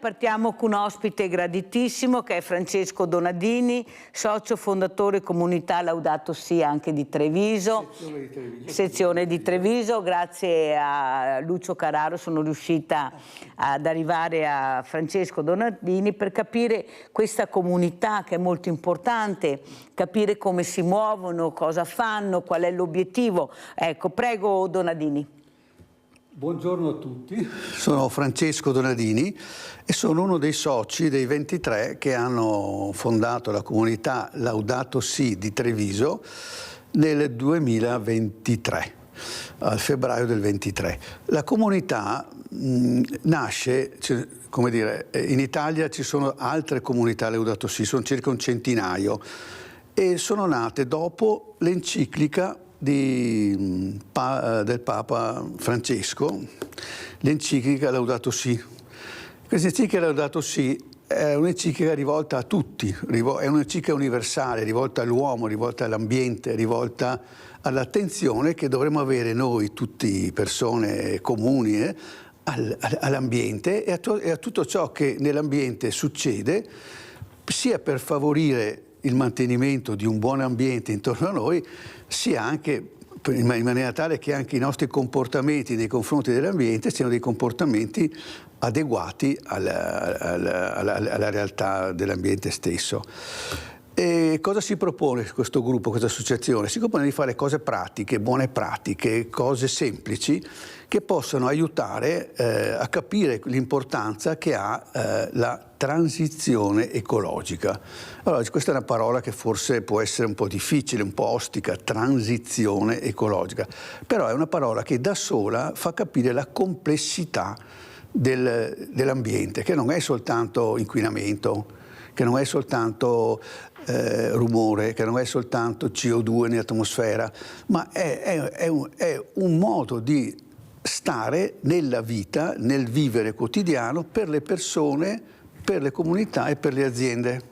partiamo con un ospite graditissimo che è Francesco Donadini, socio fondatore comunità Laudato Si anche di Treviso, sezione di Treviso. Grazie a Lucio Carraro sono riuscita ad arrivare a Francesco Donadini per capire questa comunità che è molto importante, capire come si muovono, cosa fanno, qual è l'obiettivo. Ecco, prego Donadini. Buongiorno a tutti, sono Francesco Donadini e sono uno dei soci dei 23 che hanno fondato la comunità Laudato Si di Treviso nel 2023, al febbraio del 23. La comunità nasce, come dire, in Italia ci sono altre comunità Laudato Si, sono circa un centinaio e sono nate dopo l'enciclica del Papa Francesco, l'enciclica Laudato Si. Questa enciclica Laudato Si è un'enciclica rivolta a tutti, è un'enciclica universale, rivolta all'uomo, rivolta all'ambiente, rivolta all'attenzione che dovremmo avere noi, tutti persone comuni, all'ambiente e a tutto ciò che nell'ambiente succede, sia per favorire il mantenimento di un buon ambiente intorno a noi, sia anche in maniera tale che anche i nostri comportamenti nei confronti dell'ambiente siano dei comportamenti adeguati alla realtà dell'ambiente stesso. E cosa si propone questo gruppo, questa associazione? Si propone di fare cose pratiche, buone pratiche, cose semplici che possano aiutare a capire l'importanza che ha la transizione ecologica. Allora, questa è una parola che forse può essere un po' difficile, un po' ostica, transizione ecologica, però è una parola che da sola fa capire la complessità dell'ambiente, che non è soltanto inquinamento, che non è soltanto rumore, che non è soltanto CO2 nell'atmosfera, ma è un modo di stare nella vita, nel vivere quotidiano per le persone, per le comunità e per le aziende.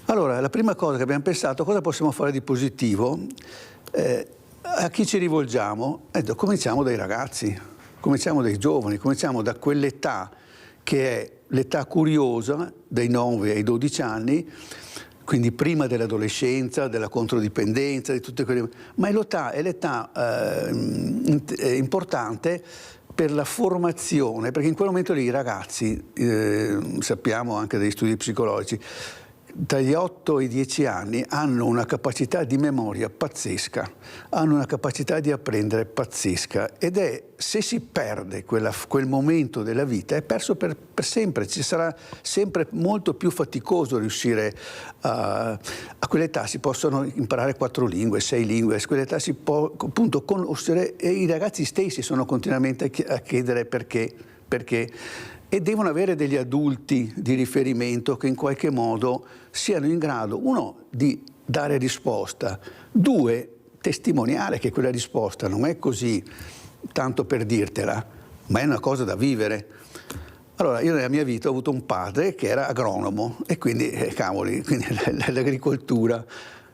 Allora, la prima cosa che abbiamo pensato, cosa possiamo fare di positivo? A chi ci rivolgiamo? Cominciamo dai ragazzi, cominciamo dai giovani, cominciamo da quell'età che è l'età curiosa, dai 9 ai 12 anni, quindi prima dell'adolescenza, della controdipendenza, di tutte quelle... ma è l'età importante per la formazione, perché in quel momento lì i ragazzi, sappiamo anche dagli studi psicologici, tra gli 8 e i 10 anni hanno una capacità di memoria pazzesca, hanno una capacità di apprendere pazzesca ed se si perde quel momento della vita è perso per sempre, ci sarà sempre molto più faticoso riuscire a quell'età. Si possono imparare 4 lingue, 6 lingue, a quell'età si può appunto conoscere e i ragazzi stessi sono continuamente a chiedere perché. E devono avere degli adulti di riferimento che in qualche modo siano in grado, uno, di dare risposta, due, testimoniare che quella risposta non è così tanto per dirtela, ma è una cosa da vivere. Allora, io nella mia vita ho avuto un padre che era agronomo e quindi, quindi l'agricoltura,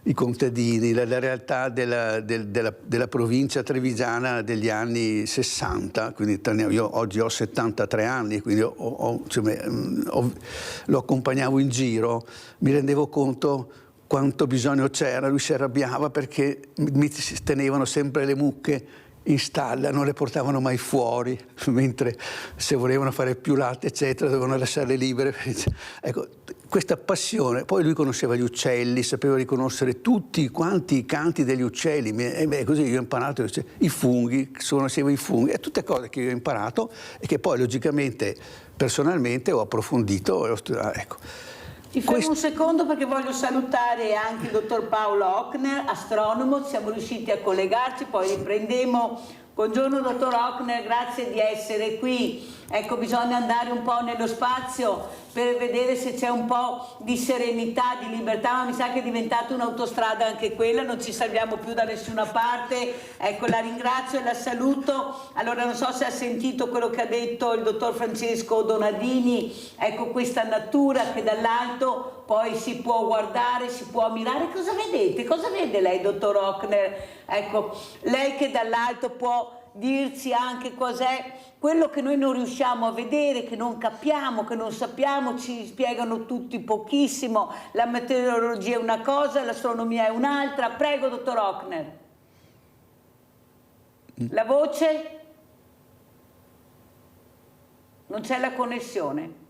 i contadini, la realtà della provincia trevigiana degli anni 60, quindi io oggi ho 73 anni, quindi lo accompagnavo in giro, mi rendevo conto quanto bisogno c'era, lui si arrabbiava perché mi tenevano sempre le mucche in stalla, non le portavano mai fuori, mentre se volevano fare più latte eccetera dovevano lasciarle libere. Ecco, questa passione, poi lui conosceva gli uccelli, sapeva riconoscere tutti quanti i canti degli uccelli, così io ho imparato i funghi, conoscevo i funghi, e tutte cose che io ho imparato e che poi logicamente, personalmente ho approfondito e ho studiato. Ecco. Ti fermo un secondo perché voglio salutare anche il dottor Paolo Hochner, astronomo, siamo riusciti a collegarci, poi riprendiamo. Buongiorno dottor Hochner, grazie di essere qui. Ecco, bisogna andare un po' nello spazio per vedere se c'è un po' di serenità, di libertà, ma mi sa che è diventata un'autostrada anche quella, non ci salviamo più da nessuna parte. Ecco, la ringrazio e la saluto. Allora, non so se ha sentito quello che ha detto il dottor Francesco Donadini, ecco, questa natura che dall'alto poi si può guardare, si può ammirare. Cosa vedete? Cosa vede lei, dottor Hochner? Ecco, lei che dall'alto può dirci anche cos'è quello che noi non riusciamo a vedere, che non capiamo, che non sappiamo, ci spiegano tutti pochissimo, la meteorologia è una cosa, l'astronomia è un'altra. Prego, dottor Hochner. La voce? Non c'è la connessione.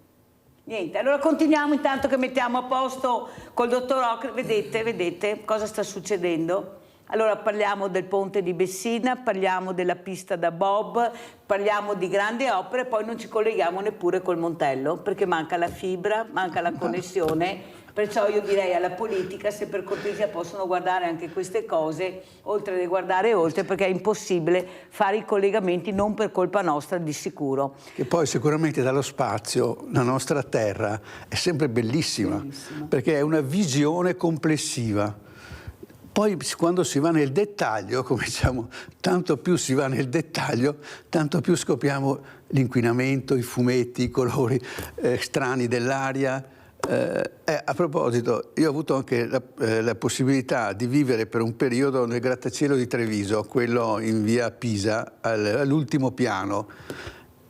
Niente, allora continuiamo intanto che mettiamo a posto col dottor Hochner. Vedete cosa sta succedendo? Allora parliamo del ponte di Messina, parliamo della pista da bob, parliamo di grandi opere, poi non ci colleghiamo neppure col Montello perché manca la fibra, manca la connessione. Perciò io direi alla politica se per cortesia possono guardare anche queste cose, oltre a guardare oltre, perché è impossibile fare i collegamenti, non per colpa nostra di sicuro. E poi sicuramente dallo spazio la nostra Terra è sempre bellissima. Perché è una visione complessiva. Poi quando si va nel dettaglio, come diciamo, tanto più si va nel dettaglio, tanto più scopriamo l'inquinamento, i fumetti, i colori strani dell'aria. A proposito, io ho avuto anche la possibilità di vivere per un periodo nel grattacielo di Treviso, quello in via Pisa, all'ultimo piano.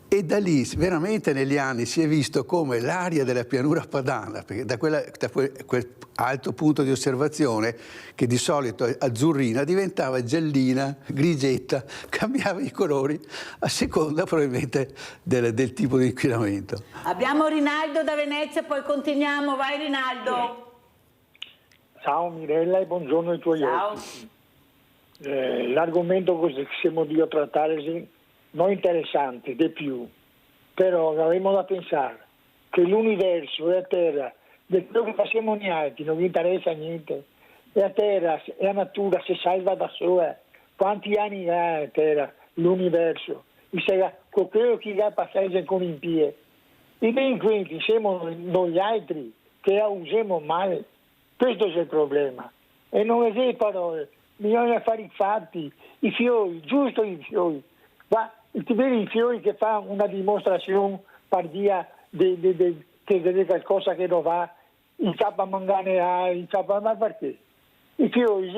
E da lì veramente negli anni si è visto come l'aria della pianura padana, perché da quel alto punto di osservazione che di solito è azzurrina, diventava giallina, grigetta, cambiava i colori a seconda probabilmente del tipo di inquinamento. Abbiamo Rinaldo da Venezia, poi continuiamo. Vai Rinaldo. Ciao Mirella e buongiorno ai tuoi ospiti. L'argomento che siamo di trattare non interessante, di più, però avremo da pensare che l'universo e la Terra, di quello che facciamo noi altri, non vi interessa niente. E la Terra e la natura si salva da sola. Quanti anni ha la Terra, l'universo? Con quello che ha passato con i piedi. I delinquenti siamo noi altri che la usiamo male. Questo è il problema. E non è parole, bisogna fare i fatti, i fiori, giusto i fiori. Ma ti vedi i fiori che fa una dimostrazione per via che vede qualcosa che non va, il capo manganea, ma perché? I fiori,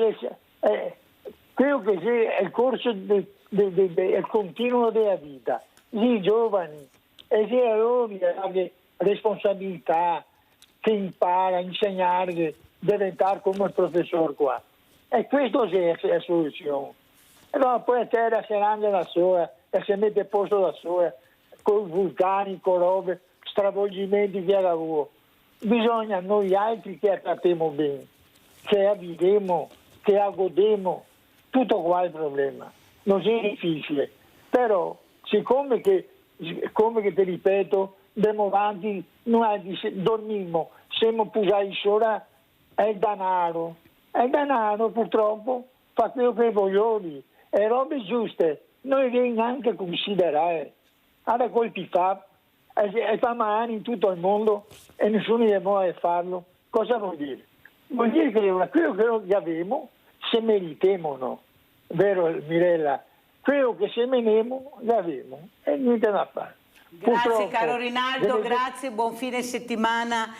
quello che è il corso il continuo della vita, i giovani, e se loro hanno responsabilità, che impara a insegnare, diventare come il professore qua. E questo è la soluzione. E no, poi la Terra si arrangia da sola, e si mette a posto da sola, con vulcani, con robe, stravolgimenti via lavoro. Bisogna noi altri che la trattiamo bene, che la vivremo, che la godemo, tutto qua il problema. Non è difficile, però siccome che ti ripeto, andiamo avanti, noi dormiamo, siamo pusati sopra, è il denaro. E il denaro purtroppo fa quello che vogliono, e robe giuste non devi neanche considerare. Allora colpi fa, e fa male in tutto il mondo e nessuno gli vuole farlo. Cosa vuol dire? Vuol dire che quello che noi abbiamo, se meritiamo o no. Vero Mirella? Quello che semeniamo, l'abbiamo e niente da fare. Grazie Purtroppo, caro Rinaldo, grazie, buon fine settimana.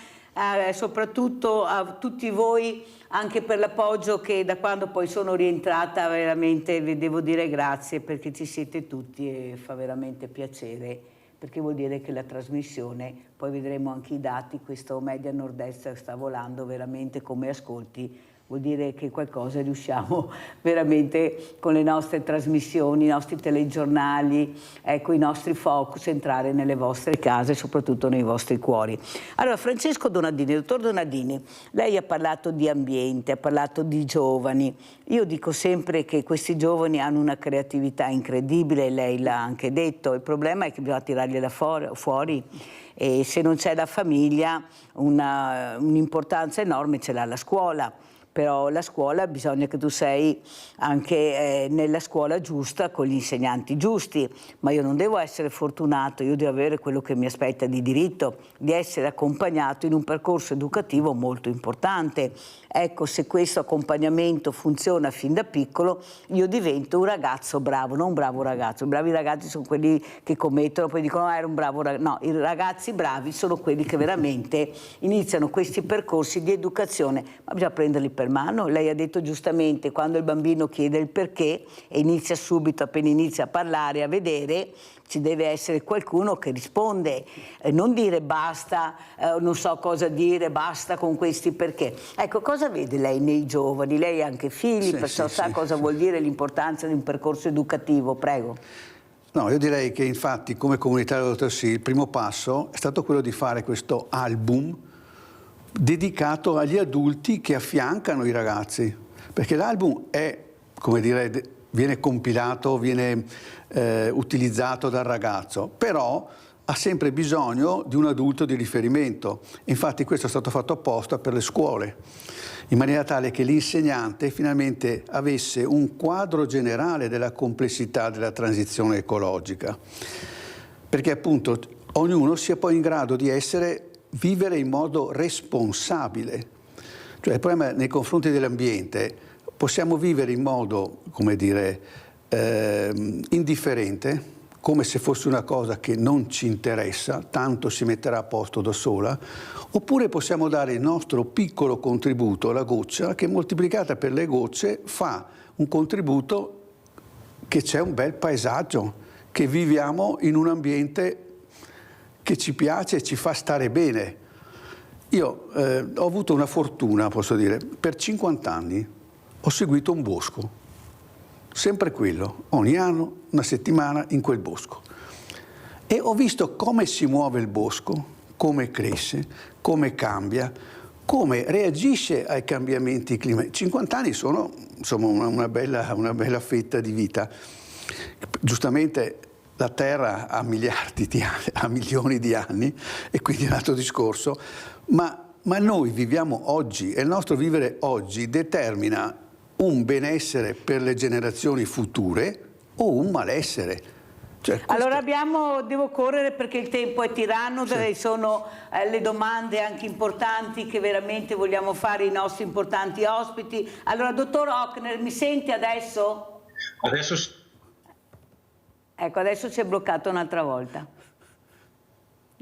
Soprattutto a tutti voi, anche per l'appoggio che da quando poi sono rientrata veramente vi devo dire grazie, perché ci siete tutti e fa veramente piacere, perché vuol dire che la trasmissione, poi vedremo anche i dati, questo Media Nord-Est sta volando veramente come ascolti, vuol dire che qualcosa riusciamo veramente con le nostre trasmissioni, i nostri telegiornali, ecco, i nostri focus, entrare nelle vostre case, soprattutto nei vostri cuori. Allora, Francesco Donadini, dottor Donadini, lei ha parlato di ambiente, ha parlato di giovani. Io dico sempre che questi giovani hanno una creatività incredibile, lei l'ha anche detto, il problema è che bisogna tirargliela fuori. E se non c'è la famiglia, un'importanza enorme ce l'ha la scuola. Però la scuola bisogna che tu sei anche nella scuola giusta con gli insegnanti giusti, ma io non devo essere fortunato, io devo avere quello che mi aspetta di diritto, di essere accompagnato in un percorso educativo molto importante. Ecco, se questo accompagnamento funziona fin da piccolo, io divento un ragazzo bravo, non un bravo ragazzo. I bravi ragazzi sono quelli che commettono, poi dicono era un bravo ragazzo. No, i ragazzi bravi sono quelli che veramente iniziano questi percorsi di educazione, ma bisogna prenderli per Germano. Lei ha detto giustamente, quando il bambino chiede il perché e inizia subito, appena inizia a parlare, a vedere, ci deve essere qualcuno che risponde, non dire basta, non so cosa dire, basta con questi perché. Ecco, cosa vede lei nei giovani? Lei ha anche figli, perciò sa cosa vuol dire l'importanza di un percorso educativo, prego. No, io direi che infatti come comunità Laudato Si il primo passo è stato quello di fare questo album dedicato agli adulti che affiancano i ragazzi, perché l'album è, come dire, viene compilato, viene utilizzato dal ragazzo, però ha sempre bisogno di un adulto di riferimento. Infatti questo è stato fatto apposta per le scuole, in maniera tale che l'insegnante finalmente avesse un quadro generale della complessità della transizione ecologica, perché appunto ognuno sia poi in grado di vivere in modo responsabile. Cioè il problema nei confronti dell'ambiente, possiamo vivere in modo, come dire, indifferente, come se fosse una cosa che non ci interessa, tanto si metterà a posto da sola, oppure possiamo dare il nostro piccolo contributo, la goccia, che moltiplicata per le gocce fa un contributo che c'è un bel paesaggio, che viviamo in un ambiente che ci piace e ci fa stare bene. Io ho avuto una fortuna, posso dire, per 50 anni ho seguito un bosco. Sempre quello, ogni anno, una settimana in quel bosco. E ho visto come si muove il bosco, come cresce, come cambia, come reagisce ai cambiamenti climatici. 50 anni sono insomma una bella fetta di vita. Giustamente la Terra ha miliardi di anni, ha milioni di anni, e quindi è un altro discorso, ma noi viviamo oggi e il nostro vivere oggi determina un benessere per le generazioni future o un malessere. Cioè, allora devo correre perché il tempo è tiranno, sì. Sono le domande anche importanti che veramente vogliamo fare ai nostri importanti ospiti. Allora, dottor Hochner, mi sente adesso? Adesso sì. Ecco, adesso ci è bloccato un'altra volta.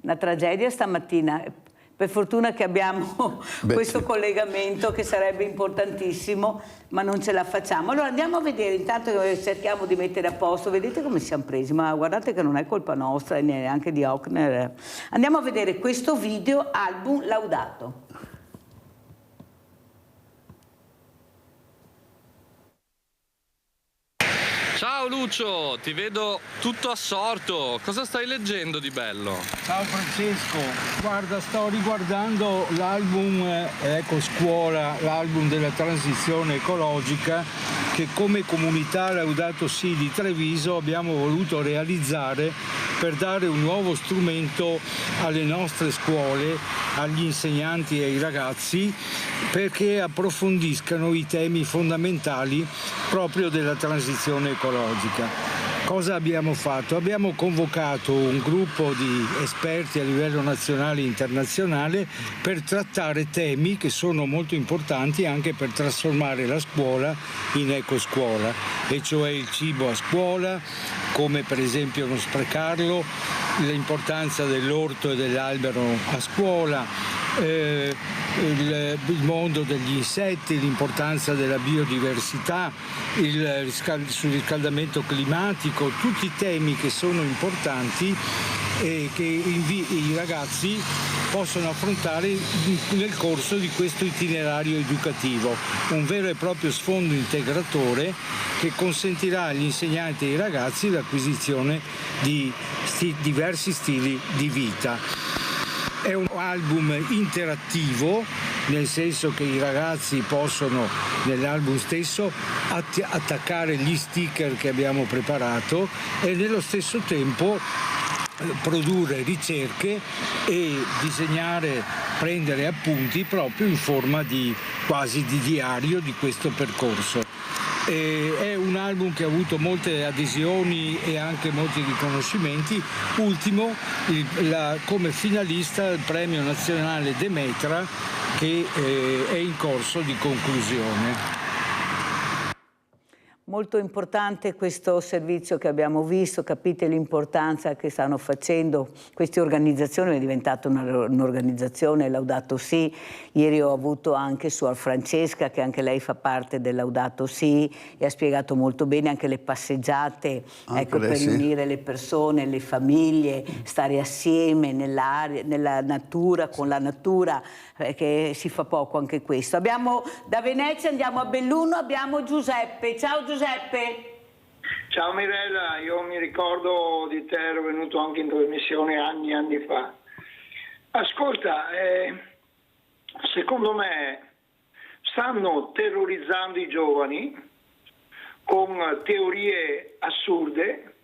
Una tragedia stamattina. Per fortuna che abbiamo questo collegamento che sarebbe importantissimo, ma non ce la facciamo. Allora andiamo a vedere, intanto cerchiamo di mettere a posto, vedete come siamo presi, ma guardate che non è colpa nostra e neanche di Hochner. Andiamo a vedere questo video, album Laudato. Ciao Lucio, ti vedo tutto assorto. Cosa stai leggendo di bello? Ciao Francesco, guarda, sto riguardando l'album Ecoscuola, l'album della transizione ecologica che come comunità Laudato Si di Treviso abbiamo voluto realizzare per dare un nuovo strumento alle nostre scuole, agli insegnanti e ai ragazzi, perché approfondiscano i temi fondamentali proprio della transizione ecologica. Cosa abbiamo fatto? Abbiamo convocato un gruppo di esperti a livello nazionale e internazionale per trattare temi che sono molto importanti anche per trasformare la scuola in ecoscuola, e cioè il cibo a scuola, come per esempio non sprecarlo, l'importanza dell'orto e dell'albero a scuola, il mondo degli insetti, l'importanza della biodiversità, il surriscaldamento climatico, tutti temi che sono importanti e che i ragazzi possono affrontare nel corso di questo itinerario educativo, un vero e proprio sfondo integratore che consentirà agli insegnanti e ai ragazzi l'acquisizione di diversi stili di vita. È un album interattivo, nel senso che i ragazzi possono nell'album stesso attaccare gli sticker che abbiamo preparato e nello stesso tempo produrre ricerche e disegnare, prendere appunti proprio in forma quasi di diario di questo percorso. È un album che ha avuto molte adesioni e anche molti riconoscimenti. Ultimo, come finalista il premio nazionale Demetra, che è in corso di conclusione. Molto importante questo servizio che abbiamo visto, capite l'importanza che stanno facendo queste organizzazioni, è diventata un'organizzazione, Laudato Si. Ieri ho avuto anche Suor Francesca, che anche lei fa parte del Laudato Si, e ha spiegato molto bene anche le passeggiate, ecco, per riunire le persone, le famiglie, stare assieme nell'aria, nella natura, con la natura, che si fa poco anche questo. Abbiamo da Venezia, andiamo a Belluno, abbiamo Giuseppe. Ciao Giuseppe. Ciao Mirella, io mi ricordo di te, ero venuto anche in trasmissione anni e anni fa. Ascolta, secondo me stanno terrorizzando i giovani con teorie assurde.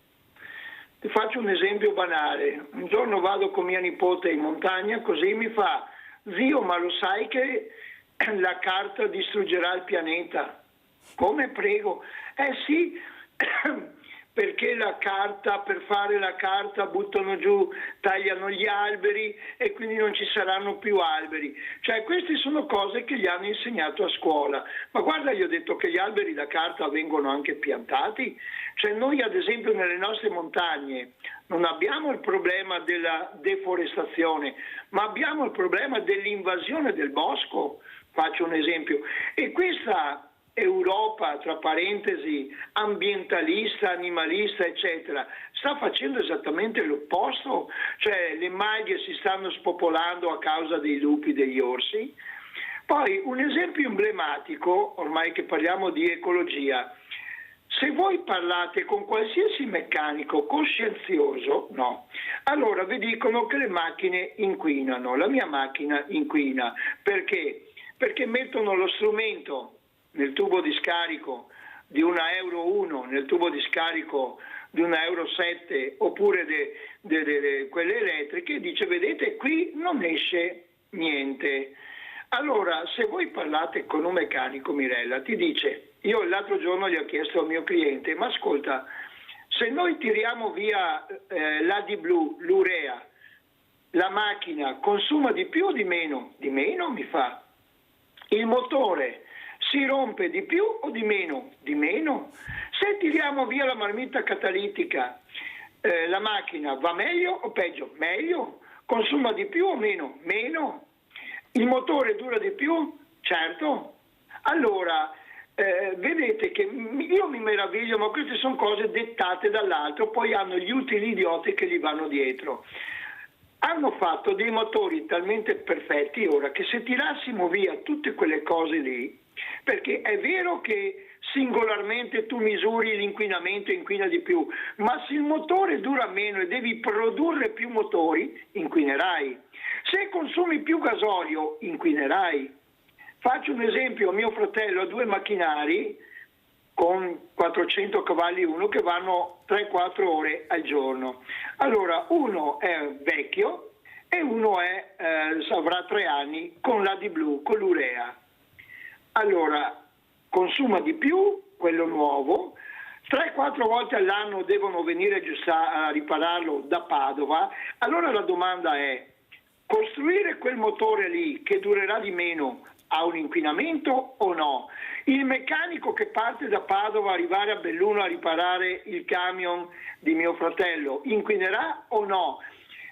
Ti faccio un esempio banale. Un giorno vado con mia nipote in montagna, così mi fa: zio, ma lo sai che la carta distruggerà il pianeta? Come, prego? Sì, perché la carta, per fare la carta buttano giù, tagliano gli alberi e quindi non ci saranno più alberi. Cioè, queste sono cose che gli hanno insegnato a scuola. Ma guarda, gli ho detto che gli alberi da carta vengono anche piantati. Cioè, noi ad esempio nelle nostre montagne non abbiamo il problema della deforestazione, ma abbiamo il problema dell'invasione del bosco. Faccio un esempio. E questa Europa, tra parentesi, ambientalista, animalista, eccetera, sta facendo esattamente l'opposto. Cioè, le maglie si stanno spopolando a causa dei lupi, degli orsi. Poi un esempio emblematico, ormai che parliamo di ecologia: se voi parlate con qualsiasi meccanico coscienzioso, no, allora vi dicono che le macchine inquinano. La mia macchina inquina. Perché? Perché mettono lo strumento nel tubo di scarico di una Euro 1, nel tubo di scarico di una Euro 7, oppure quelle elettriche, e dice: vedete, qui non esce niente. Allora, se voi parlate con un meccanico, Mirella, ti dice: io l'altro giorno gli ho chiesto al mio cliente: ma ascolta, se noi tiriamo via l'AdBlue, l'urea, la macchina consuma di più o di meno? Di meno, mi fa. Il motore si rompe di più o di meno? Di meno. Se tiriamo via la marmitta catalitica, la macchina va meglio o peggio? Meglio. Consuma di più o meno? Meno. Il motore dura di più? Certo. Allora, vedete che io mi meraviglio, ma queste sono cose dettate dall'altro, poi hanno gli utili idioti che gli vanno dietro. Hanno fatto dei motori talmente perfetti ora che se tirassimo via tutte quelle cose lì, perché è vero che singolarmente tu misuri l'inquinamento e inquina di più, ma se il motore dura meno e devi produrre più motori, inquinerai. Se consumi più gasolio, inquinerai. Faccio un esempio: mio fratello ha 2 macchinari con 400 cavalli uno che vanno 3-4 ore al giorno. Allora, uno è vecchio e uno avrà 3 anni con l'AdBlue, con l'urea. Allora, consuma di più quello nuovo, 3-4 volte all'anno devono venire a ripararlo da Padova. Allora la domanda è: costruire quel motore lì che durerà di meno ha un inquinamento o no? Il meccanico che parte da Padova arrivare a Belluno a riparare il camion di mio fratello inquinerà o no?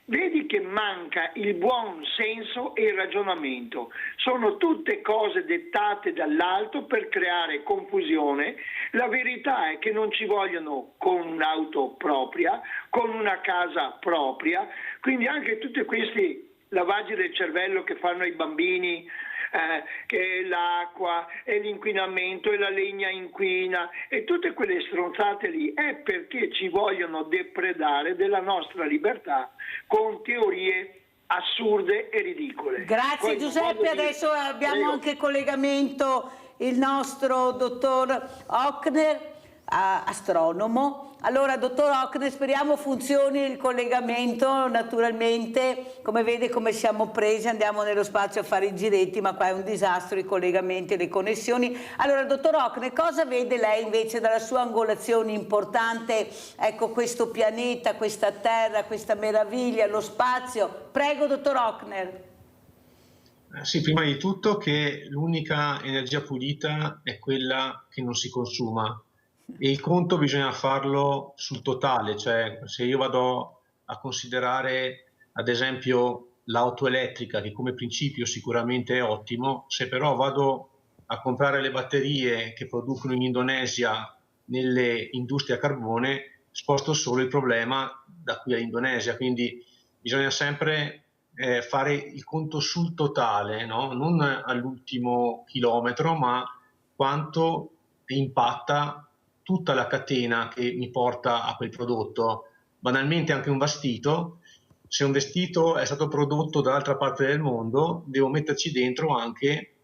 Vedi che manca il buon senso e il ragionamento. Sono tutte cose dettate dall'alto per creare confusione. La verità è che non ci vogliono con un'auto propria, con una casa propria, quindi anche tutti questi lavaggi del cervello che fanno i bambini, che l'acqua e l'inquinamento e la legna inquina e tutte quelle stronzate lì, è perché ci vogliono depredare della nostra libertà con teorie assurde e ridicole. Grazie Giuseppe, adesso abbiamo anche in collegamento il nostro dottor Ochner, astronomo. Allora, dottor Ochner, speriamo funzioni il collegamento. Naturalmente, come vede come siamo presi, andiamo nello spazio a fare i giretti, ma qua è un disastro, i collegamenti e le connessioni. Allora, dottor Ochner, cosa vede lei invece dalla sua angolazione importante, ecco, questo pianeta, questa terra, questa meraviglia, lo spazio? Prego, dottor Ochner. Sì, prima di tutto che l'unica energia pulita è quella che non si consuma, E il conto bisogna farlo sul totale, cioè se io vado a considerare ad esempio l'auto elettrica, che come principio sicuramente è ottimo, se però vado a comprare le batterie che producono in Indonesia nelle industrie a carbone, sposto solo il problema da qui all'Indonesia, quindi bisogna sempre fare il conto sul totale, no? Non all'ultimo chilometro, ma quanto impatta tutta la catena che mi porta a quel prodotto. Banalmente anche un vestito, se un vestito è stato prodotto dall'altra parte del mondo, devo metterci dentro anche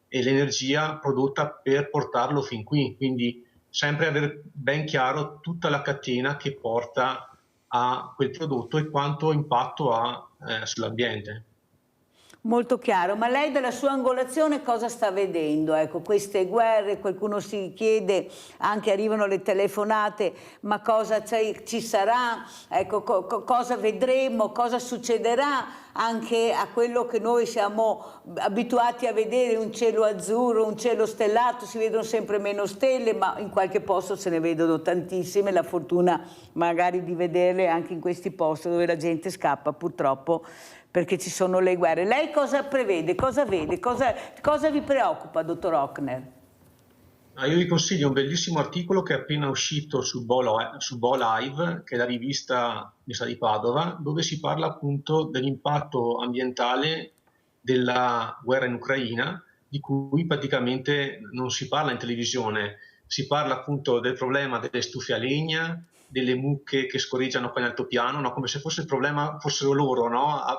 l'energia prodotta per portarlo fin qui, quindi sempre avere ben chiaro tutta la catena che porta a quel prodotto e quanto impatto ha sull'ambiente. Molto chiaro, ma lei dalla sua angolazione cosa sta vedendo? Ecco, queste guerre, qualcuno si chiede, anche arrivano le telefonate, ma cosa ci sarà? Ecco, cosa vedremo, cosa succederà anche a quello che noi siamo abituati a vedere, un cielo azzurro, un cielo stellato, si vedono sempre meno stelle, ma in qualche posto se ne vedono tantissime, la fortuna magari di vederle anche in questi posti dove la gente scappa purtroppo, perché ci sono le guerre. Lei cosa prevede, cosa vede, cosa vi preoccupa, dottor Hochner? Io vi consiglio un bellissimo articolo che è appena uscito su Bo Live, che è la rivista di Padova, dove si parla appunto dell'impatto ambientale della guerra in Ucraina, di cui praticamente non si parla in televisione, si parla appunto del problema delle stufe a legna, delle mucche che scorreggiano qua in altopiano, no? Come se fosse il problema fossero loro, no? a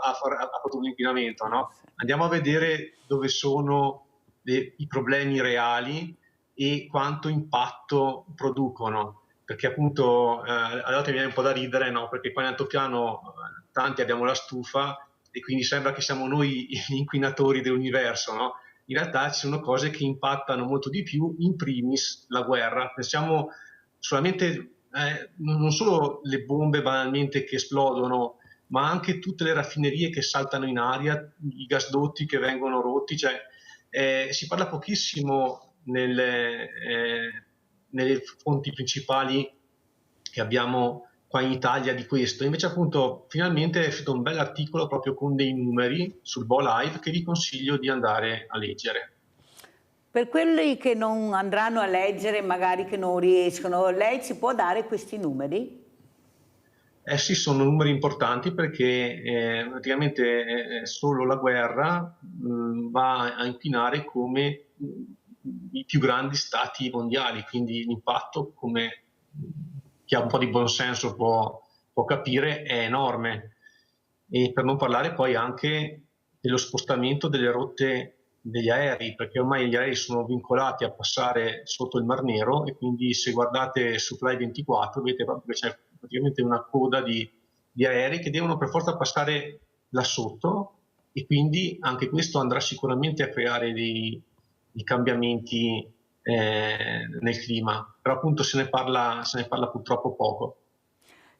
produrre l'inquinamento. No? Andiamo a vedere dove sono i problemi reali e quanto impatto producono, perché appunto a volte mi viene un po' da ridere, no? Perché qua in altopiano tanti abbiamo la stufa e quindi sembra che siamo noi gli inquinatori dell'universo, no? In realtà ci sono cose che impattano molto di più, in primis la guerra. Pensiamo solamente non solo le bombe banalmente che esplodono, ma anche tutte le raffinerie che saltano in aria, i gasdotti che vengono rotti, cioè si parla pochissimo nelle fonti principali che abbiamo qua in Italia di questo. Invece appunto finalmente è uscito un bel articolo proprio con dei numeri sul Bo Live che vi consiglio di andare a leggere. Per quelli che non andranno a leggere, magari che non riescono, lei ci può dare questi numeri? Sì, sono numeri importanti perché praticamente solo la guerra va a inquinare come i più grandi stati mondiali, quindi l'impatto, come chi ha un po' di buonsenso può capire, è enorme. E per non parlare poi anche dello spostamento delle rotte degli aerei, perché ormai gli aerei sono vincolati a passare sotto il Mar Nero e quindi se guardate su Fly 24 vedete proprio che c'è praticamente una coda di aerei che devono per forza passare là sotto e quindi anche questo andrà sicuramente a creare dei cambiamenti nel clima, però appunto se ne parla purtroppo poco.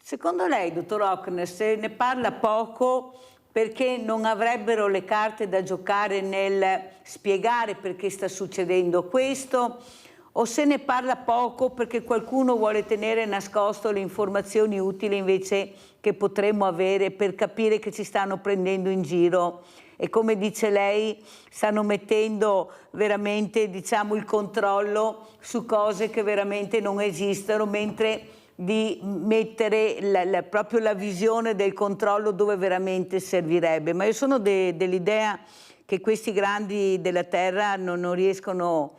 Secondo lei, dottor Hochner, se ne parla poco perché non avrebbero le carte da giocare nel spiegare perché sta succedendo questo, o se ne parla poco perché qualcuno vuole tenere nascosto le informazioni utili invece che potremmo avere per capire che ci stanno prendendo in giro e, come dice lei, stanno mettendo veramente, diciamo, il controllo su cose che veramente non esistono, mentre di mettere proprio la visione del controllo dove veramente servirebbe. Ma io sono dell'idea che questi grandi della Terra non riescono,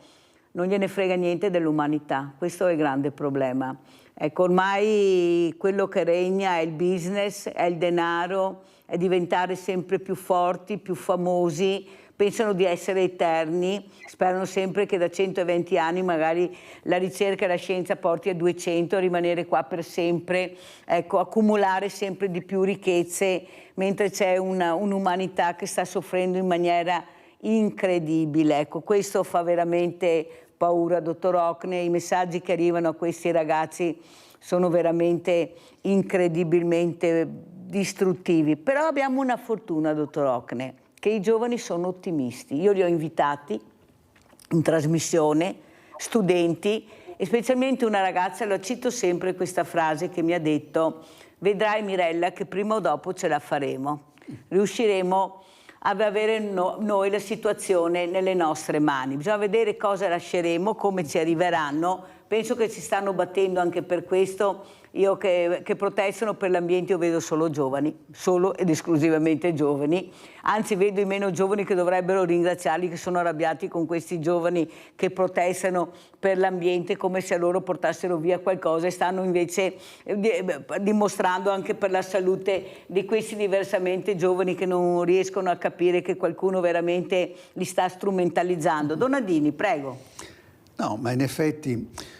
non gliene frega niente dell'umanità, questo è il grande problema. Ecco, ormai quello che regna è il business, è il denaro, è diventare sempre più forti, più famosi, pensano di essere eterni, sperano sempre che da 120 anni magari la ricerca e la scienza porti a 200, a rimanere qua per sempre, ecco, accumulare sempre di più ricchezze, mentre c'è un'umanità che sta soffrendo in maniera incredibile. Ecco, questo fa veramente paura, dottor Hochner. I messaggi che arrivano a questi ragazzi sono veramente incredibilmente distruttivi. Però abbiamo una fortuna, dottor Hochner, che i giovani sono ottimisti. Io li ho invitati in trasmissione, studenti, e specialmente una ragazza, la cito sempre questa frase che mi ha detto: vedrai Mirella che prima o dopo ce la faremo, riusciremo ad avere noi la situazione nelle nostre mani, bisogna vedere cosa lasceremo, come ci arriveranno. Penso che ci stanno battendo anche per questo. Io che protestano per l'ambiente, io vedo solo giovani, solo ed esclusivamente giovani, anzi vedo i meno giovani che dovrebbero ringraziarli, che sono arrabbiati con questi giovani che protestano per l'ambiente come se loro portassero via qualcosa, e stanno invece dimostrando anche per la salute di questi diversamente giovani che non riescono a capire che qualcuno veramente li sta strumentalizzando. Donadini, prego. No, ma in effetti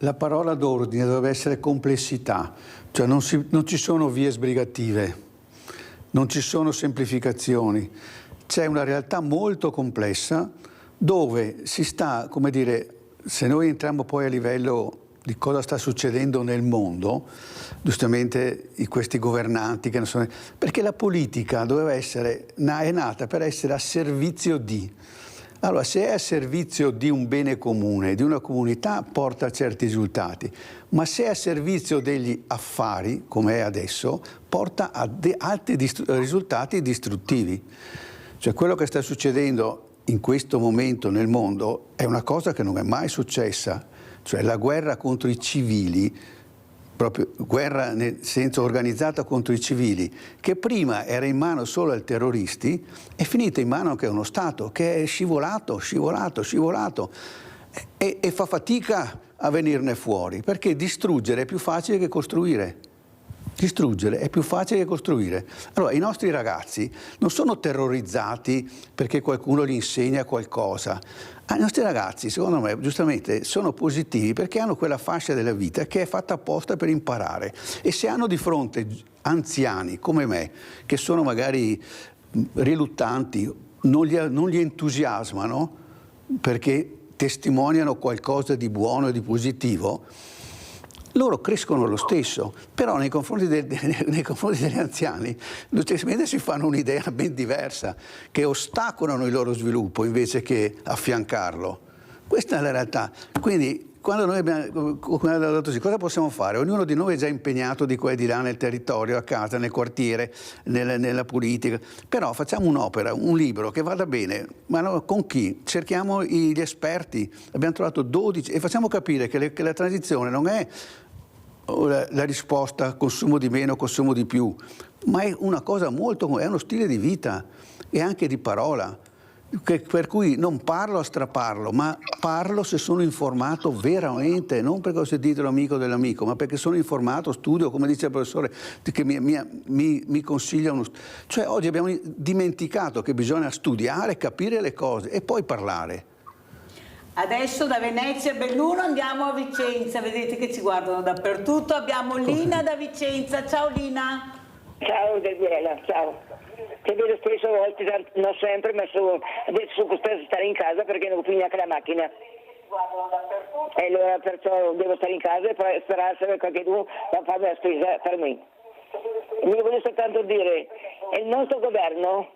la parola d'ordine dovrebbe essere complessità, cioè non ci sono vie sbrigative, non ci sono semplificazioni, c'è una realtà molto complessa dove si sta, come dire, se noi entriamo poi a livello di cosa sta succedendo nel mondo, giustamente questi governanti che non sono, perché la politica doveva essere, è nata per essere a servizio di. Allora, se è a servizio di un bene comune, di una comunità, porta a certi risultati, ma se è a servizio degli affari, come è adesso, porta a altri risultati distruttivi. Cioè, quello che sta succedendo in questo momento nel mondo è una cosa che non è mai successa, cioè la guerra contro i civili, proprio guerra nel senso organizzata contro i civili, che prima era in mano solo ai terroristi, è finita in mano anche a uno Stato che è scivolato e fa fatica a venirne fuori, perché distruggere è più facile che costruire. Distruggere è più facile che costruire. Allora, i nostri ragazzi non sono terrorizzati perché qualcuno gli insegna qualcosa. I nostri ragazzi, secondo me, giustamente, sono positivi perché hanno quella fascia della vita che è fatta apposta per imparare. E se hanno di fronte anziani come me, che sono magari riluttanti, non li entusiasmano perché testimoniano qualcosa di buono e di positivo, loro crescono lo stesso, però nei confronti degli anziani giustamente si fanno un'idea ben diversa, che ostacolano il loro sviluppo invece che affiancarlo. Questa è la realtà. Quindi quando noi abbiamo, come ha detto, cosa possiamo fare? Ognuno di noi è già impegnato di qua e di là nel territorio, a casa, nel quartiere, nella politica, però facciamo un'opera, un libro che vada bene, ma no, con chi? Cerchiamo gli esperti, abbiamo trovato 12 e facciamo capire che la transizione non è la risposta consumo di meno, consumo di più, ma è una cosa è uno stile di vita e anche di parola, per cui non parlo a straparlo, ma parlo se sono informato veramente, non perché ho sentito l'amico dell'amico, ma perché sono informato, studio, come dice il professore, che mi consiglia uno. Cioè oggi abbiamo dimenticato che bisogna studiare, capire le cose e poi parlare. Adesso da Venezia Belluno andiamo a Vicenza, vedete che ci guardano dappertutto. Abbiamo Lina da Vicenza. Ciao Lina. Ciao Gabriela, ciao. Ti vedo spesso a volte, non sempre, ma adesso sono costretta a stare in casa perché non ho più neanche la macchina. E allora perciò devo stare in casa e poi sperare se qualcuno va a farmi la spesa per me. Mi voglio soltanto dire, il nostro governo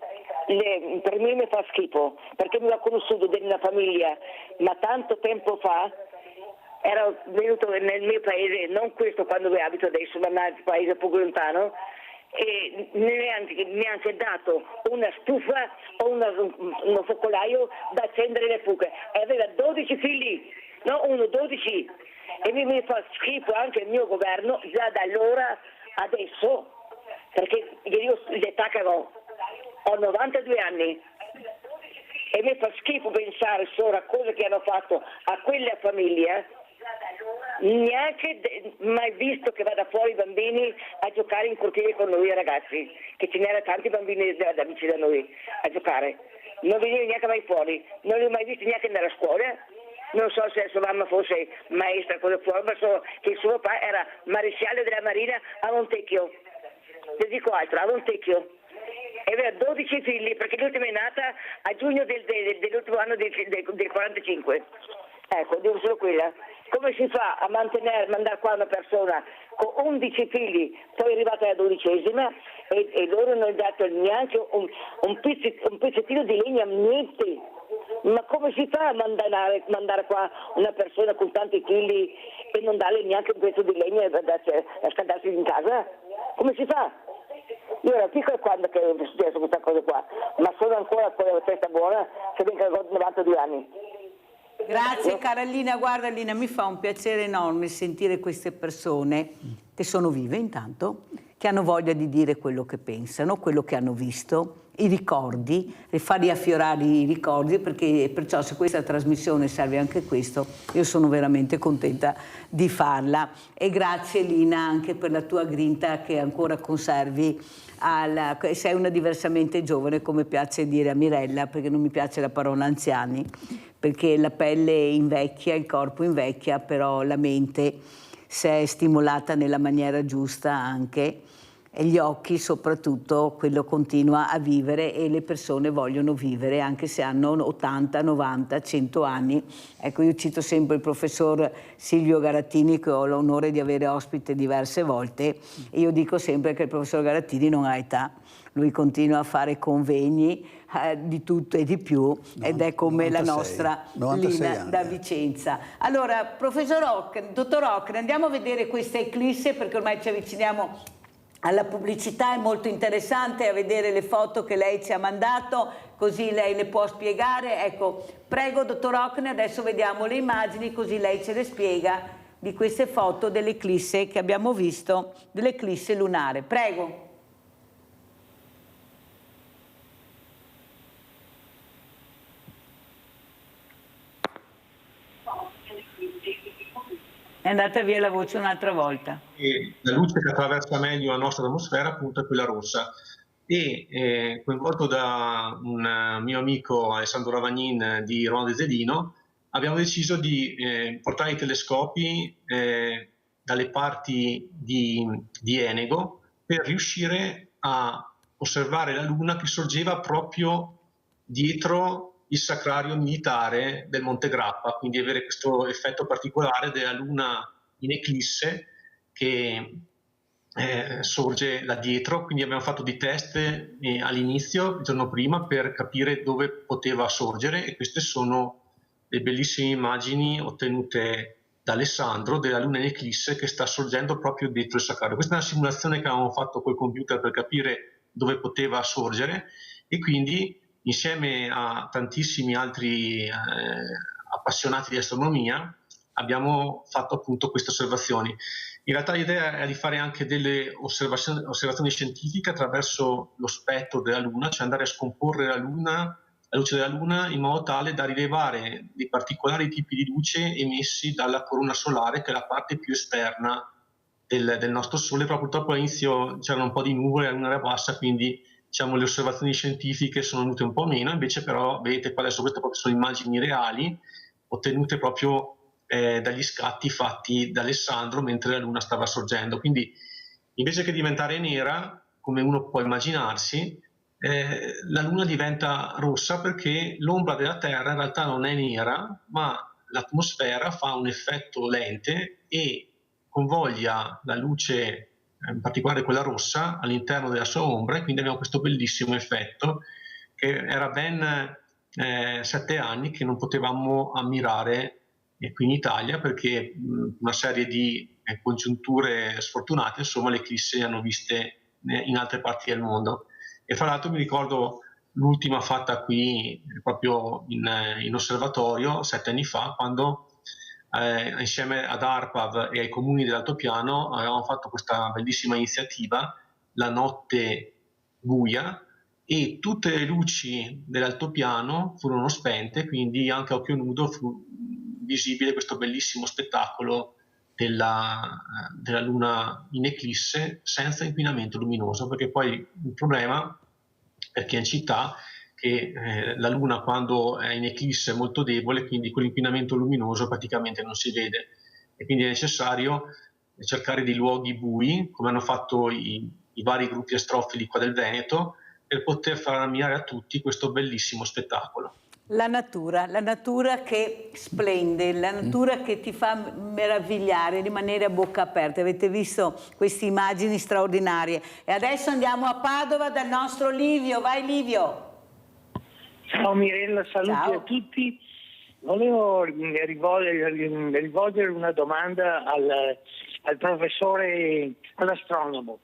per me mi fa schifo, perché mi ho conosciuto nella famiglia, ma tanto tempo fa era venuto nel mio paese, non questo quando abito adesso, ma in un altro paese poco lontano, e neanche dato una stufa o uno focolaio da accendere le fuoche. E aveva 12 figli, no 12, e mi fa schifo anche il mio governo già da allora adesso, perché io l'età che ho 92 anni e mi fa schifo pensare solo a cose che hanno fatto a quella famiglia. Neanche mai visto che vada fuori i bambini a giocare in cortile con noi ragazzi, che ce n'erano tanti bambini da vicino a noi a giocare, non veniva neanche mai fuori, non li ho mai visti neanche nella scuola. Non so se sua mamma fosse maestra cosa fuori, ma so che suo papà era maresciallo della Marina a Montecchio, ne dico altro, a Montecchio, e aveva 12 figli perché l'ultima è nata a giugno dell'ultimo anno del 45. Ecco, dico solo quella. Come si fa a mandare qua una persona con 11 figli, poi è arrivata alla 12ª e loro non hanno dato neanche un pezzettino di legna, Ma come si fa a mandare qua una persona con tanti chili e non darle neanche un pezzo di legno a scaldarsi in casa? Come si fa? Io ero piccola quando è successo questa cosa qua, ma sono ancora con la testa buona, che vengo a 92 anni. Grazie Carolina, guarda Lina, mi fa un piacere enorme sentire queste persone che sono vive intanto, che hanno voglia di dire quello che pensano, quello che hanno visto, i ricordi, e far riaffiorare i ricordi, perché perciò se questa trasmissione serve anche questo, io sono veramente contenta di farla. E grazie Lina anche per la tua grinta che ancora conservi, sei una diversamente giovane, come piace dire a Mirella, perché non mi piace la parola anziani, perché la pelle invecchia, il corpo invecchia, però la mente, se è stimolata nella maniera giusta anche, e gli occhi soprattutto, quello continua a vivere e le persone vogliono vivere anche se hanno 80, 90, 100 anni. Ecco, io cito sempre il professor Silvio Garattini, che ho l'onore di avere ospite diverse volte, e io dico sempre che il professor Garattini non ha età. Lui continua a fare convegni di tutto e di più, ed è come 96, la nostra Lina da Vicenza. Allora, dottor Hochner, andiamo a vedere questa eclisse, perché ormai ci avviciniamo alla pubblicità. È molto interessante a vedere le foto che lei ci ha mandato, così lei le può spiegare. Ecco, prego dottor Hochner, adesso vediamo le immagini, così lei ce le spiega di queste foto dell'eclisse che abbiamo visto, dell'eclisse lunare. Prego. È andata via la voce un'altra volta. E la luce che attraversa meglio la nostra atmosfera appunto è quella rossa. E coinvolto da un mio amico Alessandro Ravagnin di Roma de Zedino, abbiamo deciso di portare i telescopi dalle parti di Enego per riuscire a osservare la Luna che sorgeva proprio dietro il sacrario militare del Monte Grappa, quindi avere questo effetto particolare della Luna in eclisse che sorge là dietro. Quindi abbiamo fatto dei test all'inizio, il giorno prima, per capire dove poteva sorgere, e queste sono le bellissime immagini ottenute da Alessandro della Luna in eclisse che sta sorgendo proprio dietro il sacrario. Questa è una simulazione che avevamo fatto col computer per capire dove poteva sorgere, e quindi insieme a tantissimi altri appassionati di astronomia abbiamo fatto appunto queste osservazioni. In realtà l'idea è di fare anche delle osservazioni scientifiche attraverso lo spettro della Luna, cioè andare a scomporre la luce della Luna in modo tale da rilevare dei particolari tipi di luce emessi dalla corona solare, che è la parte più esterna del nostro Sole. Però purtroppo all'inizio c'erano un po' di nuvole, la Luna era bassa, quindi diciamo le osservazioni scientifiche sono venute un po' meno. Invece però vedete qua adesso, queste proprio sono immagini reali ottenute proprio dagli scatti fatti da Alessandro mentre la Luna stava sorgendo. Quindi invece che diventare nera, come uno può immaginarsi, la Luna diventa rossa, perché l'ombra della Terra in realtà non è nera, ma l'atmosfera fa un effetto lente e convoglia la luce, in particolare quella rossa, all'interno della sua ombra, e quindi abbiamo questo bellissimo effetto che era ben 7 anni che non potevamo ammirare qui in Italia, perché una serie di congiunture sfortunate, insomma, le eclissi le hanno viste in altre parti del mondo. E fra l'altro mi ricordo l'ultima fatta qui proprio in osservatorio 7 anni fa, quando insieme ad ARPAV e ai comuni dell'altopiano avevamo fatto questa bellissima iniziativa, la notte buia, e tutte le luci dell'altopiano furono spente, quindi anche a occhio nudo fu visibile questo bellissimo spettacolo della Luna in eclisse senza inquinamento luminoso, perché poi il problema per chi è in città che la Luna quando è in eclisse è molto debole, quindi quell'inquinamento luminoso praticamente non si vede, e quindi è necessario cercare dei luoghi bui, come hanno fatto i vari gruppi astrofili qua del Veneto, per poter far ammirare a tutti questo bellissimo spettacolo. La natura che splende, la natura che ti fa meravigliare, rimanere a bocca aperta. Avete visto queste immagini straordinarie. E adesso andiamo a Padova dal nostro Livio. Vai Livio! Ciao Mirella, saluti Ciao. a tutti. Volevo rivolgere una domanda al professore, all'astronomo.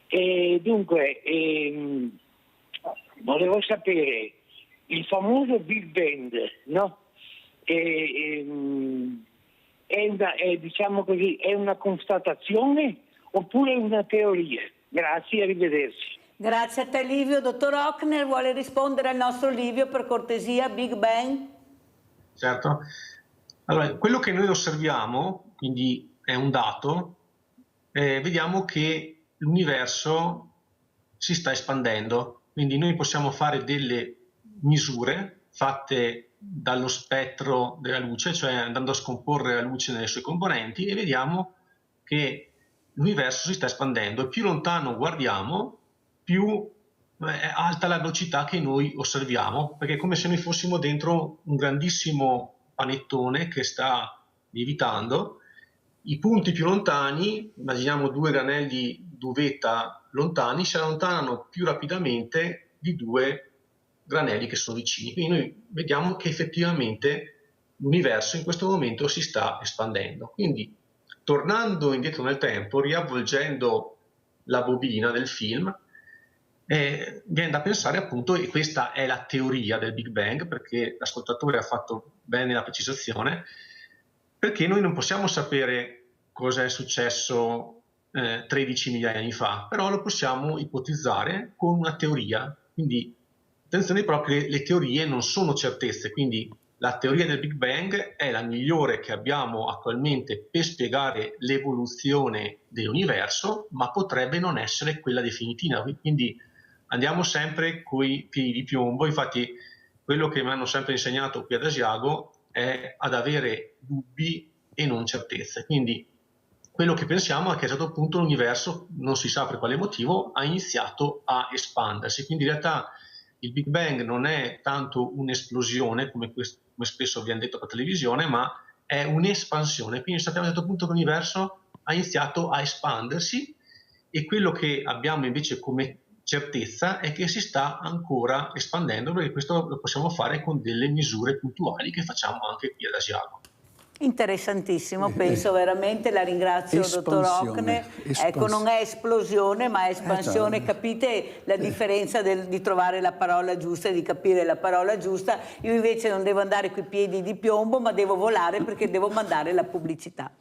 E dunque, volevo sapere, il famoso Big Bang, no? Diciamo così, è una constatazione oppure una teoria? Grazie, arrivederci. Grazie a te Livio. Dottor Hochner vuole rispondere al nostro Livio per cortesia, Big Bang? Certo. Allora, quello che noi osserviamo, quindi è un dato, vediamo che l'universo si sta espandendo, quindi noi possiamo fare delle misure fatte dallo spettro della luce, cioè andando a scomporre la luce nelle sue componenti, e vediamo che l'universo si sta espandendo, e più lontano guardiamo, più è alta la velocità che noi osserviamo, perché è come se noi fossimo dentro un grandissimo panettone che sta lievitando. I punti più lontani, immaginiamo 2 granelli d'uvetta lontani, si allontanano più rapidamente di 2 granelli che sono vicini. Quindi noi vediamo che effettivamente l'universo in questo momento si sta espandendo. Quindi, tornando indietro nel tempo, riavvolgendo la bobina del film, viene da pensare appunto, e questa è la teoria del Big Bang, perché l'ascoltatore ha fatto bene la precisazione, perché noi non possiamo sapere cosa è successo 13 migliaia di anni fa, però lo possiamo ipotizzare con una teoria. Quindi attenzione, proprio, le teorie non sono certezze, quindi la teoria del Big Bang è la migliore che abbiamo attualmente per spiegare l'evoluzione dell'universo, ma potrebbe non essere quella definitiva. Quindi andiamo sempre coi piedi di piombo. Infatti quello che mi hanno sempre insegnato qui ad Asiago è ad avere dubbi e non certezze. Quindi quello che pensiamo è che a un certo punto l'universo, non si sa per quale motivo, ha iniziato a espandersi. Quindi in realtà il Big Bang non è tanto un'esplosione, come spesso viene detto per televisione, ma è un'espansione. Quindi sappiamo a un certo punto che l'universo ha iniziato a espandersi, e quello che abbiamo invece come certezza è che si sta ancora espandendo, perché questo lo possiamo fare con delle misure puntuali che facciamo anche qui ad Asiago. Interessantissimo, penso veramente, la ringrazio dottor Hochner. Ecco, non è esplosione ma è espansione, capite la differenza di trovare la parola giusta e di capire la parola giusta. Io invece non devo andare coi piedi di piombo, ma devo volare perché devo mandare la pubblicità.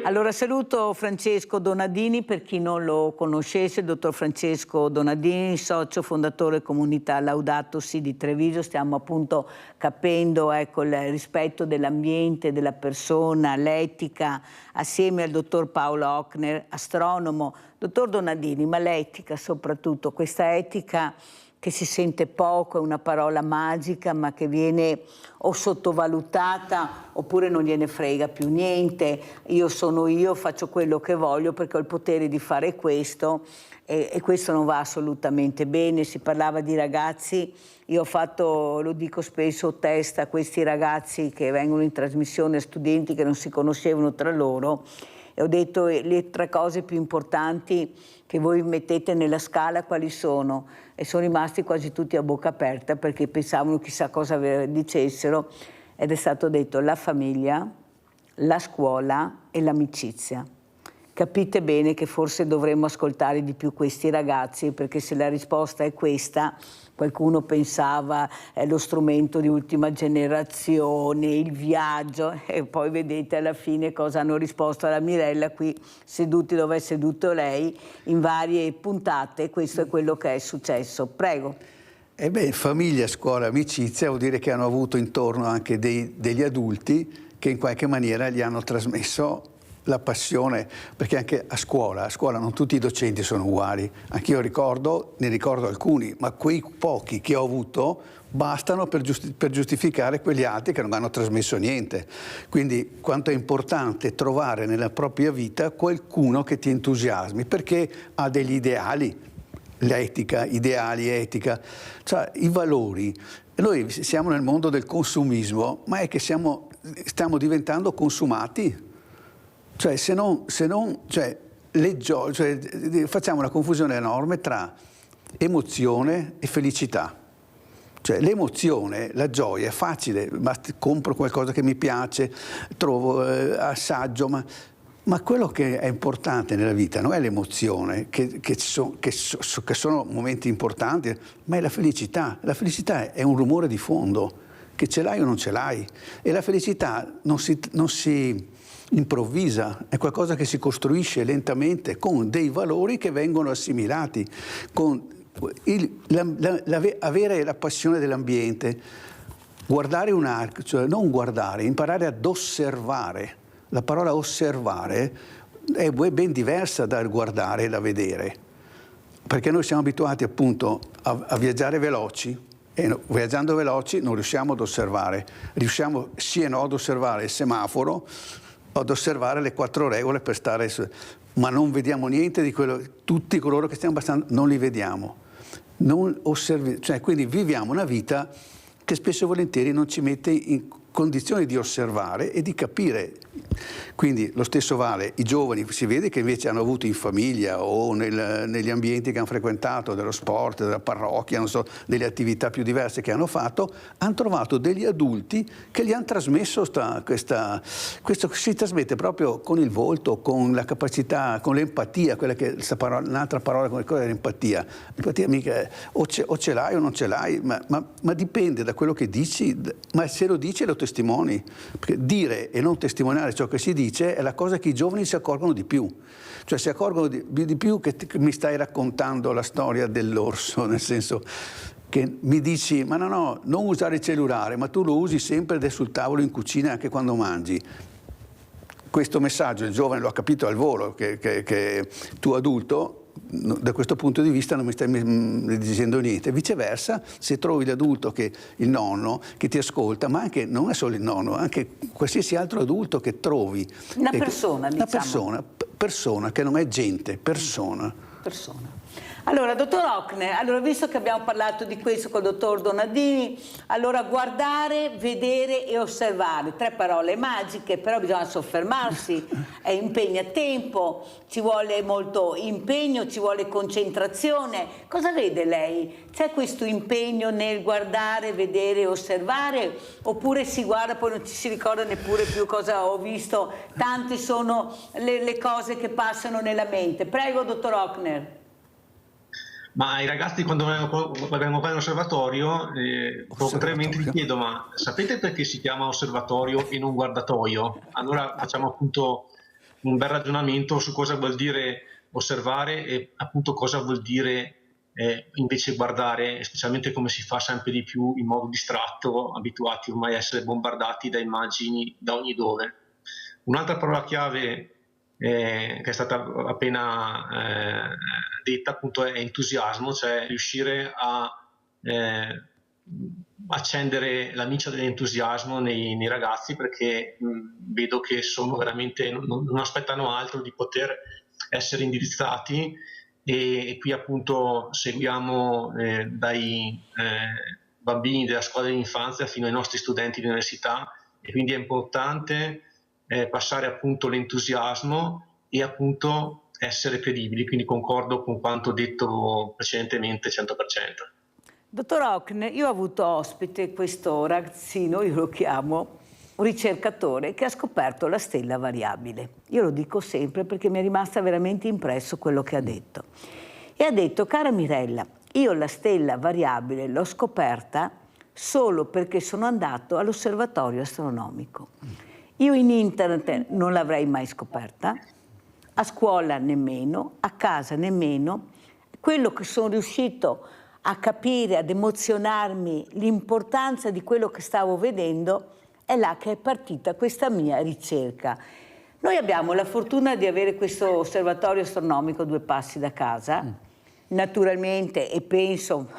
Allora saluto Francesco Donadini, per chi non lo conoscesse, il dottor Francesco Donadini, socio fondatore comunità Laudato Si di Treviso. Stiamo appunto capendo, ecco, il rispetto dell'ambiente, della persona, l'etica, assieme al dottor Paolo Hochner, astronomo. Dottor Donadini, ma l'etica soprattutto, questa etica che si sente poco, è una parola magica ma che viene o sottovalutata oppure non gliene frega più niente. Io sono io, faccio quello che voglio perché ho il potere di fare questo, e questo non va assolutamente bene. Si parlava di ragazzi, io ho fatto, lo dico spesso, test a questi ragazzi che vengono in trasmissione, studenti che non si conoscevano tra loro, e ho detto le 3 cose più importanti che voi mettete nella scala quali sono, e sono rimasti quasi tutti a bocca aperta perché pensavano chissà cosa dicessero, ed è stato detto la famiglia, la scuola e l'amicizia. Capite bene che forse dovremmo ascoltare di più questi ragazzi, perché se la risposta è questa, qualcuno pensava è lo strumento di ultima generazione, il viaggio, e poi vedete alla fine cosa hanno risposto alla Mirella qui seduti dove è seduto lei in varie puntate. Questo è quello che è successo. Prego. Famiglia, scuola, amicizia vuol dire che hanno avuto intorno anche degli adulti che in qualche maniera gli hanno trasmesso la passione, perché anche a scuola non tutti i docenti sono uguali. Anch'io ne ricordo alcuni, ma quei pochi che ho avuto bastano per giustificare quegli altri che non hanno trasmesso niente. Quindi quanto è importante trovare nella propria vita qualcuno che ti entusiasmi, perché ha degli ideali, l'etica, ideali, etica, cioè i valori. Noi siamo nel mondo del consumismo, ma è che stiamo diventando consumati. Cioè, facciamo una confusione enorme tra emozione e felicità. Cioè l'emozione, la gioia è facile, compro qualcosa che mi piace, trovo, assaggio, ma quello che è importante nella vita non è l'emozione, che sono momenti importanti, ma è la felicità. La felicità è un rumore di fondo, che ce l'hai o non ce l'hai. E la felicità non si improvvisa, è qualcosa che si costruisce lentamente con dei valori che vengono assimilati, con avere la passione dell'ambiente, guardare cioè non guardare, imparare ad osservare. La parola osservare è ben diversa dal guardare e da vedere, perché noi siamo abituati appunto a viaggiare veloci e viaggiando veloci non riusciamo ad osservare, riusciamo sì e no ad osservare il semaforo, ad osservare le 4 regole per stare, ma non vediamo niente di quello, tutti coloro che stiamo passando non li vediamo. Quindi viviamo una vita che spesso e volentieri non ci mette in condizioni di osservare e di capire. Quindi lo stesso vale i giovani, si vede che invece hanno avuto in famiglia o negli ambienti che hanno frequentato, dello sport, della parrocchia, non so, delle attività più diverse che hanno fatto, hanno trovato degli adulti che gli hanno trasmesso questo si trasmette proprio con il volto, con la capacità, con l'empatia, quella che un'altra parola come cosa è l'empatia. L'empatia mica o ce l'hai o non ce l'hai, ma dipende da quello che dici, ma se lo dici lo testimoni, perché dire e non testimoniare ciò che si dice è la cosa che i giovani si accorgono di più, cioè si accorgono di più che mi stai raccontando la storia dell'orso, nel senso che mi dici ma no, non usare il cellulare, ma tu lo usi sempre ed è sul tavolo in cucina anche quando mangi. Questo messaggio il giovane lo ha capito al volo, che tu adulto da questo punto di vista non mi stai dicendo niente. Viceversa, se trovi l'adulto, il nonno che ti ascolta, ma anche non è solo il nonno, anche qualsiasi altro adulto che trovi. Una persona, diciamo. Persona che non è gente, persona. Allora, dottor Hochner, visto che abbiamo parlato di questo con il dottor Donadini, allora guardare, vedere e osservare, 3 parole magiche, però bisogna soffermarsi, impegna tempo, ci vuole molto impegno, ci vuole concentrazione. Cosa vede lei? C'è questo impegno nel guardare, vedere e osservare, oppure si guarda poi non ci si ricorda neppure più cosa ho visto? Tante sono le cose che passano nella mente. Prego, dottor Hochner. Ma i ragazzi quando vengono qua all'osservatorio, probabilmente gli chiedo, ma sapete perché si chiama osservatorio e non guardatoio? Allora facciamo appunto un bel ragionamento su cosa vuol dire osservare e appunto cosa vuol dire invece guardare, specialmente come si fa sempre di più in modo distratto, abituati ormai a essere bombardati da immagini da ogni dove. Un'altra parola chiave che è stata appena detta appunto è entusiasmo, cioè riuscire a accendere la miccia dell'entusiasmo nei ragazzi, perché vedo che sono veramente non aspettano altro di poter essere indirizzati e qui appunto seguiamo dai bambini della scuola dell'infanzia fino ai nostri studenti di università, e quindi è importante passare appunto l'entusiasmo e appunto essere credibili, quindi concordo con quanto detto precedentemente 100%. Dottor Hochner, io ho avuto ospite questo ragazzino, io lo chiamo un ricercatore che ha scoperto la stella variabile. Io lo dico sempre perché mi è rimasta veramente impresso quello che ha detto. E ha detto, cara Mirella, io la stella variabile l'ho scoperta solo perché sono andato all'osservatorio astronomico. Io in internet non l'avrei mai scoperta, a scuola nemmeno, a casa nemmeno. Quello che sono riuscito a capire, ad emozionarmi, l'importanza di quello che stavo vedendo, è là che è partita questa mia ricerca. Noi abbiamo la fortuna di avere questo osservatorio astronomico a 2 passi da casa. Naturalmente, e penso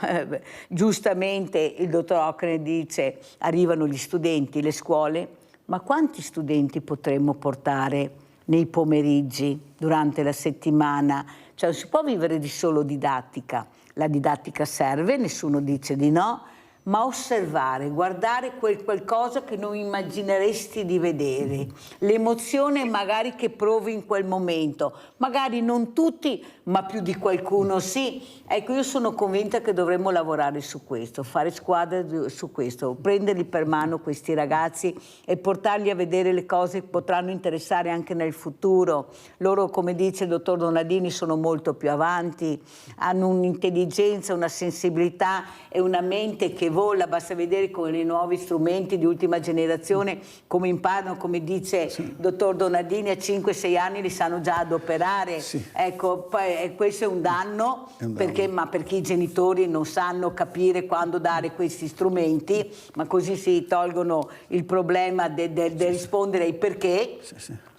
giustamente, il dottor Hochner dice, arrivano gli studenti, le scuole, ma quanti studenti potremmo portare nei pomeriggi, durante la settimana? Cioè non si può vivere di solo didattica. La didattica serve, nessuno dice di no, ma osservare, guardare qualcosa che non immagineresti di vedere, l'emozione magari che provi in quel momento, magari non tutti, ma più di qualcuno sì. Ecco, io sono convinta che dovremmo lavorare su questo, fare squadra su questo, prenderli per mano questi ragazzi e portarli a vedere le cose che potranno interessare anche nel futuro. Loro, come dice il dottor Donadini, sono molto più avanti, hanno un'intelligenza, una sensibilità e una mente che vola, basta vedere con i nuovi strumenti di ultima generazione come imparano, come dice il dottor Donadini, a 5-6 anni li sanno già adoperare. Sì. Ecco, questo è un danno, perché i genitori non sanno capire quando dare questi strumenti, ma così si tolgono il problema del rispondere ai perché. Sì.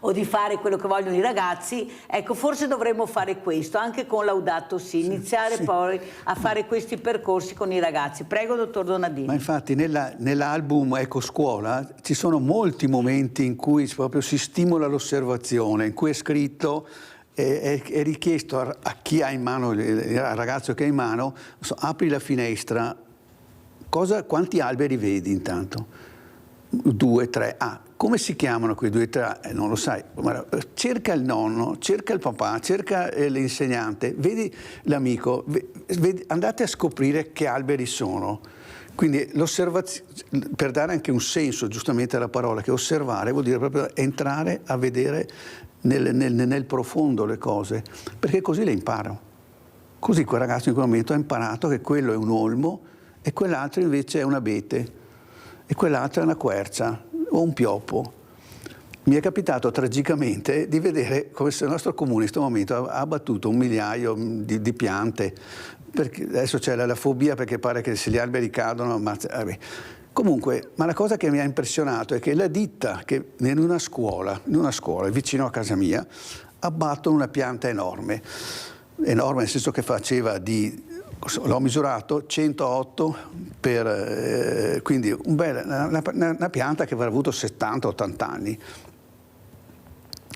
O di fare quello che vogliono i ragazzi. Ecco, forse dovremmo fare questo anche con Laudato Si, iniziare poi a fare questi percorsi con i ragazzi. Prego, dottor Donadini. Ma infatti nell'album Ecco Scuola ci sono molti momenti in cui proprio si stimola l'osservazione, in cui è scritto, è richiesto a chi ha in mano, al ragazzo che ha in mano, apri la finestra, quanti alberi vedi intanto? 2, 3, come si chiamano quei 2, 3? Non lo sai. Cerca il nonno, cerca il papà, cerca l'insegnante, vedi l'amico, andate a scoprire che alberi sono. Quindi l'osservazione, per dare anche un senso giustamente alla parola, che osservare vuol dire proprio entrare a vedere nel profondo le cose, perché così le imparo. Così quel ragazzo in quel momento ha imparato che quello è un olmo e quell'altro invece è un abete e quell'altro è una quercia o un pioppo. Mi è capitato tragicamente di vedere come se il nostro comune in questo momento ha abbattuto 1 migliaio di piante, perché adesso c'è la fobia perché pare che se gli alberi cadono comunque, ma la cosa che mi ha impressionato è che la ditta che in una scuola vicino a casa mia abbattono una pianta enorme nel senso che faceva l'ho misurato 108 quindi una pianta che avrà avuto 70-80 anni.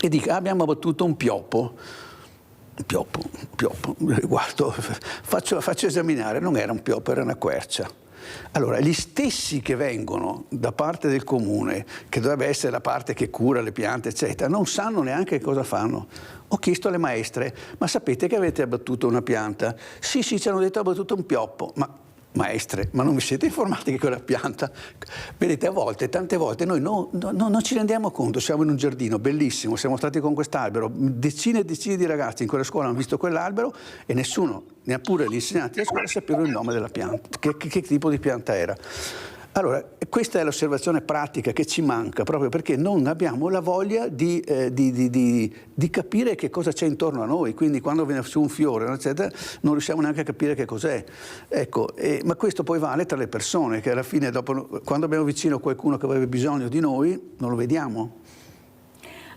E dico, abbiamo abbattuto un pioppo, guardo, faccio esaminare, non era un pioppo, era una quercia. Allora, gli stessi che vengono da parte del comune, che dovrebbe essere la parte che cura le piante, eccetera, non sanno neanche cosa fanno. Ho chiesto alle maestre, ma sapete che avete abbattuto una pianta? Sì, ci hanno detto abbattuto un pioppo, ma maestre, ma non vi siete informati che quella pianta, vedete, tante volte noi non ci rendiamo conto, siamo in un giardino bellissimo, siamo stati con quest'albero, decine e decine di ragazzi in quella scuola hanno visto quell'albero e nessuno, neppure gli insegnanti della scuola, sapevano il nome della pianta, che tipo di pianta era. Allora, questa è l'osservazione pratica che ci manca, proprio perché non abbiamo la voglia di capire che cosa c'è intorno a noi, quindi quando viene su un fiore, eccetera, non riusciamo neanche a capire che cos'è. Ecco, ma questo poi vale tra le persone, che alla fine, quando abbiamo vicino qualcuno che avrebbe bisogno di noi, non lo vediamo.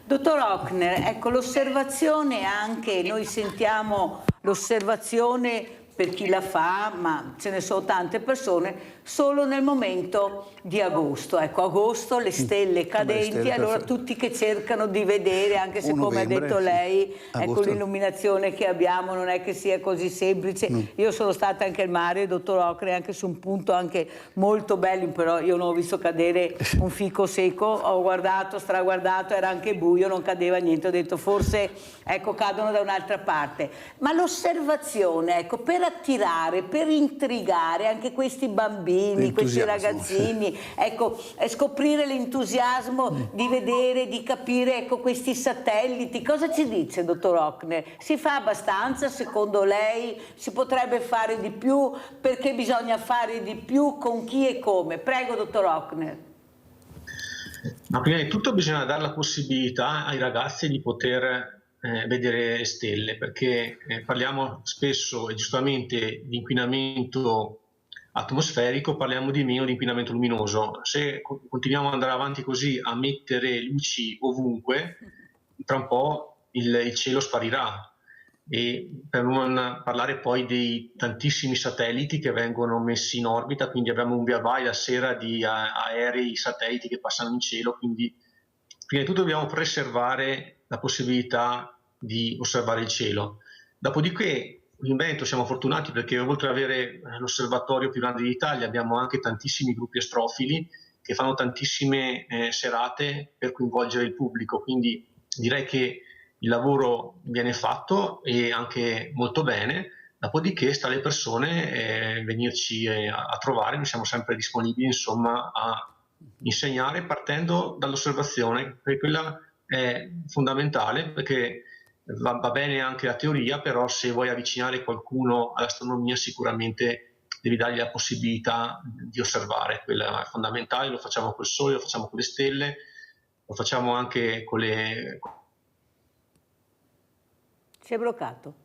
Dottor Hochner, ecco, l'osservazione anche, noi sentiamo l'osservazione per chi la fa, ma ce ne sono tante persone, solo nel momento di agosto. Ecco, agosto, le stelle cadenti, allora tutti che cercano di vedere, anche se come ha detto lei, ecco, l'illuminazione che abbiamo non è che sia così semplice. Io sono stata anche al mare, dottor Hochner, anche su un punto anche molto bello, però io non ho visto cadere un fico secco, ho guardato, straguardato, era anche buio, non cadeva niente, ho detto forse, ecco, cadono da un'altra parte. Ma l'osservazione, ecco, per attirare, per intrigare anche questi bambini, questi ragazzini, ecco, scoprire l'entusiasmo di vedere, di capire, ecco, questi satelliti. Cosa ci dice, dottor Hochner? Si fa abbastanza, secondo lei? Si potrebbe fare di più? Perché bisogna fare di più? Con chi e come? Prego, dottor Hochner. Ma prima di tutto bisogna dare la possibilità ai ragazzi di poter vedere stelle, perché parliamo spesso e giustamente di inquinamento atmosferico, parliamo di meno di inquinamento luminoso. Se continuiamo ad andare avanti così a mettere luci ovunque, tra un po' il cielo sparirà. E per non parlare poi dei tantissimi satelliti che vengono messi in orbita, quindi abbiamo un via vai la sera di aerei, satelliti che passano in cielo, quindi prima di tutto dobbiamo preservare la possibilità di osservare il cielo. Dopodiché in Veneto siamo fortunati perché oltre ad avere l'osservatorio più grande d'Italia abbiamo anche tantissimi gruppi astrofili che fanno tantissime serate per coinvolgere il pubblico, quindi direi che il lavoro viene fatto e anche molto bene, dopodiché sta alle persone venirci a trovare, noi siamo sempre disponibili insomma a insegnare partendo dall'osservazione, perché quella è fondamentale, perché va bene anche la teoria, però se vuoi avvicinare qualcuno all'astronomia sicuramente devi dargli la possibilità di osservare, quella è fondamentale, lo facciamo col Sole, lo facciamo con le stelle, lo facciamo anche con le... Si è bloccato.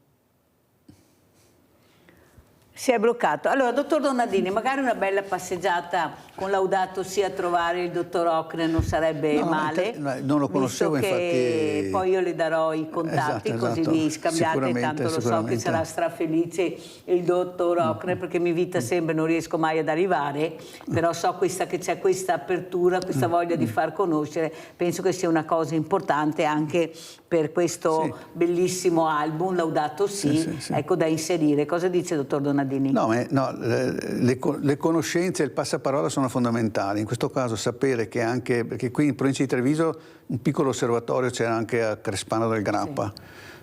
Si è bloccato. Allora, dottor Donadini, magari una bella passeggiata con Laudato Si a trovare il dottor Hochner non sarebbe male. Non lo conoscevo, infatti. Poi io le darò i contatti, così vi scambiate, tanto lo so che sarà strafelice il dottor Hochner, perché mi invita sempre, non riesco mai ad arrivare, però so che c'è questa apertura, questa voglia di far conoscere, penso che sia una cosa importante anche per questo bellissimo album Laudato Si, ecco, da inserire. Cosa dice il dottor Donadini? No, le conoscenze e il passaparola sono fondamentali. In questo caso sapere che anche, perché qui in provincia di Treviso un piccolo osservatorio c'era anche a Crespano del Grappa.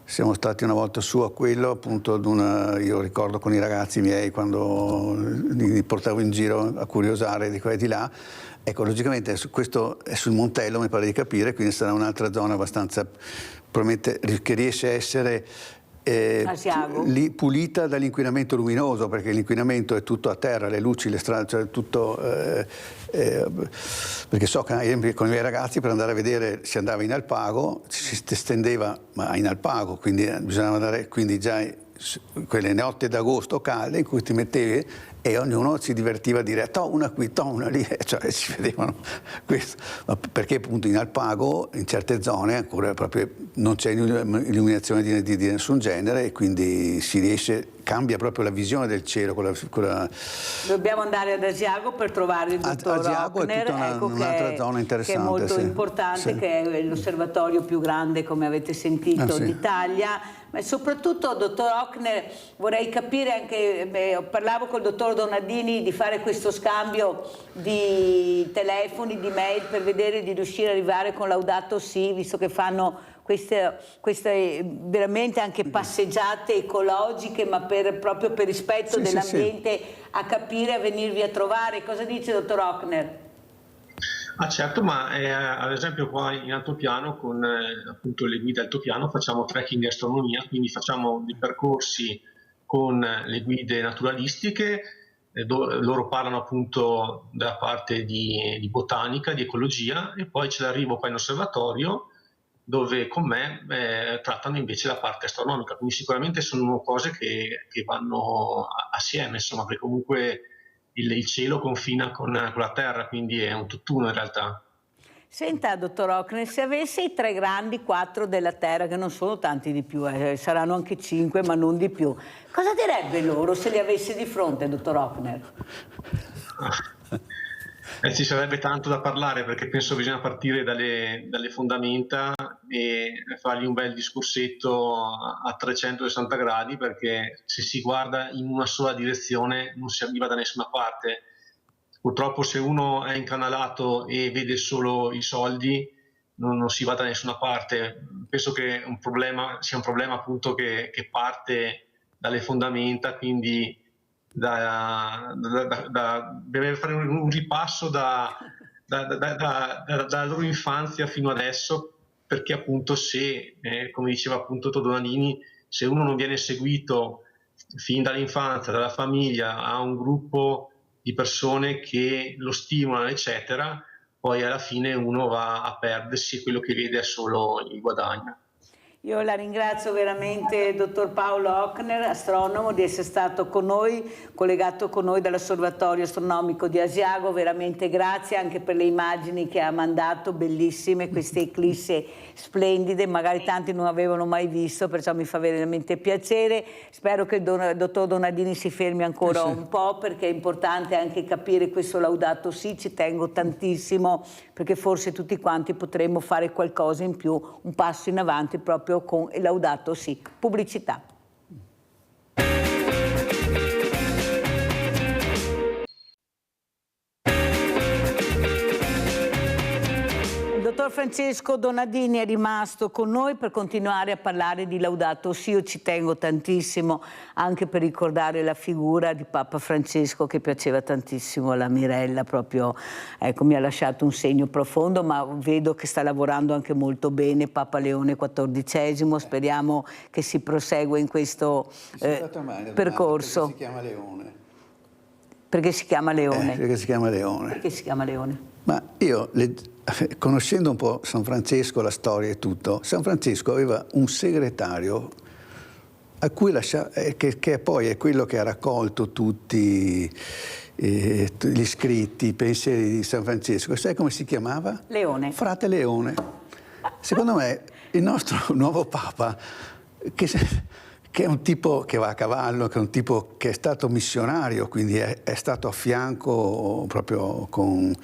Siamo stati una volta su a quello, appunto, io ricordo con i ragazzi miei quando li portavo in giro a curiosare di qua e di là. Ecco, logicamente questo è sul Montello, mi pare di capire, quindi sarà un'altra zona abbastanza, probabilmente, che riesce a essere pulita dall'inquinamento luminoso, perché l'inquinamento è tutto a terra, le luci, le strade, cioè tutto, perché so che con i miei ragazzi per andare a vedere si andava in Alpago, si stendeva ma in Alpago, quindi bisognava andare, quindi già quelle notti d'agosto calde in cui ti mettevi e ognuno si divertiva a dire una qui, una lì, cioè si vedevano questo, ma perché appunto in Alpago in certe zone ancora proprio non c'è illuminazione di nessun genere e quindi si riesce, cambia proprio la visione del cielo. Dobbiamo andare ad Asiago per trovare il dottor Hochner, un'altra zona interessante, che è molto importante, che è l'osservatorio più grande, come avete sentito, d'Italia. Ma soprattutto, dottor Hochner, vorrei capire anche, parlavo col dottor Donadini di fare questo scambio di telefoni, di mail per vedere di riuscire ad arrivare con Laudato Si, visto che fanno queste veramente anche passeggiate ecologiche, ma proprio per rispetto dell'ambiente, a capire, a venirvi a trovare. Cosa dice dottor Hochner? Ah certo, ma ad esempio qua in altopiano con appunto le guide altopiano facciamo trekking di astronomia, quindi facciamo dei percorsi con le guide naturalistiche, loro parlano appunto della parte di botanica, di ecologia, e poi c'è l'arrivo qua in osservatorio dove con me trattano invece la parte astronomica, quindi sicuramente sono cose che vanno assieme, insomma, perché comunque il cielo confina con la terra, quindi è un tutt'uno in realtà. Senta, dottor Hochner, se avesse i 3 grandi 4 della Terra, che non sono tanti di più, saranno anche 5, ma non di più, cosa direbbe loro se li avesse di fronte, dottor Hochner? Ci sarebbe tanto da parlare, perché penso bisogna partire dalle fondamenta e fargli un bel discorsetto a 360 gradi, perché se si guarda in una sola direzione non si arriva da nessuna parte. Purtroppo se uno è incanalato e vede solo i soldi non si va da nessuna parte. Penso che sia un problema appunto che parte dalle fondamenta, quindi deve fare un ripasso dalla loro infanzia fino adesso, perché appunto se, come diceva appunto Donadini, se uno non viene seguito fin dall'infanzia, dalla famiglia, a un gruppo di persone che lo stimolano eccetera, poi alla fine uno va a perdersi e quello che vede è solo il guadagno. Io la ringrazio veramente, dottor Paolo Hochner, astronomo, di essere stato con noi, collegato con noi dall'Osservatorio Astronomico di Asiago. Veramente grazie anche per le immagini che ha mandato, bellissime, queste eclissi splendide, magari tanti non avevano mai visto, perciò mi fa veramente piacere. Spero che il dottor Donadini si fermi ancora un po', perché è importante anche capire questo Laudato Si, ci tengo tantissimo, perché forse tutti quanti potremmo fare qualcosa in più, un passo in avanti proprio con Laudato Si. Pubblicità. dottor Francesco Donadini è rimasto con noi per continuare a parlare di Laudato Si. Io ci tengo tantissimo anche per ricordare la figura di Papa Francesco che piaceva tantissimo alla Mirella, proprio ecco, mi ha lasciato un segno profondo, ma vedo che sta lavorando anche molto bene Papa Leone XIV, speriamo che si prosegua in questo percorso. Perché si chiama Leone? Perché si chiama Leone? Perché si chiama Leone. Perché si chiama Leone? Ma io, conoscendo un po' San Francesco, la storia e tutto, San Francesco aveva un segretario a cui che poi è quello che ha raccolto tutti gli scritti, i pensieri di San Francesco. Sai come si chiamava? Leone. Frate Leone. Secondo me il nostro nuovo Papa, che è un tipo che va a cavallo, che è un tipo che è stato missionario, quindi è stato a fianco proprio con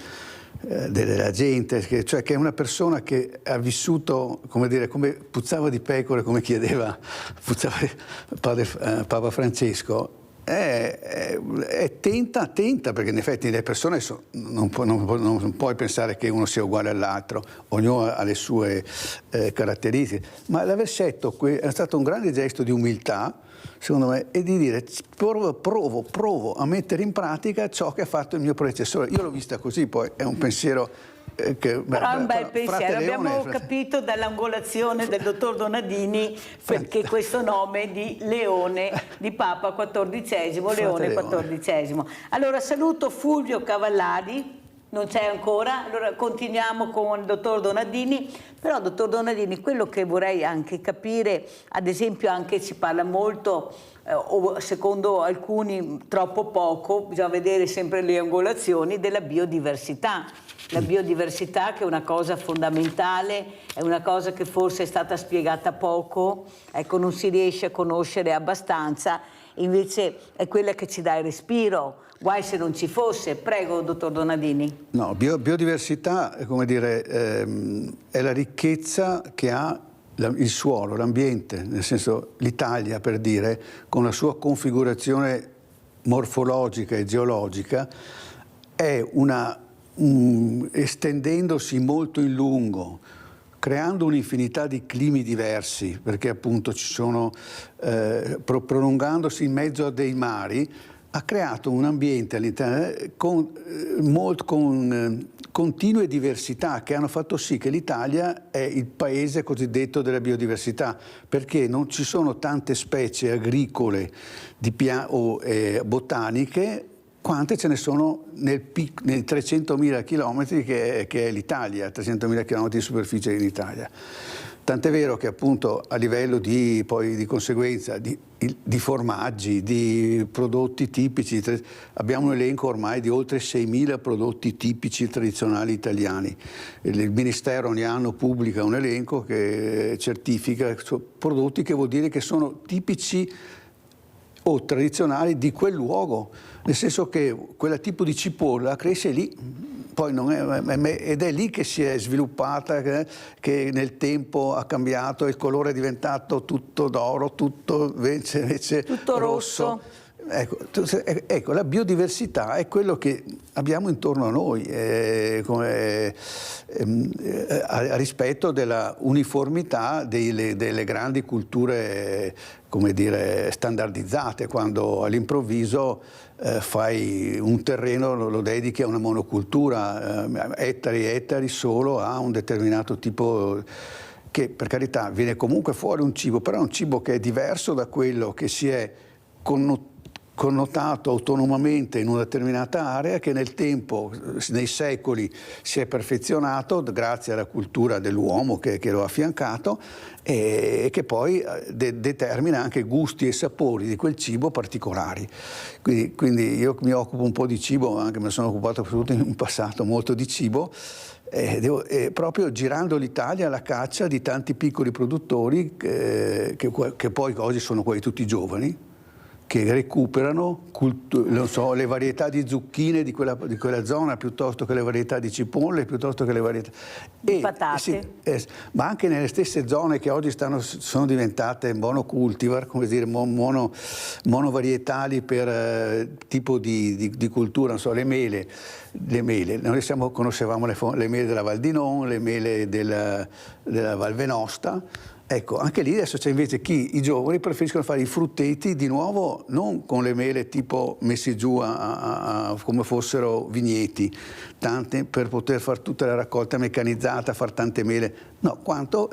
della gente, cioè che è una persona che ha vissuto, come dire, come puzzava di pecore, come chiedeva Papa Francesco. È attenta perché in effetti le persone non puoi pensare che uno sia uguale all'altro, ognuno ha le sue caratteristiche, ma l'aver scelto è stato un grande gesto di umiltà, secondo me, e di dire provo a mettere in pratica ciò che ha fatto il mio predecessore. Io l'ho vista così, poi è un pensiero però è un bel pensiero, abbiamo capito dall'angolazione del dottor Donadini perché questo nome di Leone, di Papa XIV, Leone XIV. Allora saluto Fulvio Cavallari, non c'è ancora, allora continuiamo con il dottor Donadini. Però dottor Donadini, quello che vorrei anche capire, ad esempio anche si parla molto, o secondo alcuni troppo poco, bisogna vedere sempre le angolazioni, della biodiversità. La biodiversità che è una cosa fondamentale, è una cosa che forse è stata spiegata poco, ecco, non si riesce a conoscere abbastanza, invece è quella che ci dà il respiro. Guai se non ci fosse. Prego, dottor Donadini. No, biodiversità, come dire, è la ricchezza che ha il suolo, l'ambiente, nel senso l'Italia, per dire, con la sua configurazione morfologica e geologica, è estendendosi molto in lungo, creando un'infinità di climi diversi, perché appunto ci sono, prolungandosi in mezzo a dei mari, ha creato un ambiente all'interno con continue diversità che hanno fatto sì che l'Italia è il paese cosiddetto della biodiversità, perché non ci sono tante specie agricole o botaniche quante ce ne sono nei 300.000 chilometri che è l'Italia, 300.000 chilometri di superficie dell'Italia. Tant'è vero che appunto a livello di conseguenza di formaggi, di prodotti tipici, abbiamo un elenco ormai di oltre 6.000 prodotti tipici tradizionali italiani. Il Ministero ogni anno pubblica un elenco che certifica prodotti, che vuol dire che sono tipici o tradizionali di quel luogo, nel senso che quel tipo di cipolla cresce lì. Poi ed è lì che si è sviluppata, che nel tempo ha cambiato, il colore è diventato tutto d'oro, tutto invece tutto rosso. Ecco, la biodiversità è quello che abbiamo intorno a noi, a rispetto della uniformità delle grandi culture, come dire, standardizzate, quando all'improvviso fai un terreno, lo dedichi a una monocultura, ettari e ettari solo a un determinato tipo, che per carità viene comunque fuori un cibo, però è un cibo che è diverso da quello che si è connotato autonomamente in una determinata area, che nel tempo, nei secoli, si è perfezionato grazie alla cultura dell'uomo che lo ha affiancato, e che poi determina anche gusti e sapori di quel cibo particolari. Quindi io mi occupo un po' di cibo, anche me ne sono occupato soprattutto in passato molto di cibo, proprio girando l'Italia alla caccia di tanti piccoli produttori che poi oggi sono quelli tutti giovani, che recuperano non so, le varietà di zucchine di quella zona piuttosto che le varietà di cipolle, piuttosto che le varietà di patate. Ma anche nelle stesse zone che oggi sono diventate monocultivar, come dire, monovarietali per tipo di cultura, non so, le mele. Noi conoscevamo le mele della Val di Non, le mele della Val Venosta. Ecco, anche lì adesso c'è invece i giovani preferiscono fare i frutteti di nuovo non con le mele tipo messi giù come fossero vigneti, tante per poter fare tutta la raccolta meccanizzata, fare tante mele, no, quanto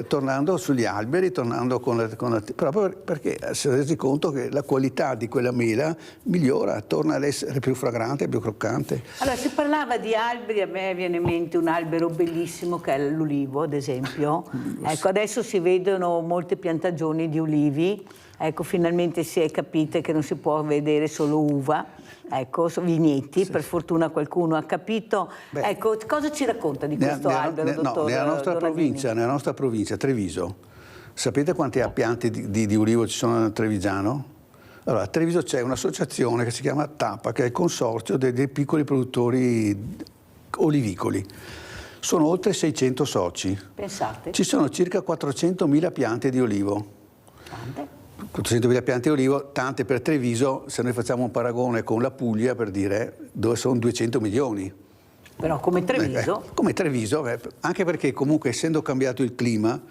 tornando sugli alberi, tornando proprio perché si è resi conto che la qualità di quella mela migliora, torna ad essere più fragrante, più croccante. Allora, si parlava di alberi, a me viene in mente un albero bellissimo che è l'ulivo, ad esempio. Ecco, adesso si vedono molte piantagioni di ulivi, ecco, finalmente si è capito che non si può vedere solo uva, ecco, vigneti, sì. Per fortuna qualcuno ha capito. Beh, ecco, cosa ci racconta di questo albero, dottor? Nella nostra provincia, Treviso, sapete quante piante di ulivo ci sono a Trevigiano? Allora, a Treviso c'è un'associazione che si chiama TAPA, che è il consorzio dei piccoli produttori olivicoli. Sono oltre 600 soci. Pensate. Ci sono circa 400.000 piante di olivo. Tante. 400.000 piante di olivo, tante per Treviso, se noi facciamo un paragone con la Puglia, per dire, dove sono 200 milioni. Però come Treviso? Come Treviso, anche perché comunque essendo cambiato il clima,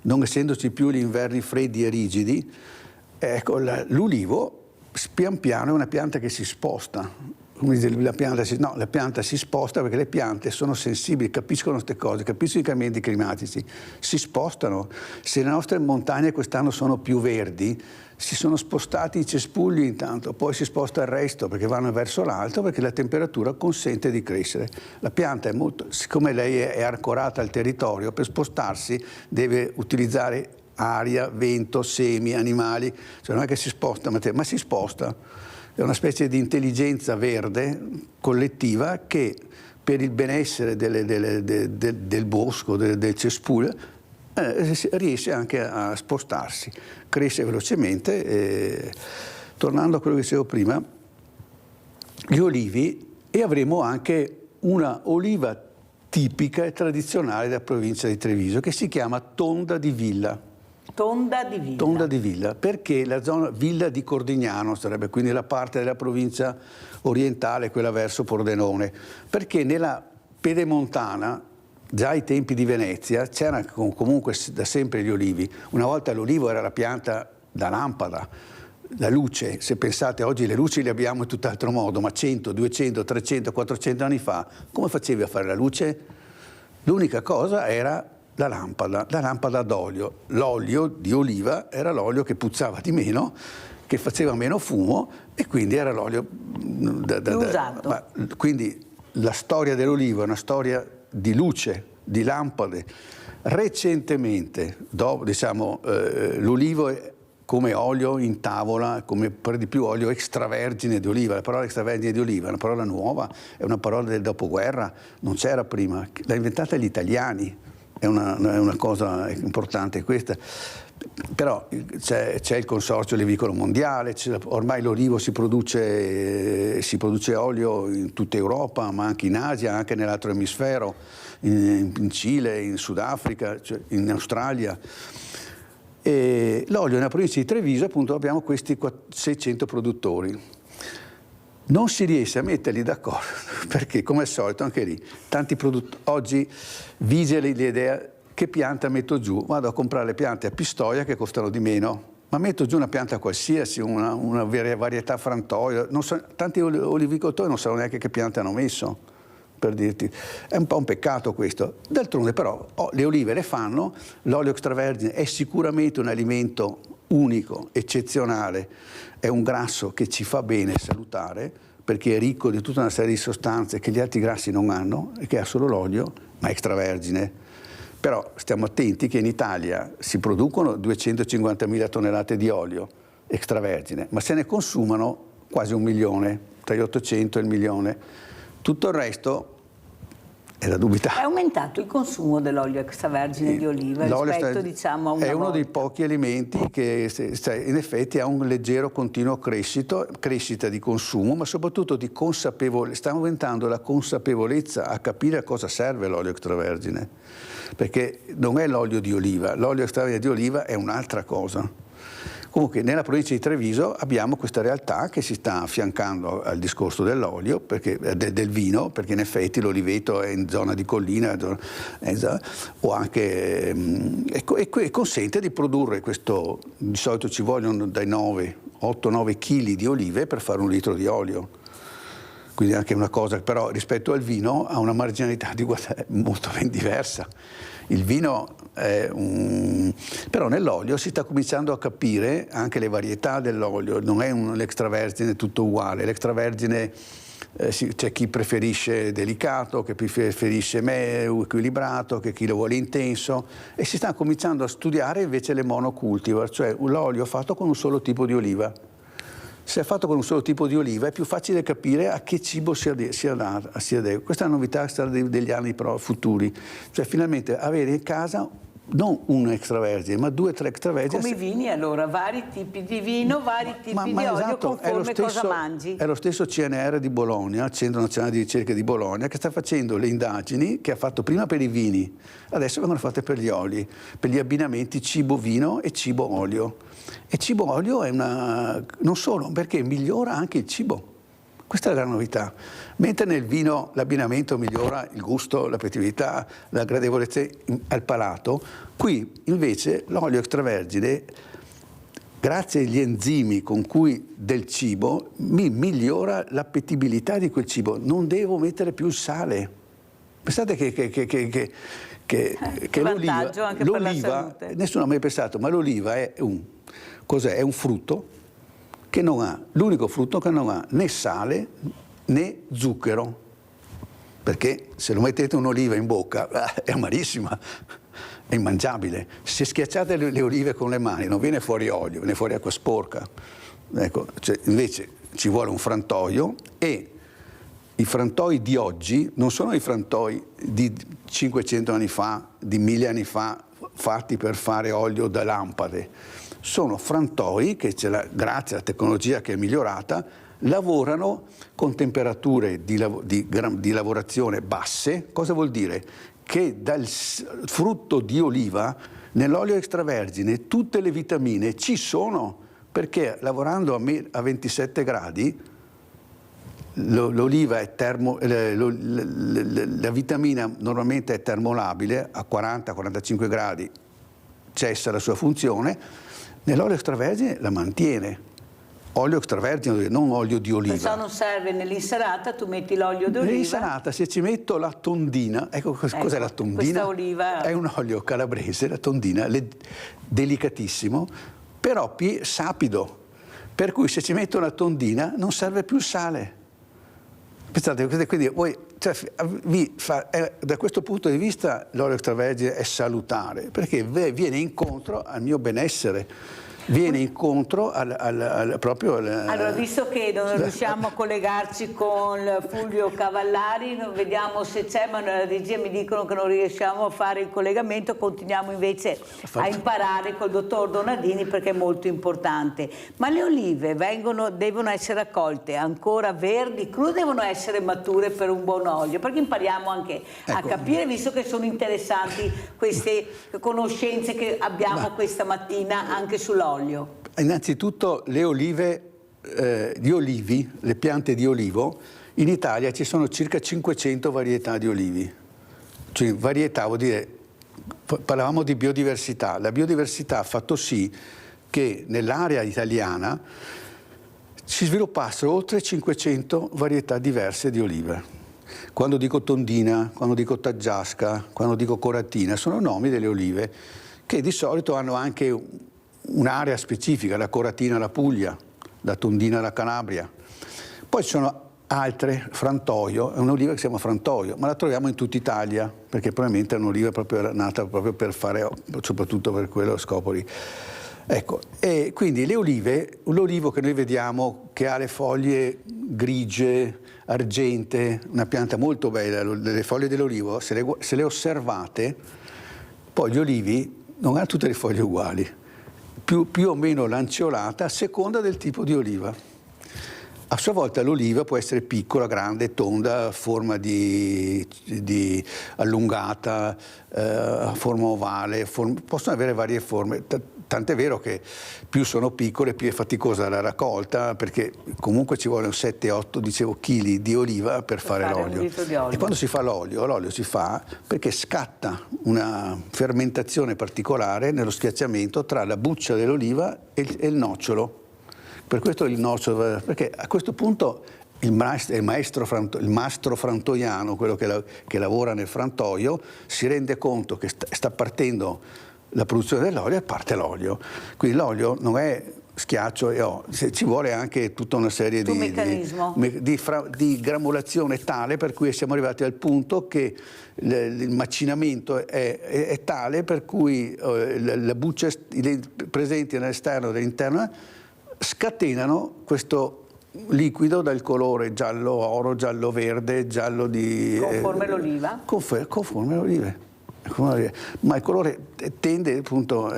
non essendoci più gli inverni freddi e rigidi, ecco, l'ulivo pian piano è una pianta che si sposta. Come dice, la pianta si sposta perché le piante sono sensibili, capiscono queste cose, capiscono i cambiamenti climatici, si spostano. Se le nostre montagne quest'anno sono più verdi, si sono spostati i cespugli intanto, poi si sposta il resto perché vanno verso l'alto perché la temperatura consente di crescere. La pianta è molto, siccome lei è ancorata al territorio, per spostarsi deve utilizzare aria, vento, semi, animali, cioè non è che si sposta, ma si sposta. È una specie di intelligenza verde collettiva che per il benessere del bosco, del cespuglio, riesce anche a spostarsi, cresce velocemente. Tornando a quello che dicevo prima, gli olivi, e avremo anche una oliva tipica e tradizionale della provincia di Treviso che si chiama Tonda di Villa. Tonda di Villa. Tonda di Villa, perché la zona Villa di Cordignano sarebbe quindi la parte della provincia orientale, quella verso Pordenone, perché nella Pedemontana, già ai tempi di Venezia, c'erano comunque da sempre gli olivi. Una volta l'olivo era la pianta da lampada, la luce. Se pensate, oggi le luci le abbiamo in tutt'altro modo, ma 100, 200, 300, 400 anni fa, come facevi a fare la luce? L'unica cosa era la lampada d'olio. L'olio di oliva era l'olio che puzzava di meno, che faceva meno fumo e quindi era l'olio usato. Quindi la storia dell'olivo è una storia di luce, di lampade. Recentemente, l'olivo come olio in tavola, come per di più olio extravergine di oliva. La parola extravergine di oliva è una parola nuova, è una parola del dopoguerra, non c'era prima, l'ha inventata gli italiani. È una cosa importante questa, però c'è il consorzio olivicolo mondiale, ormai l'olivo si produce olio in tutta Europa, ma anche in Asia, anche nell'altro emisfero, in Cile, in Sudafrica, cioè in Australia. E l'olio nella provincia di Treviso, appunto, abbiamo questi 600 produttori. Non si riesce a metterli d'accordo perché, come al solito, anche lì, tanti produttori. Oggi vige l'idea: che pianta metto giù? Vado a comprare le piante a Pistoia che costano di meno, ma metto giù una pianta qualsiasi, una varietà frantoio. Tanti olivicoltori non sanno neanche che piante hanno messo, per dirti. È un po' un peccato questo. D'altronde però le olive le fanno, l'olio extravergine è sicuramente un alimento unico, eccezionale, è un grasso che ci fa bene salutare perché è ricco di tutta una serie di sostanze che gli altri grassi non hanno e che ha solo l'olio, ma extravergine. Però stiamo attenti che in Italia si producono 250.000 tonnellate di olio extravergine, ma se ne consumano quasi 1 milione, tra gli 800 e il milione. Tutto il resto è da dubitare. È aumentato il consumo dell'olio extravergine di oliva rispetto, diciamo, a una È uno volta. dei pochi alimenti che in effetti ha un leggero continuo crescita di consumo, ma soprattutto di consapevolezza. Sta aumentando la consapevolezza a capire a cosa serve l'olio extravergine, perché non è l'olio di oliva, l'olio extravergine di oliva è un'altra cosa. Comunque nella provincia di Treviso abbiamo questa realtà che si sta affiancando al discorso dell'olio, del vino, perché in effetti l'oliveto è in zona di collina o anche, e consente di produrre questo, di solito ci vogliono dai 8-9 kg di olive per fare 1 litro di olio. Quindi anche una cosa, però rispetto al vino ha una marginalità di guadagno molto ben diversa. Il vino è però nell'olio si sta cominciando a capire anche le varietà dell'olio, non è l'extravergine tutto uguale, l'extravergine c'è chi preferisce delicato, che preferisce equilibrato, che chi lo vuole intenso, e si sta cominciando a studiare invece le monocultivar, cioè l'olio fatto con un solo tipo di oliva. Se è fatto con un solo tipo di oliva è più facile capire a che cibo si adegua. Questa è la novità degli anni futuri, cioè finalmente avere in casa non un extravergine, ma 2 o 3 extravergini. Come i vini, allora, vari tipi di vino, vari tipi di olio, esatto, conforme cosa mangi. È lo stesso CNR di Bologna, Centro Nazionale di Ricerche di Bologna, che sta facendo le indagini che ha fatto prima per i vini, adesso vengono fatte per gli oli, per gli abbinamenti cibo-vino e cibo-olio. E cibo-olio è non solo, perché migliora anche il cibo. Questa è la gran novità. Mentre nel vino l'abbinamento migliora il gusto, l'appetitività, la gradevolezza al palato, qui invece l'olio extravergine, grazie agli enzimi con cui del cibo, mi migliora l'appetibilità di quel cibo. Non devo mettere più il sale. Pensate che vantaggio anche per la salute. Nessuno ha mai pensato, ma l'oliva è cos'è? È un frutto che non ha, l'unico frutto che non ha né sale né zucchero, perché se lo mettete un'oliva in bocca è amarissima, è immangiabile. Se schiacciate le olive con le mani non viene fuori olio, viene fuori acqua sporca. Ecco, invece ci vuole un frantoio, e i frantoi di oggi non sono i frantoi di 500 anni fa, di 1000 anni fa, fatti per fare olio da lampade. Sono frantoi che, grazie alla tecnologia che è migliorata, lavorano con temperature di lavorazione basse. Cosa vuol dire? Che dal frutto di oliva, nell'olio extravergine, tutte le vitamine ci sono, perché lavorando a 27 gradi, l'oliva è la vitamina normalmente è termolabile, a 40-45 gradi cessa la sua funzione. Nell'olio extravergine la mantiene. Olio extravergine, non olio di oliva. Perciò non serve nell'insalata, tu metti l'olio d'oliva. Nell'insalata, se ci metto la tondina, cos'è la tondina? Questa oliva è un olio calabrese, la tondina, delicatissimo, però sapido. Per cui se ci metto la tondina non serve più il sale. Pensate, quindi da questo punto di vista l'olio extravergine è salutare, perché viene incontro al mio benessere, viene incontro proprio Allora, visto che non riusciamo a collegarci con Fulvio Cavallari, vediamo se c'è, ma nella regia mi dicono che non riusciamo a fare il collegamento, continuiamo invece a imparare col dottor Donadini, perché è molto importante. Ma le olive devono essere raccolte ancora verdi, crude, devono essere mature per un buon olio, perché impariamo anche a capire, visto che sono interessanti queste conoscenze che abbiamo questa mattina anche sull'olio. Innanzitutto le olive, gli olivi, le piante di olivo, in Italia ci sono circa 500 varietà di olivi. Cioè, varietà vuol dire, parlavamo di biodiversità, la biodiversità ha fatto sì che nell'area italiana si sviluppassero oltre 500 varietà diverse di olive. Quando dico tondina, quando dico taggiasca, quando dico coratina, sono nomi delle olive che di solito hanno anche un'area specifica, la coratina la Puglia, la tondina la Calabria. Poi ci sono altre, frantoio, è un'oliva che si chiama frantoio, ma la troviamo in tutta Italia, perché probabilmente è un'oliva nata proprio per fare, soprattutto per quello scopo lì. Ecco, e quindi le olive, l'olivo che noi vediamo che ha le foglie grigie, argente, una pianta molto bella, le foglie dell'olivo, se le osservate, poi gli olivi non hanno tutte le foglie uguali, più o meno lanceolata a seconda del tipo di oliva. A sua volta l'oliva può essere piccola, grande, tonda, forma di allungata, forma ovale, possono avere varie forme. Tant'è vero che più sono piccole più è faticosa la raccolta, perché comunque ci vogliono 7-8, dicevo, chili di oliva per fare l'olio. E quando si fa l'olio si fa perché scatta una fermentazione particolare nello schiacciamento tra la buccia dell'oliva e il nocciolo. Per questo il nocciolo, perché a questo punto il mastro frantoiano, quello che lavora nel frantoio, si rende conto che sta partendo la produzione dell'olio e parte l'olio. Quindi l'olio non è schiaccio e ci vuole anche tutta una serie di granulazione tale per cui siamo arrivati al punto che il macinamento è tale per cui le bucce presenti all'esterno e all'interno scatenano questo liquido dal colore giallo oro, giallo verde, giallo di... Conforme l'oliva? Conforme l'oliva. Ma il colore tende appunto...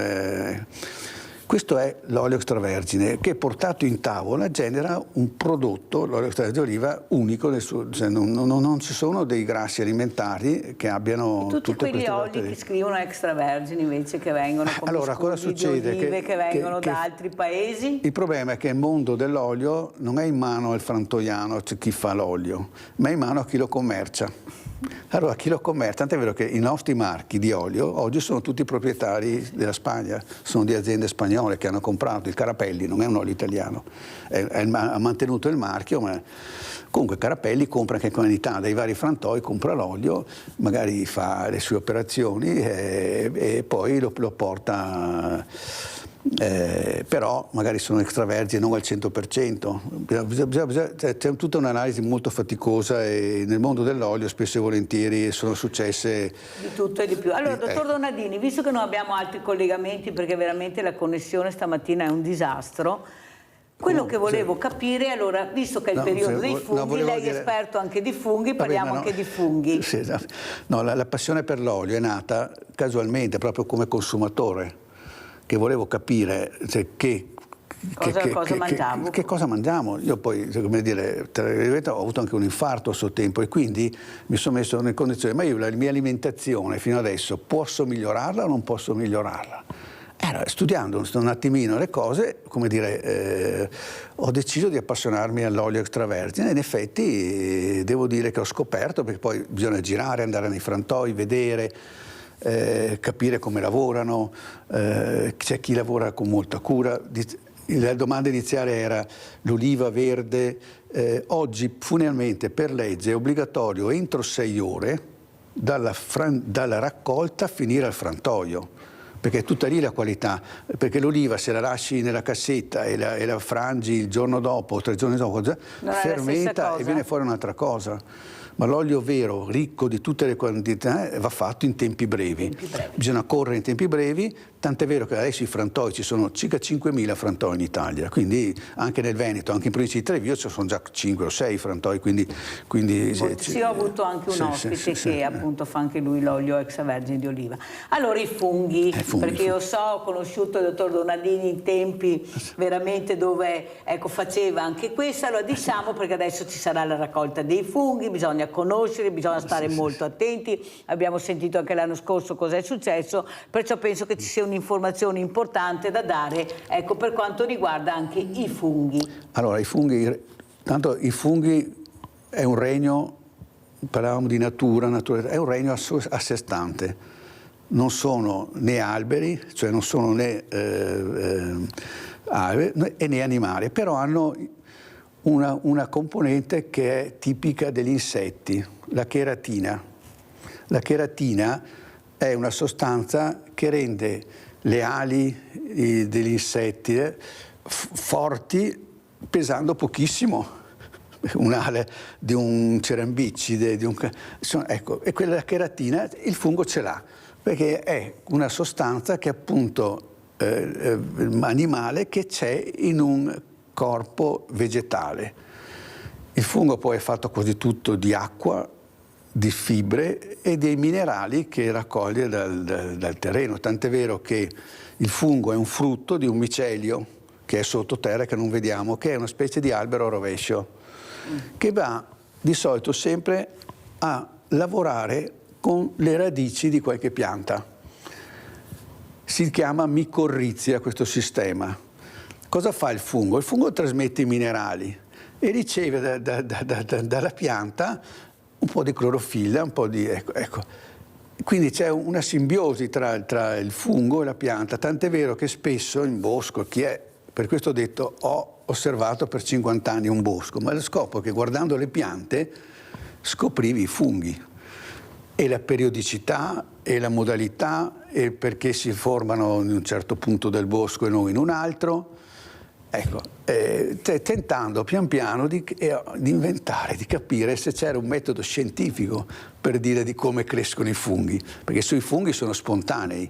questo è l'olio extravergine che portato in tavola genera un prodotto, l'olio extravergine di oliva, unico nel suo, cioè non ci sono dei grassi alimentari che abbiano tutti quegli oli che scrivono extravergini invece che vengono come allora, cosa succede? Che vengono da altri paesi? Il problema è che il mondo dell'olio non è in mano al frantoiano, cioè chi fa l'olio, ma è in mano a chi lo commercia. Allora chi lo commercia, tant'è vero che i nostri marchi di olio oggi sono tutti proprietari della Spagna, sono di aziende spagnole che hanno comprato. Il Carapelli non è un olio italiano, ha mantenuto il marchio, ma comunque Carapelli compra anche in quantità dai vari frantoi, compra l'olio, magari fa le sue operazioni e poi lo porta... però magari sono extravergini non al 100%, c'è tutta un'analisi molto faticosa e nel mondo dell'olio spesso e volentieri sono successe di tutto e di più. Allora, dottor Donadini, visto che non abbiamo altri collegamenti perché veramente la connessione stamattina è un disastro, quello che volevo capire, allora, visto che è il periodo dei funghi, lei è esperto anche di funghi, parliamo anche di funghi. Sì, esatto. No, la passione per l'olio è nata casualmente proprio come consumatore, che volevo capire che cosa mangiamo. Io poi, come dire, ho avuto anche un infarto a suo tempo e quindi mi sono messo nelle condizioni, ma io la mia alimentazione fino adesso posso migliorarla o non posso migliorarla? Studiando un attimino le cose, come dire, ho deciso di appassionarmi all'olio extravergine e in effetti devo dire che ho scoperto, perché poi bisogna girare, andare nei frantoi, vedere, capire come lavorano, c'è chi lavora con molta cura. La domanda iniziale era l'oliva verde, oggi finalmente per legge è obbligatorio entro 6 ore dalla raccolta finire al frantoio, perché è tutta lì la qualità, perché l'oliva se la lasci nella cassetta e la frangi il giorno dopo o 3 giorni dopo fermenta e viene fuori un'altra cosa. Ma l'olio vero, ricco di tutte le quantità, va fatto in tempi brevi. Bisogna correre in tempi brevi, tant'è vero che adesso i frantoi, ci sono circa 5.000 frantoi in Italia, quindi anche nel Veneto, anche in provincia di Treviso ci sono già 5 o 6 frantoi, quindi sì, ho avuto anche un ospite che appunto fa anche lui l'olio extravergine di oliva. Allora i funghi, perché io ho conosciuto il dottor Donadini in tempi veramente dove faceva anche questo, allora diciamo, perché adesso ci sarà la raccolta dei funghi, bisogna conoscere, bisogna stare molto attenti, abbiamo sentito anche l'anno scorso cosa è successo, perciò penso che ci sia un'informazione importante da dare, per quanto riguarda anche i funghi. Allora, i funghi è un regno, parlavamo di natura, è un regno a sé stante, non sono né alberi, cioè non sono né né animali, però hanno una componente che è tipica degli insetti, la cheratina. La cheratina è una sostanza che rende le ali degli insetti forti pesando pochissimo. Un'ale di un cerambicide, e quella cheratina il fungo ce l'ha, perché è una sostanza che appunto animale che c'è in un corpo vegetale. Il fungo poi è fatto quasi tutto di acqua, di fibre e dei minerali che raccoglie dal terreno, tant'è vero che il fungo è un frutto di un micelio che è sottoterra, che non vediamo, che è una specie di albero a rovescio, che va di solito sempre a lavorare con le radici di qualche pianta. Si chiama micorrizia questo sistema. Cosa fa il fungo? Il fungo trasmette i minerali e riceve dalla pianta un po' di clorofilla, un po' di... ecco. Quindi c'è una simbiosi tra il fungo e la pianta, tant'è vero che spesso in bosco, per questo ho detto, ho osservato per 50 anni un bosco, ma lo scopo è che guardando le piante scoprivi i funghi e la periodicità e la modalità e perché si formano in un certo punto del bosco e non in un altro. Ecco, tentando pian piano di inventare, di capire se c'era un metodo scientifico per dire di come crescono i funghi, perché sui funghi sono spontanei,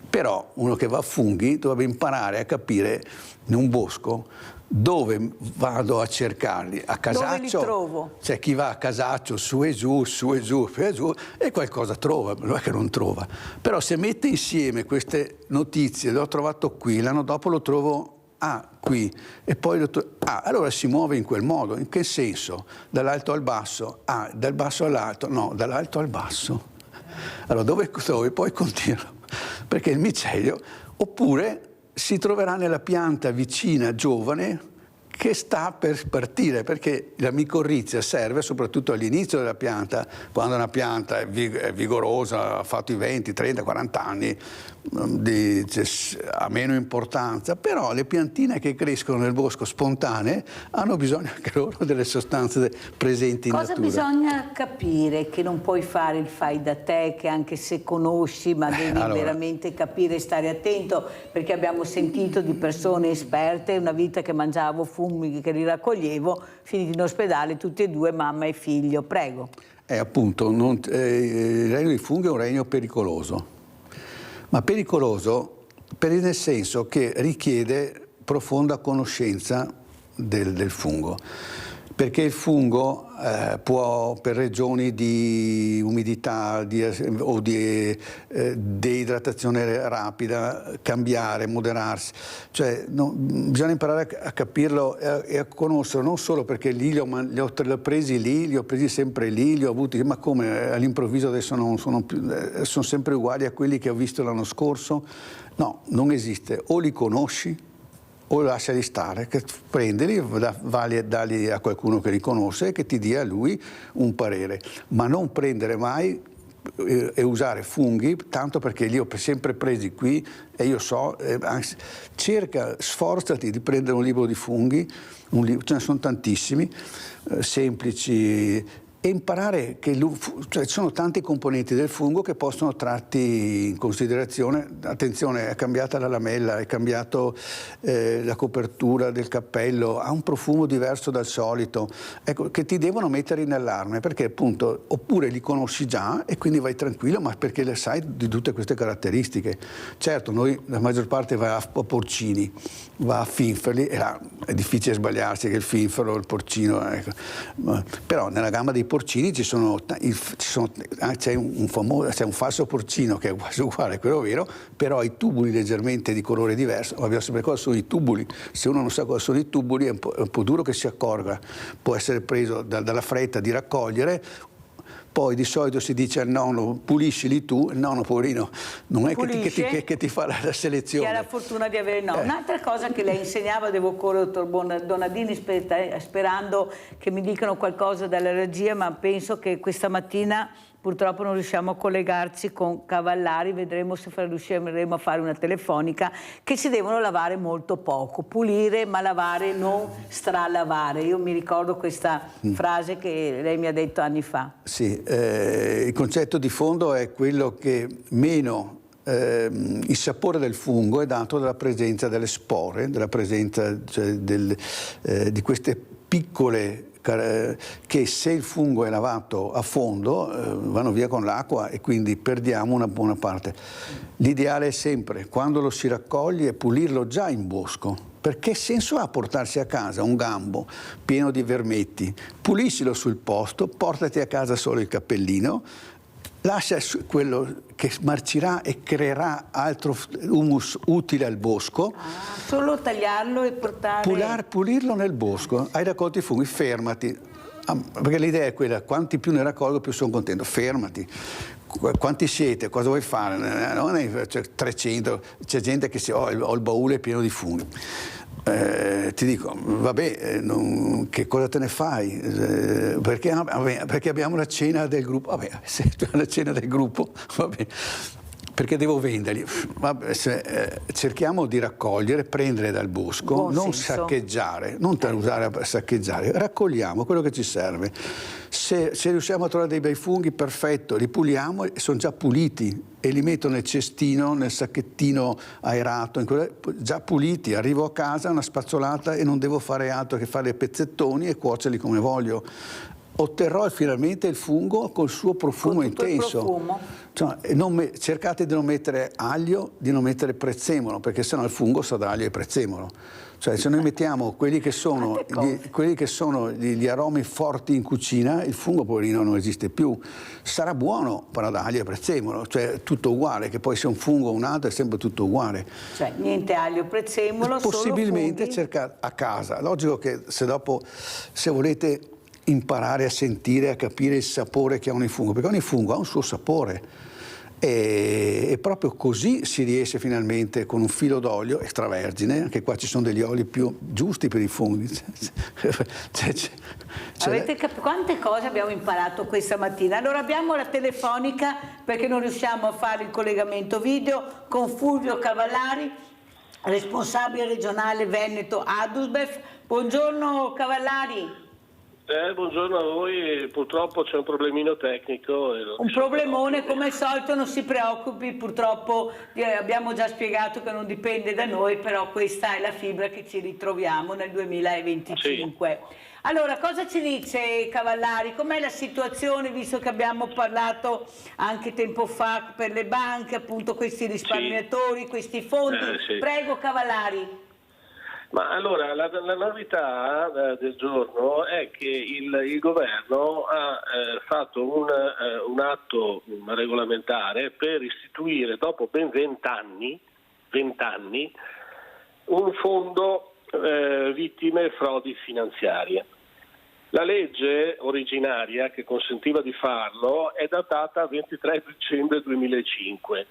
però uno che va a funghi dovrebbe imparare a capire in un bosco dove vado a cercarli. A casaccio, dove li trovo? C'è chi va a casaccio su e giù, su e giù, su e giù e qualcosa trova, non è che non trova. Però se mette insieme queste notizie, l'ho trovato qui, l'anno dopo lo trovo qui e poi allora si muove in quel modo. In che senso? Dall'alto al basso? Dal basso all'alto? No, dall'alto al basso. Allora dove poi continua? Perché il micelio, oppure si troverà nella pianta vicina, giovane, che sta per partire, perché la micorrizia serve soprattutto all'inizio della pianta, quando una pianta è vigorosa, ha fatto i 20, 30, 40 anni, ha meno importanza, però le piantine che crescono nel bosco spontanee hanno bisogno anche loro delle sostanze presenti in natura. Cosa bisogna capire che non puoi fare il fai da te, che anche se conosci ma devi veramente capire e stare attento, perché abbiamo sentito di persone esperte, una vita che mangiavo funghi che li raccoglievo, finiti in ospedale tutti e due, mamma e figlio. Prego. Appunto, il regno dei funghi è un regno pericoloso. Ma pericoloso nel senso che richiede profonda conoscenza del fungo, perché il fungo può, per ragioni di umidità o di deidratazione rapida, cambiare, moderarsi. Cioè, bisogna imparare a capirlo e a conoscerlo, non solo perché lì li ho presi sempre lì, li ho avuti, ma come all'improvviso adesso sono sempre uguali a quelli che ho visto l'anno scorso? No, non esiste. O li conosci o lasciali stare, che prendili, dalli a qualcuno che li conosce e che ti dia a lui un parere, ma non prendere mai e usare funghi, tanto perché li ho sempre presi qui e io so, anzi, sforzati di prendere un libro di funghi, ce ne sono tantissimi, semplici, e imparare che ci sono tanti componenti del fungo che possono tratti in considerazione. Attenzione, è cambiata la lamella, è cambiato la copertura del cappello, ha un profumo diverso dal solito, ecco, che ti devono mettere in allarme, perché appunto oppure li conosci già e quindi vai tranquillo, ma perché le sai di tutte queste caratteristiche. Certo, noi la maggior parte va a porcini, va a finferli e là è difficile sbagliarsi, che il finfero, il porcino, ecco. Però nella gamma dei porcini c'è un falso porcino che è quasi uguale a quello vero, però ha i tubuli leggermente di colore diverso. Dobbiamo sapere cosa sono i tubuli. Se uno non sa cosa sono i tubuli è un po' duro che si accorga. Può essere preso dalla fretta di raccogliere. Poi di solito si dice al nonno puliscili tu, il nonno poverino non è che ti fa la selezione. Chi ha la fortuna di avere il nonno. Un'altra cosa che lei insegnava, devo correre, dottor Donadini, sperando che mi dicano qualcosa dalla regia, ma penso che questa mattina purtroppo non riusciamo a collegarci con Cavallari, vedremo se riusciremo a fare una telefonica, che si devono lavare molto poco, pulire ma lavare, non stralavare. Io mi ricordo questa frase che lei mi ha detto anni fa. Sì, il concetto di fondo è quello che meno il sapore del fungo è dato dalla presenza delle spore, dalla presenza di queste piccole che se il fungo è lavato a fondo vanno via con l'acqua e quindi perdiamo una buona parte. L'ideale è sempre, quando lo si raccoglie, pulirlo già in bosco, perché senso ha portarsi a casa un gambo pieno di vermetti? Puliscilo sul posto, portati a casa solo il cappellino, lascia quello che marcirà e creerà altro humus utile al bosco. Solo tagliarlo e portare... Pulirlo nel bosco. Hai raccolto i funghi, fermati. Perché l'idea è quella, quanti più ne raccolgo più sono contento. Fermati. Quanti siete? Cosa vuoi fare? Non è 300, c'è gente che ho il baule pieno di funghi. Ti dico, vabbè, che cosa te ne fai? Perché abbiamo la cena del gruppo. Vabbè, se la cena del gruppo, vabbè, perché devo venderli. Vabbè, cerchiamo di raccogliere, prendere dal bosco, Buon non senso. saccheggiare, non usare a saccheggiare, raccogliamo quello che ci serve. Se riusciamo a trovare dei bei funghi, perfetto, li puliamo e sono già puliti e li metto nel cestino, nel sacchettino aerato, già puliti, arrivo a casa, una spazzolata e non devo fare altro che fare pezzettoni e cuocerli come voglio. Otterrò finalmente il fungo col suo profumo Con tutto il intenso. profumo. Cioè, cercate di non mettere aglio, di non mettere prezzemolo, perché sennò il fungo sa d'aglio e prezzemolo. Cioè, se noi mettiamo quelli che sono gli aromi forti in cucina, il fungo poverino non esiste più. Sarà buono, però d'aglio e prezzemolo, cioè tutto uguale, che poi sia un fungo o un altro è sempre tutto uguale. Cioè, niente aglio, prezzemolo, Possibilmente solo funghi. cercare a casa. Logico che se volete imparare a sentire, a capire il sapore che ha ogni fungo, perché ogni fungo ha un suo sapore e proprio così si riesce finalmente con un filo d'olio extravergine, anche qua ci sono degli oli più giusti per i funghi. Avete capito quante cose abbiamo imparato questa mattina? Allora abbiamo la telefonica perché non riusciamo a fare il collegamento video con Fulvio Cavallari, responsabile regionale Veneto Adusbef. Buongiorno Cavallari. Buongiorno a voi, purtroppo c'è un problemino tecnico. Un problemone, come al solito non si preoccupi, purtroppo abbiamo già spiegato che non dipende da noi, però questa è la fibra che ci ritroviamo nel 2025. Sì. Allora, cosa ci dice Cavallari? Com'è la situazione, visto che abbiamo parlato anche tempo fa per le banche, appunto questi risparmiatori, questi fondi? Sì. Prego Cavallari. Ma allora la novità del giorno è che il governo ha fatto un atto regolamentare per istituire dopo ben 20 anni un fondo vittime frodi finanziarie. La legge originaria che consentiva di farlo è datata 23 dicembre 2005.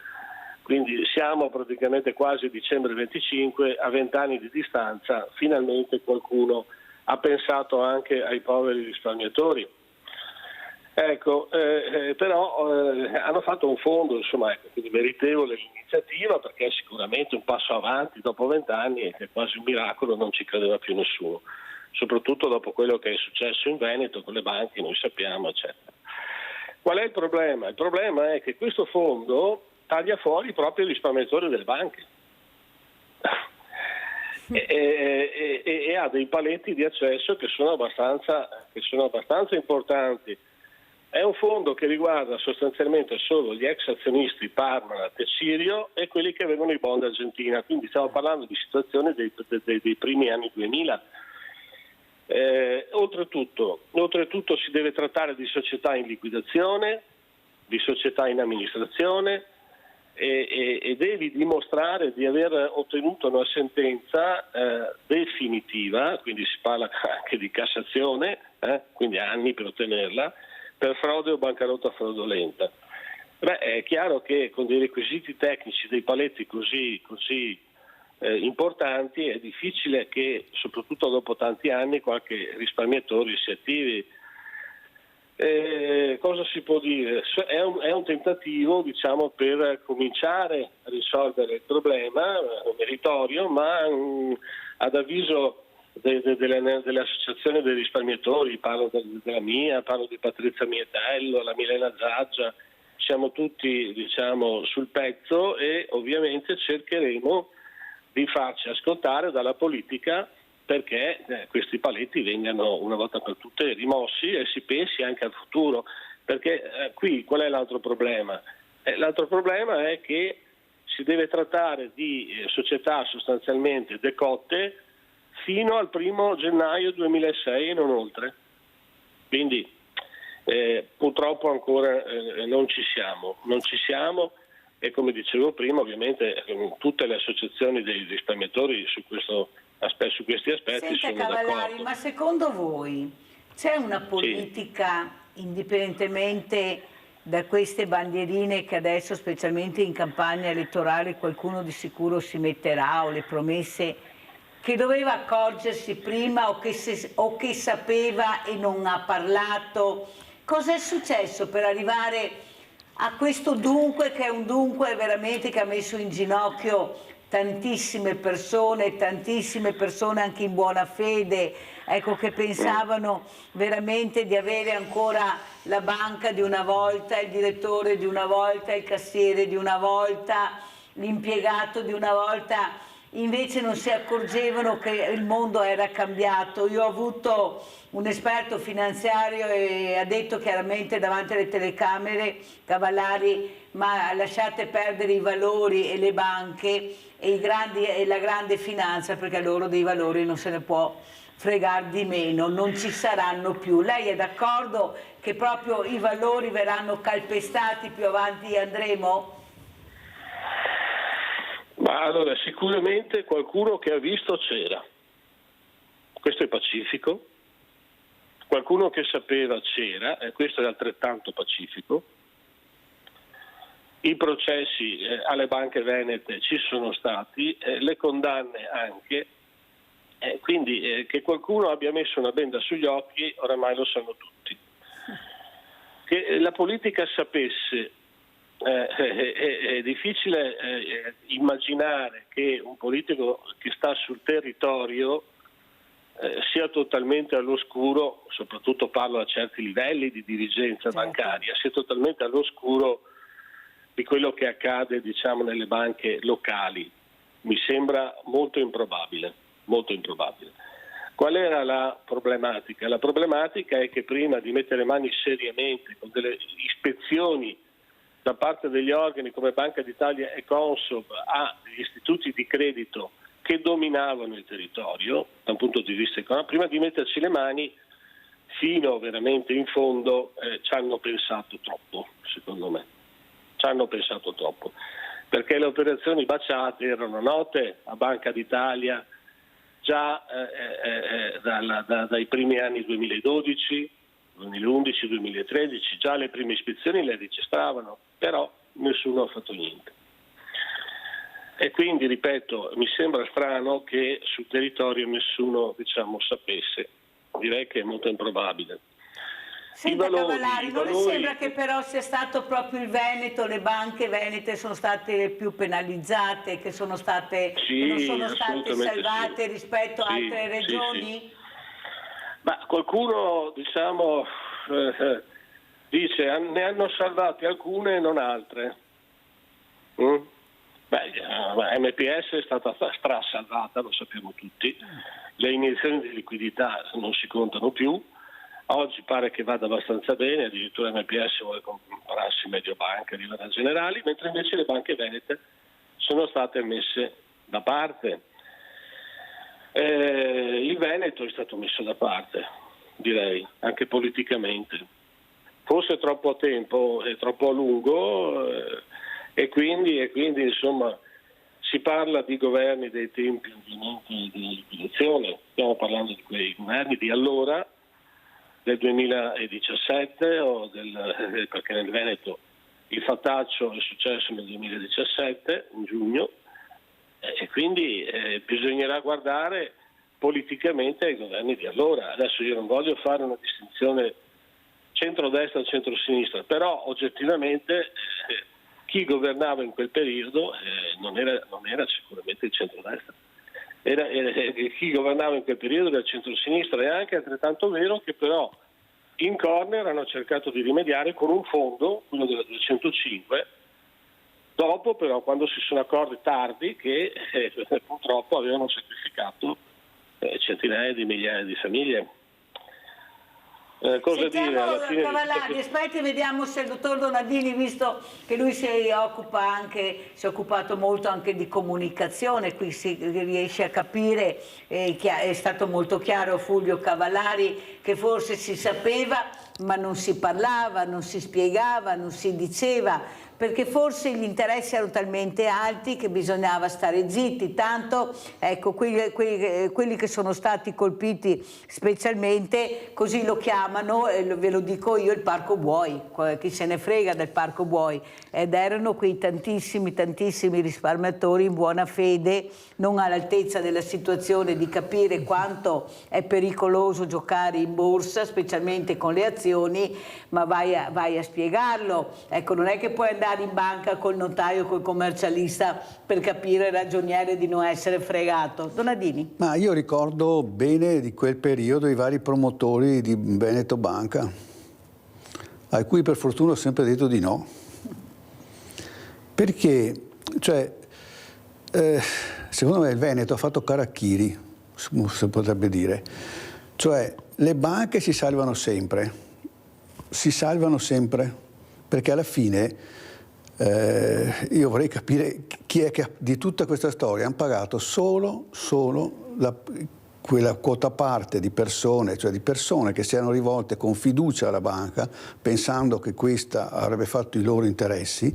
Quindi siamo praticamente quasi a dicembre 25, a 20 anni di distanza, finalmente qualcuno ha pensato anche ai poveri risparmiatori. Ecco, però hanno fatto un fondo, insomma, quindi meritevole l'iniziativa, perché è sicuramente un passo avanti dopo 20 anni e che è quasi un miracolo, non ci credeva più nessuno, soprattutto dopo quello che è successo in Veneto con le banche, noi sappiamo, eccetera. Qual è il problema? Il problema è che questo fondo taglia fuori proprio i risparmiatori delle banche e ha dei paletti di accesso che sono abbastanza importanti. È un fondo che riguarda sostanzialmente solo gli ex azionisti Parmalat e Cirio e quelli che avevano i bond Argentina, quindi stiamo parlando di situazioni dei primi anni 2000. Oltretutto si deve trattare di società in liquidazione, di società in amministrazione, e devi dimostrare di aver ottenuto una sentenza definitiva, quindi si parla anche di Cassazione, quindi anni per ottenerla, per frode o bancarotta fraudolenta. È chiaro che con dei requisiti tecnici, dei paletti così importanti, è difficile che, soprattutto dopo tanti anni, qualche risparmiatore si attivi. Cosa si può dire? È un tentativo, diciamo, per cominciare a risolvere il problema, meritorio, ma ad avviso delle associazioni dei risparmiatori, parlo della mia, parlo di Patrizia Mietello, la Milena Zaggia, siamo tutti, diciamo, sul pezzo e ovviamente cercheremo di farci ascoltare dalla politica perché questi paletti vengano una volta per tutte rimossi e si pensi anche al futuro, perché qui qual è l'altro problema? L'altro problema è che si deve trattare di società sostanzialmente decotte fino al 1° gennaio 2006 e non oltre. Quindi purtroppo ancora non ci siamo e, come dicevo prima, ovviamente tutte le associazioni dei risparmiatori su questi aspetti Senta, sono Cavallari, d'accordo. ma secondo voi c'è una politica, indipendentemente da queste bandierine che adesso, specialmente in campagna elettorale, qualcuno di sicuro si metterà, o le promesse, che doveva accorgersi prima o che sapeva e non ha parlato? Cosa è successo per arrivare a questo dunque, che è un dunque veramente che ha messo in ginocchio tantissime persone anche in buona fede, ecco, che pensavano veramente di avere ancora la banca di una volta, il direttore di una volta, il cassiere di una volta, l'impiegato di una volta, invece non si accorgevano che il mondo era cambiato. Io ho avuto un esperto finanziario e ha detto chiaramente davanti alle telecamere: Cavallari, ma lasciate perdere i valori e le banche e la grande finanza, perché loro dei valori non se ne può fregare di meno, non ci saranno più. Lei è d'accordo che proprio i valori verranno calpestati più avanti andremo? Ma allora, sicuramente qualcuno che ha visto c'era, questo è pacifico, qualcuno che sapeva c'era, e questo è altrettanto pacifico. I processi alle banche venete ci sono stati, le condanne anche, quindi che qualcuno abbia messo una benda sugli occhi oramai lo sanno tutti. Che la politica sapesse, è difficile immaginare che un politico che sta sul territorio sia totalmente all'oscuro, soprattutto parlo a certi livelli di dirigenza bancaria, sia totalmente all'oscuro di quello che accade, diciamo, nelle banche locali. Mi sembra molto improbabile, molto improbabile. Qual era la problematica? La problematica è che prima di mettere mani seriamente con delle ispezioni da parte degli organi come Banca d'Italia e Consob agli istituti di credito che dominavano il territorio da un punto di vista economico, prima di metterci le mani fino veramente in fondo, ci hanno pensato troppo, secondo me. Ci hanno pensato troppo, perché le operazioni baciate erano note a Banca d'Italia già dai primi anni 2012, 2011, 2013, già le prime ispezioni le registravano, però nessuno ha fatto niente. E quindi, ripeto, mi sembra strano che sul territorio nessuno, diciamo, sapesse. Direi che è molto improbabile. Senta, Cavallari, non le sembra che però sia stato proprio il Veneto, le banche venete sono state più penalizzate, che sono state, sì, non sono state salvate sì, rispetto a altre regioni? Sì. Ma qualcuno, diciamo, dice ne hanno salvate alcune e non altre. MPS è stata strasalvata, lo sappiamo tutti, le iniezioni di liquidità non si contano più. Oggi pare che vada abbastanza bene, addirittura MPS vuole comprarsi Mediobanca e Rivera Generali, mentre invece le banche venete sono state messe da parte. Il Veneto è stato messo da parte, direi, anche politicamente. Forse troppo a tempo e troppo a lungo, e quindi insomma si parla di governi dei tempi di elezione, stiamo parlando di quei governi di allora, del 2017, perché nel Veneto il fattaccio è successo nel 2017, in giugno, e quindi bisognerà guardare politicamente ai governi di allora. Adesso io non voglio fare una distinzione centrodestra o centrosinistra, però oggettivamente chi governava in quel periodo non era sicuramente il centrodestra. Chi governava in quel periodo era il centrosinistra. È anche altrettanto vero che però in corner hanno cercato di rimediare con un fondo, quello della 205, dopo però quando si sono accorti tardi che purtroppo avevano sacrificato centinaia di migliaia di famiglie. Cosa Sentiamo, dire alla fine? Cavallari, aspetti, vediamo se il dottor Donadini, visto che lui si è occupato molto anche di comunicazione, qui si riesce a capire, è stato molto chiaro Fulvio Cavallari, che forse si sapeva ma non si parlava, non si spiegava, non si diceva, perché forse gli interessi erano talmente alti che bisognava stare zitti. Tanto, ecco, quelli che sono stati colpiti specialmente, così lo chiamano, ve lo dico io, il Parco Buoi, chi se ne frega del Parco Buoi, ed erano quei tantissimi risparmiatori in buona fede, non all'altezza della situazione di capire quanto è pericoloso giocare in borsa, specialmente con le azioni, ma vai a spiegarlo. Ecco, non è che puoi andare in banca col notaio, col commercialista per capire, ragioniere, di non essere fregato. Donadini? Ma io ricordo bene di quel periodo i vari promotori di Veneto Banca, a cui per fortuna ho sempre detto di no. Perché, cioè, secondo me il Veneto ha fatto Caracchiri, si potrebbe dire. Cioè, le banche si salvano sempre, perché alla fine io vorrei capire chi è che di tutta questa storia hanno pagato solo quella quota parte di persone, cioè di persone che si erano rivolte con fiducia alla banca, pensando che questa avrebbe fatto i loro interessi,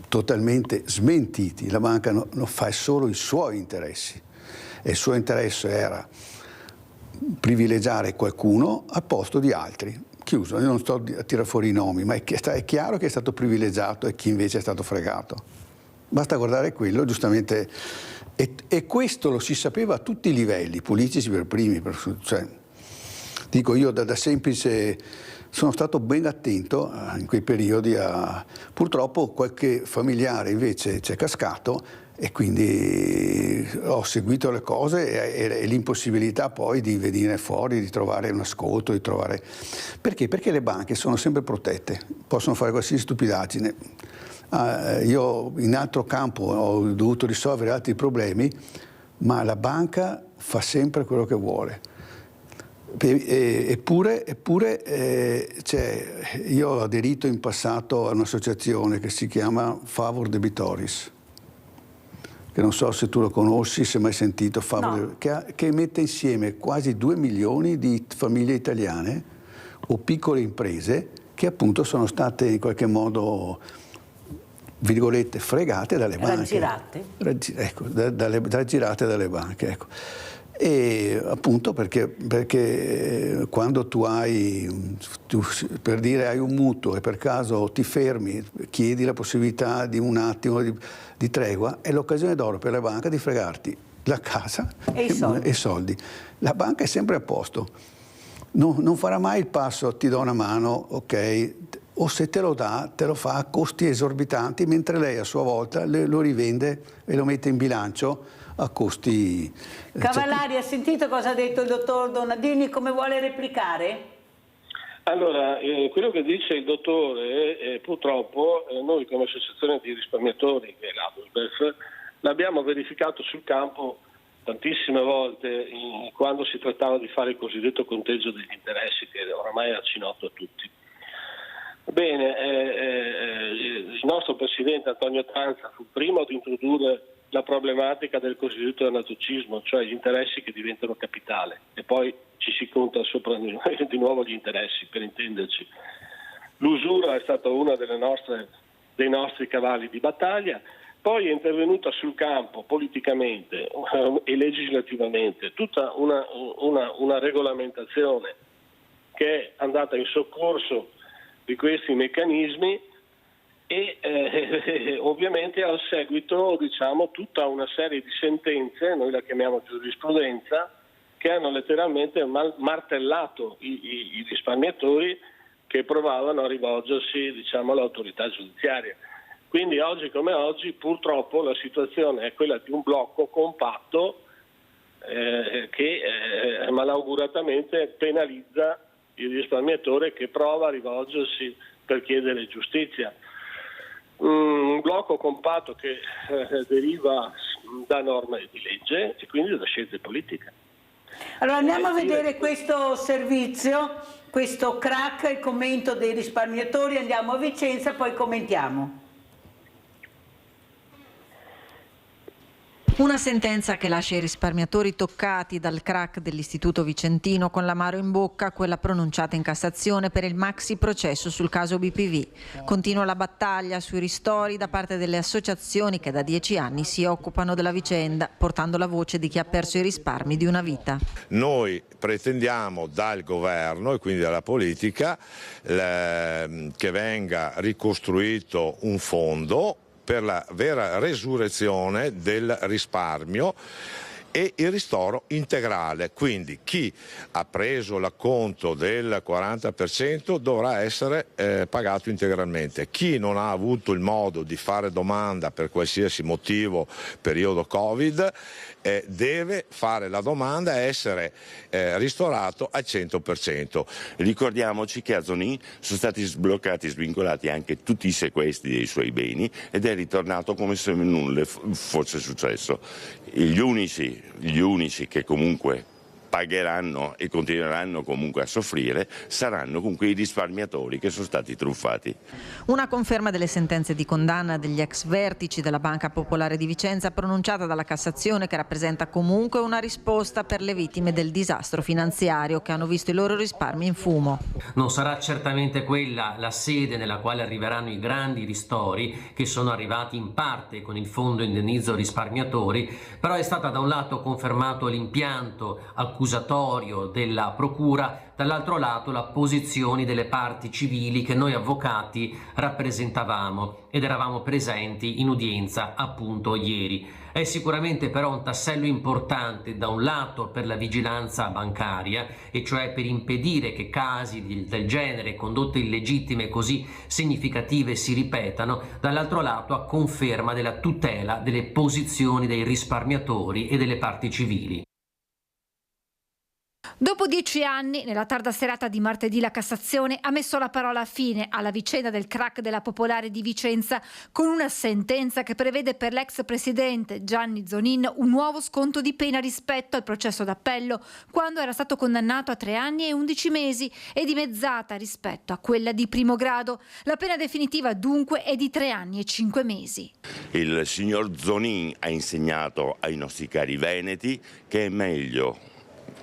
totalmente smentiti. La banca non fa solo i suoi interessi, e il suo interesse era privilegiare qualcuno al posto di altri. Chiuso, io non sto a tirare fuori i nomi, ma è chiaro che è stato privilegiato e chi invece è stato fregato. Basta guardare quello, giustamente, e questo lo si sapeva a tutti i livelli, politici per primi. Cioè, dico, io da semplice sono stato ben attento in quei periodi purtroppo qualche familiare invece c'è cascato, e quindi ho seguito le cose e l'impossibilità poi di venire fuori, di trovare un ascolto, di trovare... Perché? Perché le banche sono sempre protette, possono fare qualsiasi stupidaggine. Io in altro campo ho dovuto risolvere altri problemi, ma la banca fa sempre quello che vuole. Eppure io ho aderito in passato a un'associazione che si chiama Favor Debitoris, che non so se tu lo conosci, se hai mai sentito, No. che mette insieme quasi 2 milioni di famiglie italiane o piccole imprese che appunto sono state in qualche modo, virgolette, fregate dalle banche. Raggirate dalle banche, ecco. E appunto perché quando tu per dire hai un mutuo e per caso ti fermi, chiedi la possibilità di un attimo di tregua, è l'occasione d'oro per la banca di fregarti la casa e i soldi. La banca è sempre a posto, non farà mai il passo ti do una mano, ok, o se te lo dà te lo fa a costi esorbitanti, mentre lei a sua volta lo rivende e lo mette in bilancio a costi... Cavallari, ha sentito cosa ha detto il dottor Donadini? Come vuole replicare? Allora, quello che dice il dottore, purtroppo noi come associazione di risparmiatori, che è l'ADUSBEF, l'abbiamo verificato sul campo tantissime volte quando si trattava di fare il cosiddetto conteggio degli interessi, che oramai è accinotto a tutti. Bene, il nostro presidente Antonio Tanza fu il primo ad introdurre la problematica del cosiddetto anatocismo, cioè gli interessi che diventano capitale, e poi ci si conta sopra di nuovo gli interessi, per intenderci. L'usura è stata uno dei nostri cavalli di battaglia, poi è intervenuta sul campo politicamente e legislativamente tutta una regolamentazione che è andata in soccorso di questi meccanismi, e ovviamente al seguito, diciamo, tutta una serie di sentenze, noi la chiamiamo giurisprudenza, che hanno letteralmente martellato i risparmiatori che provavano a rivolgersi, diciamo, all'autorità giudiziaria. Quindi oggi come oggi purtroppo la situazione è quella di un blocco compatto che malauguratamente penalizza il risparmiatore che prova a rivolgersi per chiedere giustizia. Un blocco compatto che deriva da norme di legge e quindi da scelte politiche. Allora andiamo a vedere questo servizio, questo crack, il commento dei risparmiatori, andiamo a Vicenza, poi commentiamo. Una sentenza che lascia i risparmiatori toccati dal crack dell'Istituto Vicentino con l'amaro in bocca, quella pronunciata in Cassazione per il maxi processo sul caso BPV. Continua la battaglia sui ristori da parte delle associazioni che da 10 anni si occupano della vicenda, portando la voce di chi ha perso i risparmi di una vita. Noi pretendiamo dal governo e quindi dalla politica che venga ricostruito un fondo per la vera resurrezione del risparmio e il ristoro integrale, quindi chi ha preso l'acconto del 40% dovrà essere pagato integralmente, chi non ha avuto il modo di fare domanda per qualsiasi motivo, periodo Covid, deve fare la domanda e essere ristorato al 100%. Ricordiamoci che a Zonin sono stati sbloccati, svincolati anche tutti i sequestri dei suoi beni ed è ritornato come se nulla fosse successo. Gli unici che comunque pagheranno e continueranno comunque a soffrire saranno comunque i risparmiatori che sono stati truffati. Una conferma delle sentenze di condanna degli ex vertici della Banca Popolare di Vicenza pronunciata dalla Cassazione, che rappresenta comunque una risposta per le vittime del disastro finanziario che hanno visto i loro risparmi in fumo. Non sarà certamente quella la sede nella quale arriveranno i grandi ristori che sono arrivati in parte con il fondo indennizzo risparmiatori, però è stata da un lato confermato l'impianto accusatorio della procura, dall'altro lato la posizione delle parti civili che noi avvocati rappresentavamo ed eravamo presenti in udienza appunto ieri. È sicuramente però un tassello importante da un lato per la vigilanza bancaria, e cioè per impedire che casi del genere, condotte illegittime così significative si ripetano, dall'altro lato a conferma della tutela delle posizioni dei risparmiatori e delle parti civili. Dopo 10 anni, nella tarda serata di martedì, la Cassazione ha messo la parola fine alla vicenda del crack della Popolare di Vicenza con una sentenza che prevede per l'ex presidente Gianni Zonin un nuovo sconto di pena rispetto al processo d'appello, quando era stato condannato a 3 anni e 11 mesi, e dimezzata rispetto a quella di primo grado. La pena definitiva dunque è di 3 anni e 5 mesi. Il signor Zonin ha insegnato ai nostri cari veneti che è meglio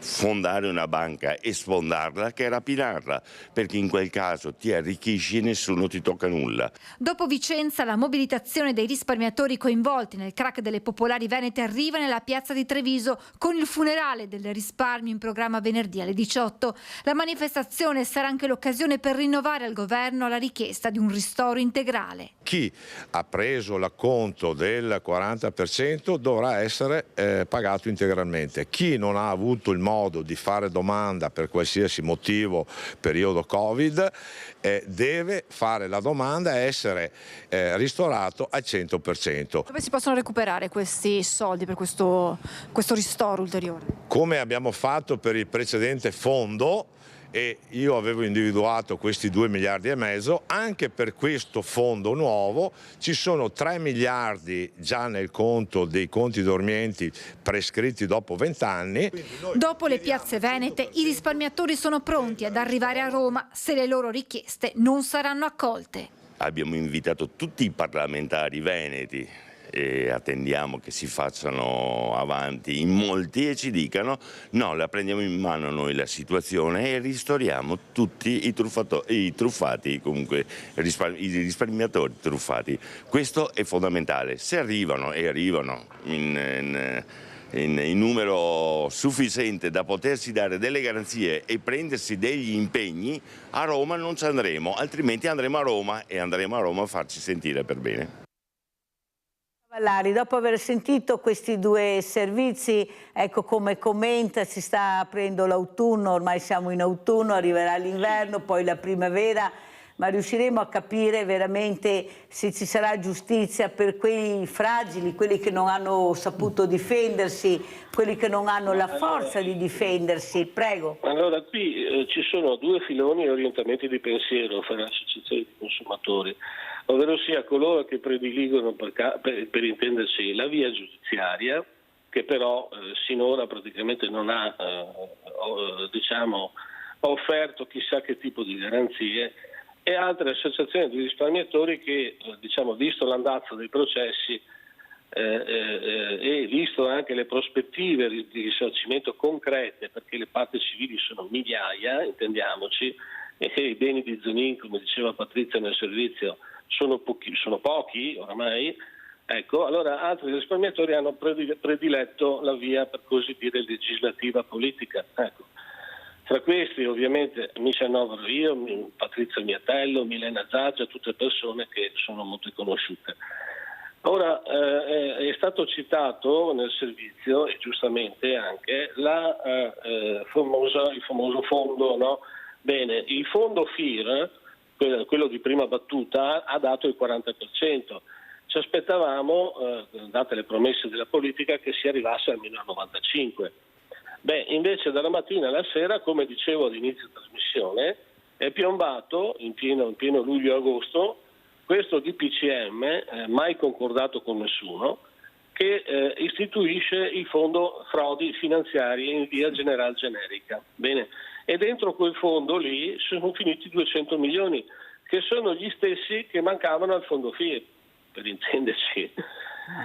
fondare una banca e sfondarla che rapinarla, perché in quel caso ti arricchisci e nessuno ti tocca nulla. Dopo Vicenza, la mobilitazione dei risparmiatori coinvolti nel crack delle Popolari venete arriva nella piazza di Treviso con il funerale del risparmio in programma venerdì alle 18. La manifestazione sarà anche l'occasione per rinnovare al governo la richiesta di un ristoro integrale. Chi ha preso l'acconto del 40% dovrà essere pagato integralmente, chi non ha avuto il modo di fare domanda per qualsiasi motivo, periodo Covid, deve fare la domanda e essere ristorato al 100%. Dove si possono recuperare questi soldi per questo ristoro ulteriore? Come abbiamo fatto per il precedente fondo, e io avevo individuato questi 2 miliardi e mezzo, anche per questo fondo nuovo ci sono 3 miliardi già nel conto dei conti dormienti prescritti dopo 20 anni. Dopo le piazze venete, i risparmiatori sono pronti ad arrivare a Roma se le loro richieste non saranno accolte. Abbiamo invitato tutti i parlamentari veneti e attendiamo che si facciano avanti in molti e ci dicano no, la prendiamo in mano noi la situazione e ristoriamo tutti i truffati, comunque i risparmiatori truffati. Questo è fondamentale. Se arrivano in numero sufficiente da potersi dare delle garanzie e prendersi degli impegni, a Roma non ci andremo, altrimenti andremo a Roma e andremo a Roma a farci sentire per bene. Vallari, dopo aver sentito questi 2 servizi, ecco come commenta, si sta aprendo l'autunno, ormai siamo in autunno, arriverà l'inverno, poi la primavera, ma riusciremo a capire veramente se ci sarà giustizia per quei fragili, quelli che non hanno saputo difendersi, quelli che non hanno la forza di difendersi. Prego. Allora, qui ci sono 2 filoni e orientamenti di pensiero fra le associazioni di consumatori, ovvero sia coloro che prediligono per intendersi la via giudiziaria che però sinora praticamente non ha offerto chissà che tipo di garanzie, e altre associazioni di risparmiatori che, visto l'andazzo dei processi e visto anche le prospettive di risarcimento concrete, perché le parti civili sono migliaia, intendiamoci, e i beni di Zonin, come diceva Patrizia nel servizio, sono pochi oramai, ecco, allora altri risparmiatori hanno prediletto la via, per così dire, legislativa politica. Ecco. Tra questi ovviamente mi ci annovero io, Patrizia Miatello, Milena Zaggia, tutte persone che sono molto conosciute. Ora è stato citato nel servizio, e giustamente anche, il famoso fondo, no? Bene, il fondo FIR, quello di prima battuta, ha dato il 40%. Ci aspettavamo, date le promesse della politica, che si arrivasse almeno al 95%. Beh, invece dalla mattina alla sera, come dicevo all'inizio trasmissione, è piombato in pieno luglio-agosto questo DPCM, mai concordato con nessuno, che istituisce il fondo frodi finanziarie in via generica. Bene, e dentro quel fondo lì sono finiti 200 milioni, che sono gli stessi che mancavano al fondo FIR, per intenderci.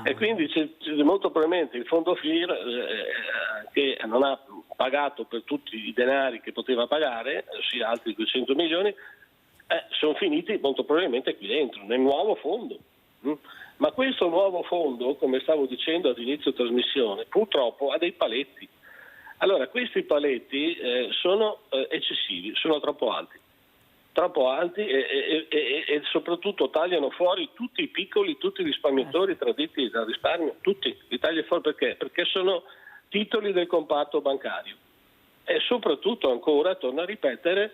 E quindi c'è molto probabilmente il fondo FIR che non ha pagato per tutti i denari che poteva pagare, ossia altri 200 milioni, sono finiti molto probabilmente qui dentro, nel nuovo fondo. Ma questo nuovo fondo, come stavo dicendo all'inizio trasmissione, purtroppo ha dei paletti. Allora, questi paletti sono eccessivi, sono troppo alti e soprattutto tagliano fuori tutti i piccoli, tutti i risparmiatori traditi da risparmio, tutti, li tagliano fuori perché sono titoli del comparto bancario. E soprattutto ancora, torno a ripetere,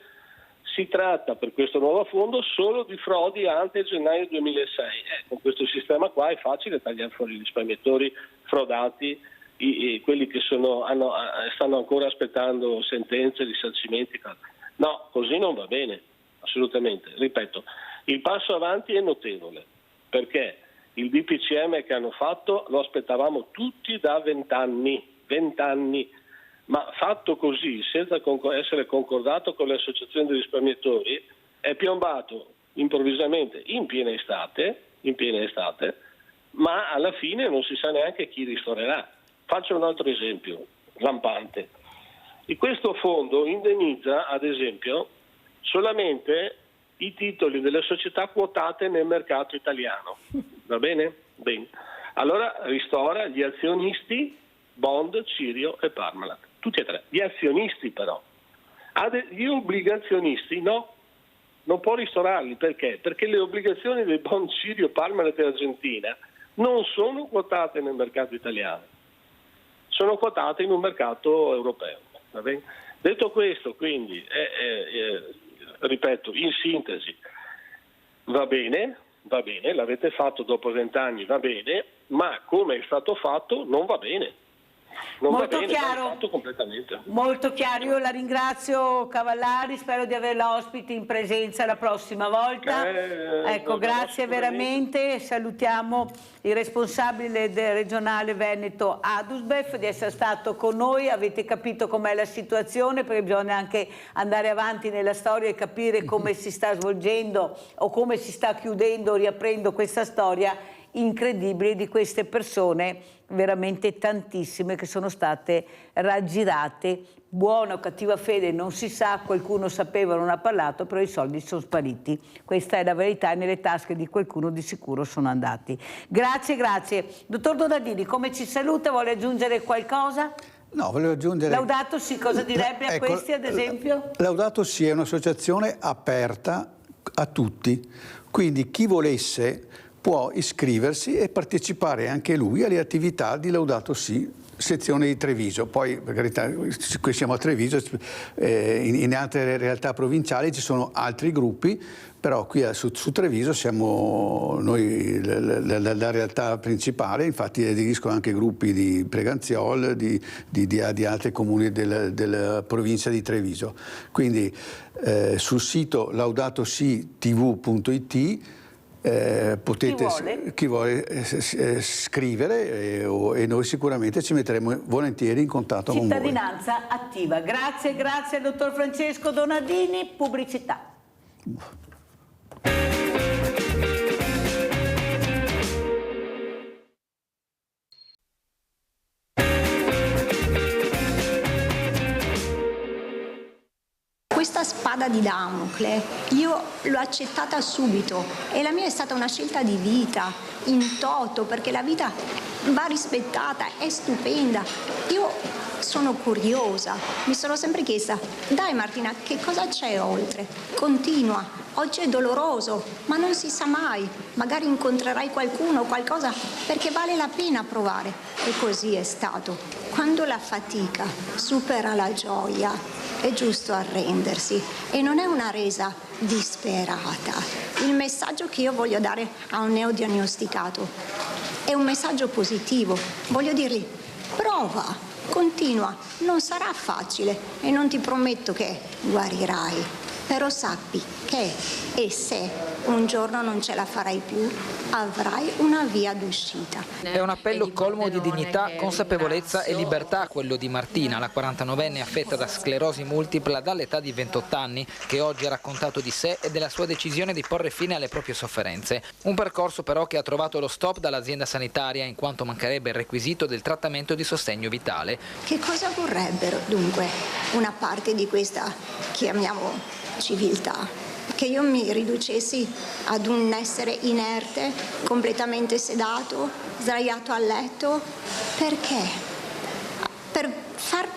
si tratta per questo nuovo fondo solo di frodi ante gennaio 2006. Con questo sistema qua è facile tagliare fuori i risparmiatori frodati, quelli che stanno ancora aspettando sentenze, risarcimenti. No, così non va bene, assolutamente. Ripeto, il passo avanti è notevole, perché il DPCM che hanno fatto lo aspettavamo tutti da 20 anni, ma fatto così, senza essere concordato con le associazioni di risparmiatori, è piombato improvvisamente in piena estate, ma alla fine non si sa neanche chi ristorerà. Faccio un altro esempio lampante. Questo fondo indennizza, ad esempio, solamente i titoli delle società quotate nel mercato italiano. Va bene? Bene. Allora ristora gli azionisti Bond, Cirio e Parmalat. Tutti e tre. Gli azionisti però. Gli obbligazionisti no. Non può ristorarli. Perché? Perché le obbligazioni dei Bond, Cirio, Parmalat e Argentina non sono quotate nel mercato italiano. Sono quotate in un mercato europeo. Va bene? Detto questo, quindi, ripeto, in sintesi, va bene, l'avete fatto dopo 20 anni, va bene, ma come è stato fatto non va bene. Molto chiaro. Fatto completamente. Molto chiaro, io la ringrazio Cavallari, spero di averla ospite in presenza la prossima volta. Ecco, grazie veramente, salutiamo il responsabile del regionale Veneto Adusbef di essere stato con noi, avete capito com'è la situazione, perché bisogna anche andare avanti nella storia e capire come si sta svolgendo o come si sta chiudendo, riaprendo questa storia incredibile di queste persone, veramente tantissime, che sono state raggirate. Buona o cattiva fede non si sa, qualcuno sapeva, non ha parlato, però i soldi sono spariti. Questa è la verità e nelle tasche di qualcuno di sicuro sono andati. Grazie. Dottor Donadini, come ci saluta? Vuole aggiungere qualcosa? No, volevo aggiungere... Laudato Si, cosa direbbe a questi, ad esempio? Laudato Si è un'associazione aperta a tutti, quindi chi volesse può iscriversi e partecipare anche lui alle attività di Laudato Si, sezione di Treviso. Poi, per carità, qui siamo a Treviso, in altre realtà provinciali ci sono altri gruppi, però qui su Treviso siamo noi la realtà principale, infatti aderiscono anche gruppi di Preganziol, di altri comuni della provincia di Treviso. Quindi sul sito laudatositv.it potete, chi vuole scrivere e noi sicuramente ci metteremo volentieri in contatto con voi. Cittadinanza attiva. Grazie al dottor Francesco Donadini. Pubblicità. Questa spada di Damocle io l'ho accettata subito e la mia è stata una scelta di vita in toto, perché la vita va rispettata, è stupenda. Io sono curiosa, mi sono sempre chiesta: dai Martina, che cosa c'è oltre? Continua, oggi è doloroso, ma non si sa mai, magari incontrerai qualcuno o qualcosa, perché vale la pena provare. E così è stato. Quando la fatica supera la gioia, è giusto arrendersi e non è una resa disperata. Il messaggio che io voglio dare a un neodiagnosticato è un messaggio positivo. Voglio dirgli: prova, continua, non sarà facile e non ti prometto che guarirai, però sappi che e se un giorno non ce la farai più, avrai una via d'uscita. È un appello colmo di dignità, consapevolezza e libertà quello di Martina, la 49enne affetta da sclerosi multipla dall'età di 28 anni, che oggi ha raccontato di sé e della sua decisione di porre fine alle proprie sofferenze. Un percorso però che ha trovato lo stop dall'azienda sanitaria in quanto mancherebbe il requisito del trattamento di sostegno vitale. Che cosa vorrebbero dunque una parte di questa, chiamiamo, civiltà? Che io mi riducessi ad un essere inerte, completamente sedato, sdraiato a letto? Perché? Per far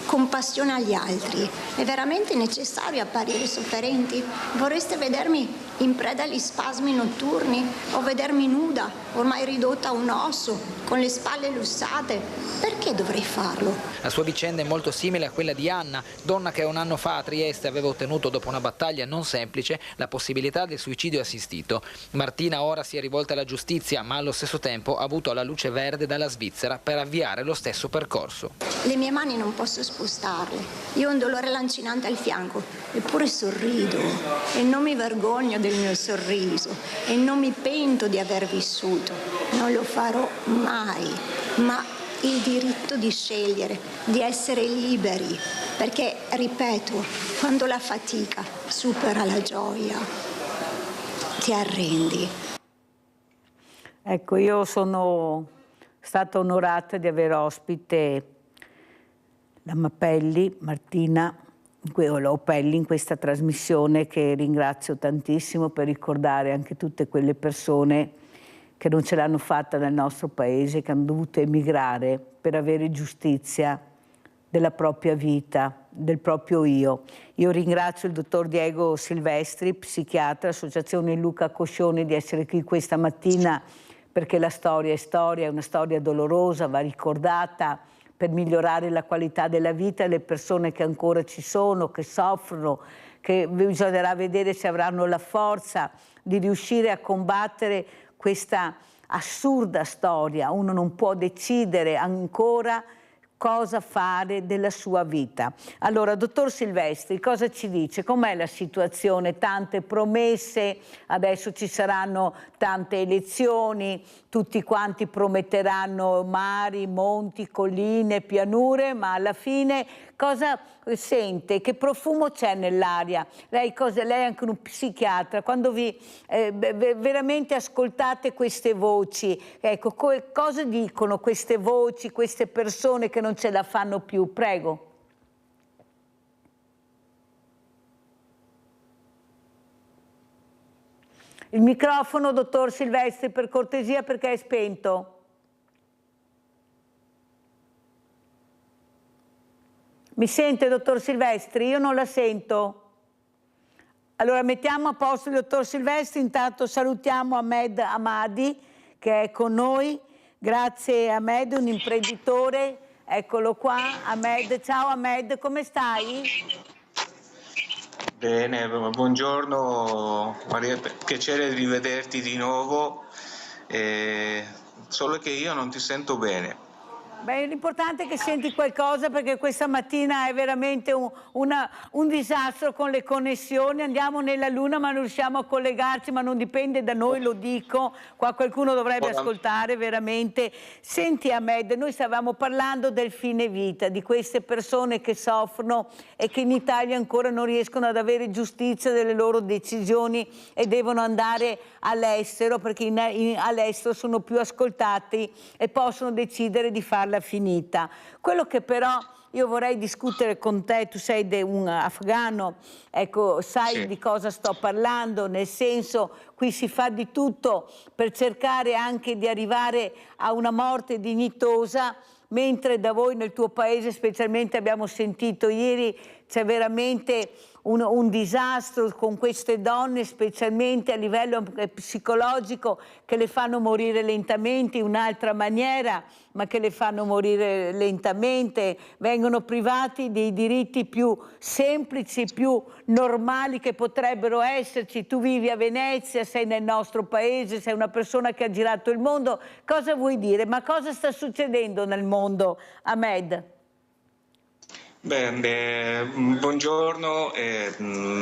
compassione agli altri. È veramente necessario apparire sofferenti? Vorreste vedermi in preda agli spasmi notturni o vedermi nuda, ormai ridotta a un osso, con le spalle lussate? Perché dovrei farlo? La sua vicenda è molto simile a quella di Anna, donna che un anno fa a Trieste aveva ottenuto, dopo una battaglia non semplice, la possibilità del suicidio assistito. Martina ora si è rivolta alla giustizia, ma allo stesso tempo ha avuto la luce verde dalla Svizzera per avviare lo stesso percorso. Le mie mani non posso spostarle, io ho un dolore lancinante al fianco, eppure sorrido e non mi vergogno del mio sorriso e non mi pento di aver vissuto, non lo farò mai, ma il diritto di scegliere, di essere liberi, perché, ripeto, quando la fatica supera la gioia, ti arrendi. Ecco, io sono stata onorata di avere ospite la Mappelli, Martina Opelli, in questa trasmissione, che ringrazio tantissimo, per ricordare anche tutte quelle persone che non ce l'hanno fatta nel nostro paese, che hanno dovuto emigrare per avere giustizia della propria vita, del proprio io. Io ringrazio il dottor Diego Silvestri, psichiatra, Associazione Luca Coscioni, di essere qui questa mattina, perché la storia è una storia dolorosa, va ricordata per migliorare la qualità della vita, le persone che ancora ci sono, che soffrono, che bisognerà vedere se avranno la forza di riuscire a combattere questa assurda storia. Uno non può decidere ancora cosa fare della sua vita. Allora, dottor Silvestri, cosa ci dice? Com'è la situazione? Tante promesse, adesso ci saranno tante elezioni, tutti quanti prometteranno mari, monti, colline, pianure, ma alla fine cosa sente? Che profumo c'è nell'aria? Lei è anche un psichiatra, quando vi veramente ascoltate queste voci, ecco, cosa dicono queste voci, queste persone che non ce la fanno più? Prego. Il microfono, dottor Silvestri, per cortesia, perché è spento. Mi sente, dottor Silvestri? Io non la sento. Allora mettiamo a posto il dottor Silvestri, intanto salutiamo Ahmed Hamadi che è con noi. Grazie Ahmed, un imprenditore, eccolo qua. Ahmed, ciao Ahmed, come stai? Bene, buongiorno Maria, piacere di rivederti di nuovo, solo che io non ti sento bene. Beh, l'importante è che senti qualcosa, perché questa mattina è veramente un disastro con le connessioni. Andiamo nella Luna ma non riusciamo a collegarci, ma non dipende da noi, lo dico. Qua qualcuno dovrebbe ascoltare veramente. Senti Ahmed, noi stavamo parlando del fine vita, di queste persone che soffrono e che in Italia ancora non riescono ad avere giustizia delle loro decisioni e devono andare all'estero, perché all'estero sono più ascoltati e possono decidere di farla finita. Quello che però io vorrei discutere con te, tu sei un afghano, ecco, sai di cosa sto parlando, nel senso, qui si fa di tutto per cercare anche di arrivare a una morte dignitosa, mentre da voi nel tuo paese specialmente abbiamo sentito ieri c'è veramente un disastro con queste donne, specialmente a livello psicologico, che le fanno morire lentamente in un'altra maniera, ma che le fanno morire lentamente, vengono privati dei diritti più semplici, più normali che potrebbero esserci. Tu vivi a Venezia, sei nel nostro paese, sei una persona che ha girato il mondo. Cosa vuoi dire? Ma cosa sta succedendo nel mondo, Ahmed? Buongiorno,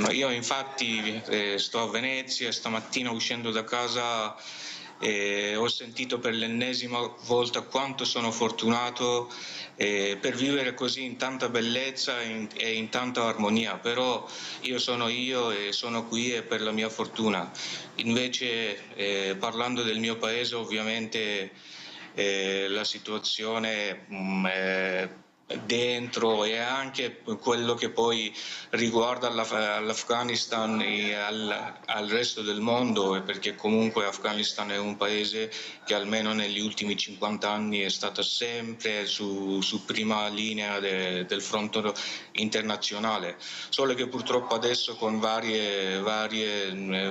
io infatti sto a Venezia, stamattina uscendo da casa ho sentito per l'ennesima volta quanto sono fortunato per vivere così in tanta bellezza e in tanta armonia, però io e sono qui e per la mia fortuna. Invece parlando del mio paese, ovviamente la situazione dentro e anche quello che poi riguarda l'Afghanistan e al resto del mondo, perché comunque l'Afghanistan è un paese che almeno negli ultimi 50 anni è stato sempre su prima linea del fronte internazionale, solo che purtroppo adesso con varie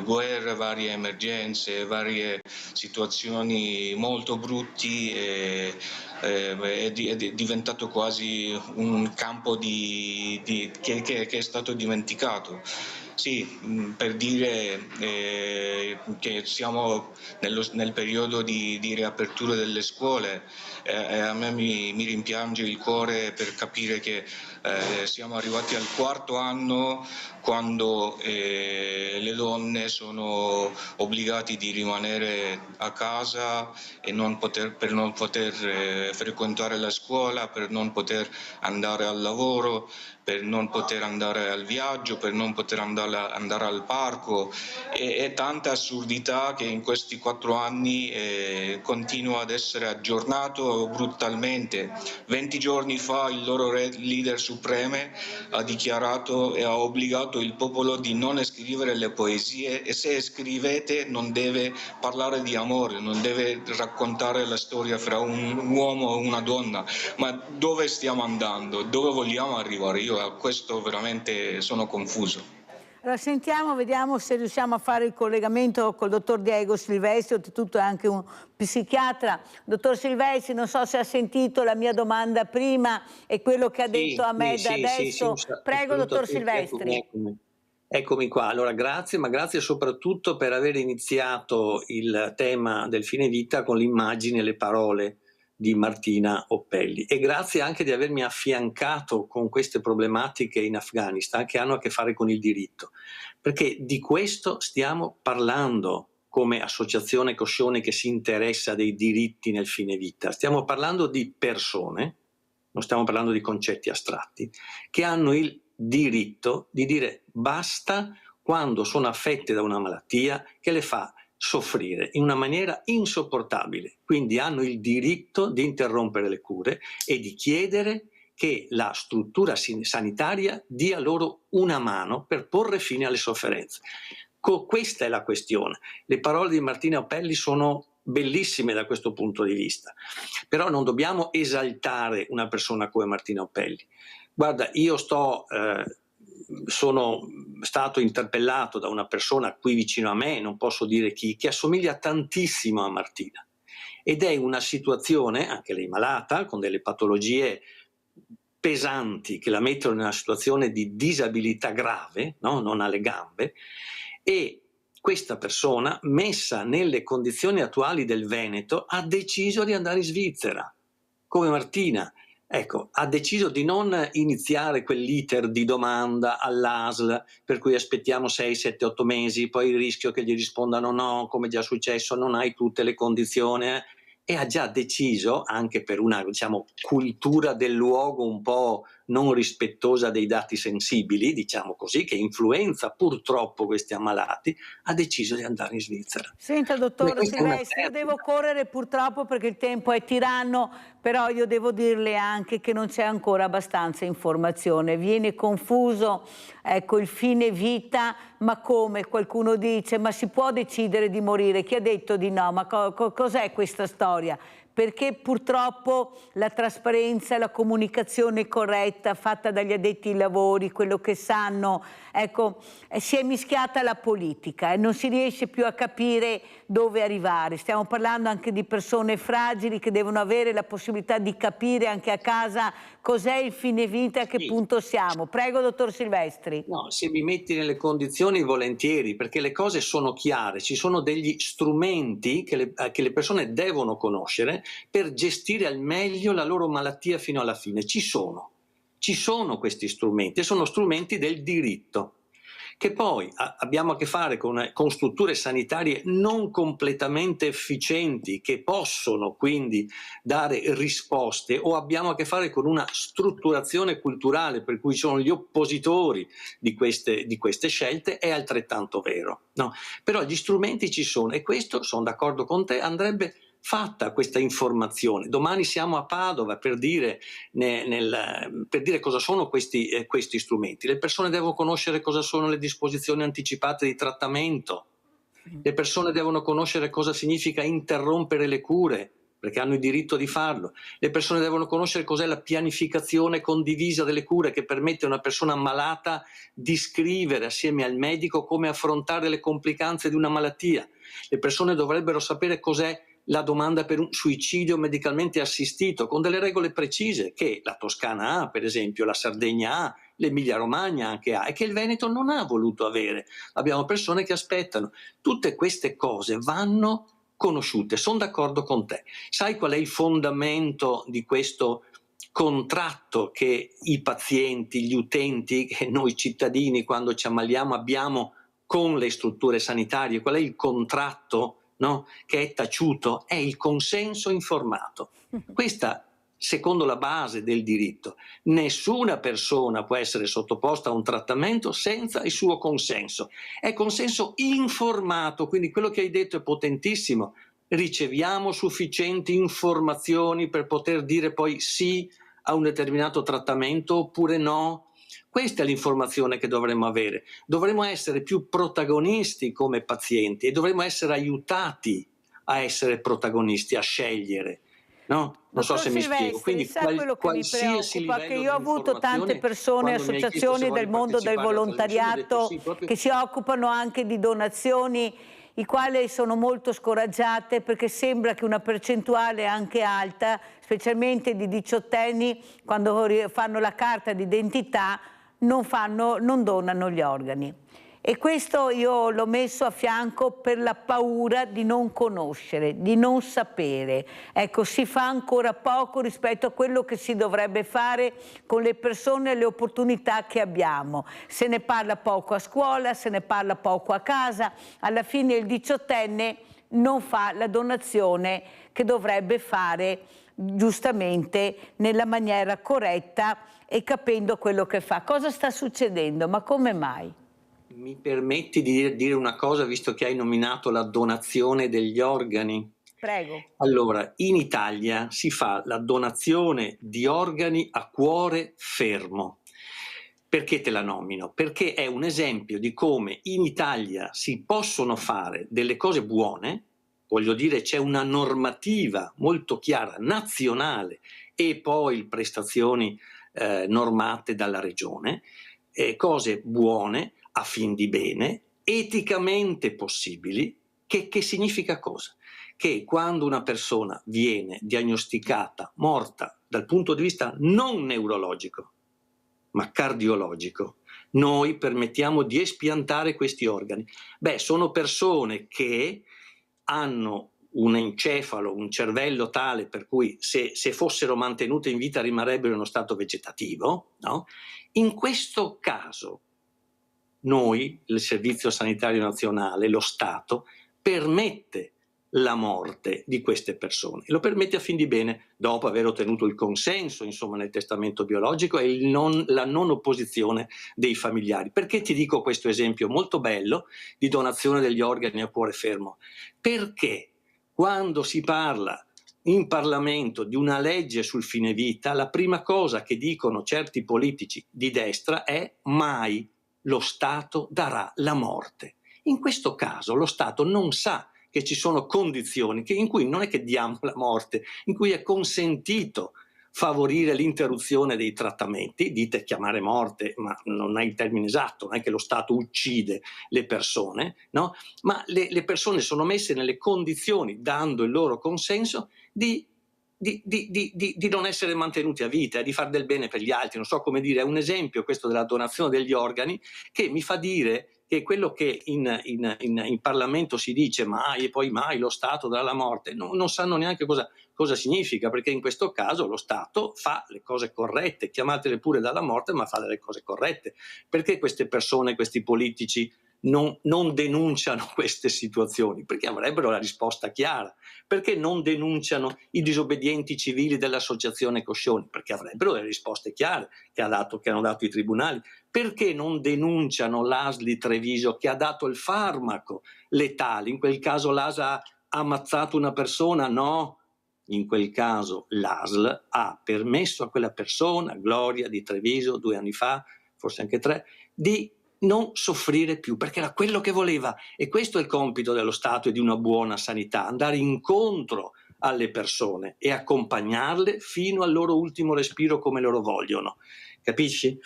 guerre, varie emergenze, varie situazioni molto brutti è diventato quasi un campo che è stato dimenticato. Sì, per dire che siamo nel periodo di riapertura delle scuole, a me mi rimpiange il cuore per capire che siamo arrivati al 4º anno quando le donne sono obbligate di rimanere a casa e per non poter frequentare la scuola, per non poter andare al lavoro, per non poter andare al viaggio, per non poter andare al parco e tanta assurdità che in questi 4 anni continua ad essere aggiornato brutalmente. 20 giorni fa il loro leader supreme ha dichiarato e ha obbligato il popolo di non scrivere le poesie e se scrivete non deve parlare di amore, non deve raccontare la storia fra un uomo e una donna. Ma dove stiamo andando? Dove vogliamo arrivare? Io a questo veramente sono confuso. Allora sentiamo, vediamo se riusciamo a fare il collegamento col dottor Diego Silvestri, oltretutto è anche un psichiatra. Dottor Silvestri, non so se ha sentito la mia domanda prima e quello che ha detto Ahmed adesso. Prego, dottor Silvestri. Eccomi qua, allora grazie, ma grazie soprattutto per aver iniziato il tema del fine vita con l'immagine e le parole di Martina Oppelli e grazie anche di avermi affiancato con queste problematiche in Afghanistan che hanno a che fare con il diritto, perché di questo stiamo parlando come associazione Coscione che si interessa dei diritti nel fine vita. Stiamo parlando di persone, non stiamo parlando di concetti astratti, che hanno il diritto di dire basta quando sono affette da una malattia che le fa soffrire in una maniera insopportabile, quindi hanno il diritto di interrompere le cure e di chiedere che la struttura sanitaria dia loro una mano per porre fine alle sofferenze. Questa è la questione. Le parole di Martina Oppelli sono bellissime da questo punto di vista, però non dobbiamo esaltare una persona come Martina Oppelli. Guarda, io sono stato interpellato da una persona qui vicino a me, non posso dire chi, che assomiglia tantissimo a Martina ed è una situazione, anche lei malata, con delle patologie pesanti che la mettono in una situazione di disabilità grave, no? Non ha le gambe, e questa persona, messa nelle condizioni attuali del Veneto, ha deciso di andare in Svizzera. come Martina. Ecco, ha deciso di non iniziare quell'iter di domanda all'ASL per cui aspettiamo 6, 7, 8 mesi, poi il rischio che gli rispondano no, come già successo, non hai tutte le condizioni, e ha già deciso, anche per una, diciamo, cultura del luogo un po' non rispettosa dei dati sensibili, diciamo così, che influenza purtroppo questi ammalati, ha deciso di andare in Svizzera. Senta, dottor Silvestri, io devo correre purtroppo perché il tempo è tiranno, però io devo dirle anche che non c'è ancora abbastanza informazione. Viene confuso, ecco, il fine vita, ma come? Qualcuno dice, ma si può decidere di morire? Chi ha detto di no? Ma cos'è questa storia? Perché purtroppo la trasparenza, la comunicazione corretta fatta dagli addetti ai lavori, quello che sanno, ecco, si è mischiata la politica e non si riesce più a capire dove arrivare. Stiamo parlando anche di persone fragili che devono avere la possibilità di capire anche a casa cos'è il fine vita e a che punto siamo. Prego, dottor Silvestri. No, se mi metti nelle condizioni, volentieri, perché le cose sono chiare, ci sono degli strumenti che le persone devono conoscere per gestire al meglio la loro malattia fino alla fine. Ci sono questi strumenti e sono strumenti del diritto, che poi abbiamo a che fare con strutture sanitarie non completamente efficienti che possono quindi dare risposte, o abbiamo a che fare con una strutturazione culturale per cui sono gli oppositori di queste scelte, è altrettanto vero, no? Però gli strumenti ci sono e questo, sono d'accordo con te, andrebbe fatta questa informazione. Domani siamo a Padova per dire cosa sono questi strumenti. Le persone devono conoscere cosa sono le disposizioni anticipate di trattamento, le persone devono conoscere cosa significa interrompere le cure, perché hanno il diritto di farlo. Le persone devono conoscere cos'è la pianificazione condivisa delle cure, che permette a una persona ammalata di scrivere assieme al medico come affrontare le complicanze di una malattia. Le persone dovrebbero sapere cos'è la domanda per un suicidio medicalmente assistito, con delle regole precise che la Toscana ha, per esempio, la Sardegna ha, l'Emilia Romagna anche ha, e che il Veneto non ha voluto avere. Abbiamo persone che aspettano. Tutte queste cose vanno conosciute, sono d'accordo con te. Sai qual è il fondamento di questo contratto che i pazienti, gli utenti, che noi cittadini quando ci ammaliamo abbiamo con le strutture sanitarie? Qual è il contratto, no, che è taciuto? È il consenso informato. Questa, secondo la base del diritto, nessuna persona può essere sottoposta a un trattamento senza il suo consenso. È consenso informato, quindi quello che hai detto è potentissimo. Riceviamo sufficienti informazioni per poter dire poi sì a un determinato trattamento oppure no? Questa è l'informazione che dovremmo avere. Dovremmo essere più protagonisti come pazienti e dovremmo essere aiutati a essere protagonisti, a scegliere. No? Non so se mi spiego. Quindi quello che mi preoccupa, che io ho avuto tante persone, associazioni del mondo del volontariato che si occupano anche di donazioni, i quali sono molto scoraggiate perché sembra che una percentuale anche alta, specialmente di diciottenni, quando fanno la carta d'identità non donano gli organi. E questo io l'ho messo a fianco per la paura di non conoscere, di non sapere. Ecco, si fa ancora poco rispetto a quello che si dovrebbe fare con le persone e le opportunità che abbiamo. Se ne parla poco a scuola, se ne parla poco a casa. Alla fine il diciottenne non fa la donazione che dovrebbe fare giustamente nella maniera corretta e capendo quello che fa. Cosa sta succedendo? Ma come mai? Mi permetti di dire una cosa, visto che hai nominato la donazione degli organi? Prego. Allora, in Italia si fa la donazione di organi a cuore fermo. Perché te la nomino? Perché è un esempio di come in Italia si possono fare delle cose buone, voglio dire c'è una normativa molto chiara, nazionale, e poi prestazioni normate dalla regione, cose buone, a fin di bene, eticamente possibili, che significa cosa? Che quando una persona viene diagnosticata morta dal punto di vista non neurologico, ma cardiologico, noi permettiamo di espiantare questi organi. Beh, sono persone che hanno un encefalo, un cervello tale per cui se fossero mantenute in vita rimarrebbero in uno stato vegetativo, no? In questo caso noi, il Servizio Sanitario Nazionale, lo Stato, permette la morte di queste persone. Lo permette a fin di bene, dopo aver ottenuto il consenso, insomma, nel testamento biologico e la non opposizione dei familiari. Perché ti dico questo esempio molto bello di donazione degli organi a cuore fermo? Perché quando si parla in Parlamento di una legge sul fine vita, la prima cosa che dicono certi politici di destra è: mai lo Stato darà la morte. In questo caso lo Stato non sa che ci sono condizioni in cui non è che diamo la morte, in cui è consentito favorire l'interruzione dei trattamenti, dite chiamare morte, ma non è il termine esatto, non è che lo Stato uccide le persone, no? Ma le persone sono messe nelle condizioni, dando il loro consenso, di non essere mantenuti a vita, di far del bene per gli altri. Non so come dire, è un esempio questo della donazione degli organi che mi fa dire che quello che in Parlamento si dice mai e poi mai lo Stato dà la morte, non sanno neanche cosa significa, perché in questo caso lo Stato fa le cose corrette, chiamatele pure dalla morte, ma fa delle cose corrette. Perché queste persone, questi politici non denunciano queste situazioni? Perché avrebbero la risposta chiara. Perché non denunciano i disobbedienti civili dell'associazione Coscioni? Perché avrebbero le risposte chiare che hanno dato i tribunali. Perché non denunciano l'ASL di Treviso che ha dato il farmaco letale? In quel caso l'ASL ha ammazzato una persona? No, in quel caso l'ASL ha permesso a quella persona, Gloria di Treviso, 2 anni fa, forse anche 3, di non soffrire più, perché era quello che voleva. E questo è il compito dello Stato e di una buona sanità: andare incontro alle persone e accompagnarle fino al loro ultimo respiro come loro vogliono. Capisci?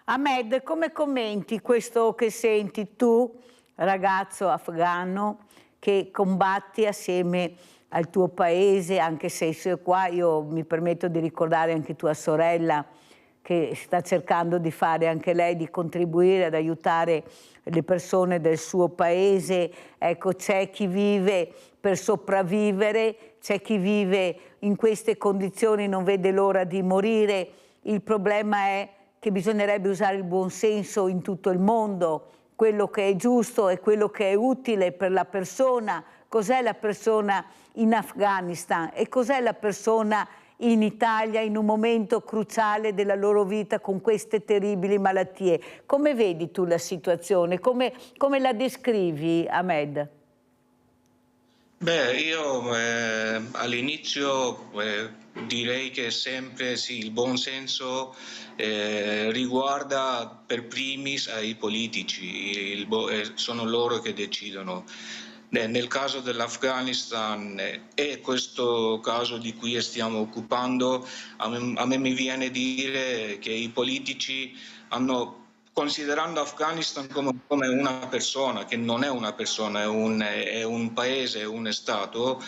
Ahmed, come commenti questo che senti tu, ragazzo afghano, che combatti assieme al tuo paese, anche se sei qua, io mi permetto di ricordare anche tua sorella, che sta cercando di fare anche lei, di contribuire ad aiutare le persone del suo paese. Ecco, c'è chi vive per sopravvivere, c'è chi vive in queste condizioni, non vede l'ora di morire. Il problema è che bisognerebbe usare il buon senso in tutto il mondo, quello che è giusto e quello che è utile per la persona. Cos'è la persona in Afghanistan e cos'è la persona in Italia in un momento cruciale della loro vita con queste terribili malattie? Come vedi tu la situazione? Come la descrivi, Ahmed? Beh, io all'inizio direi che sempre sì, il buon senso riguarda per primis ai politici, sono loro che decidono. Nel caso dell'Afghanistan e questo caso di cui stiamo occupando, a me mi viene a dire che i politici hanno, considerando Afghanistan come una persona, che non è una persona, è un paese, è un Stato,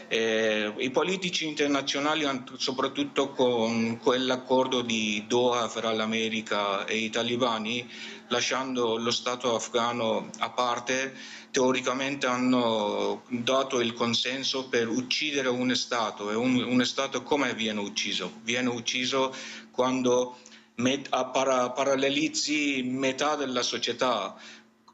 i politici internazionali, soprattutto con quell'accordo di Doha fra l'America e i talibani, lasciando lo Stato afghano a parte, teoricamente hanno dato il consenso per uccidere un Stato. E un Stato come viene ucciso? Viene ucciso quando parallelizzi metà della società.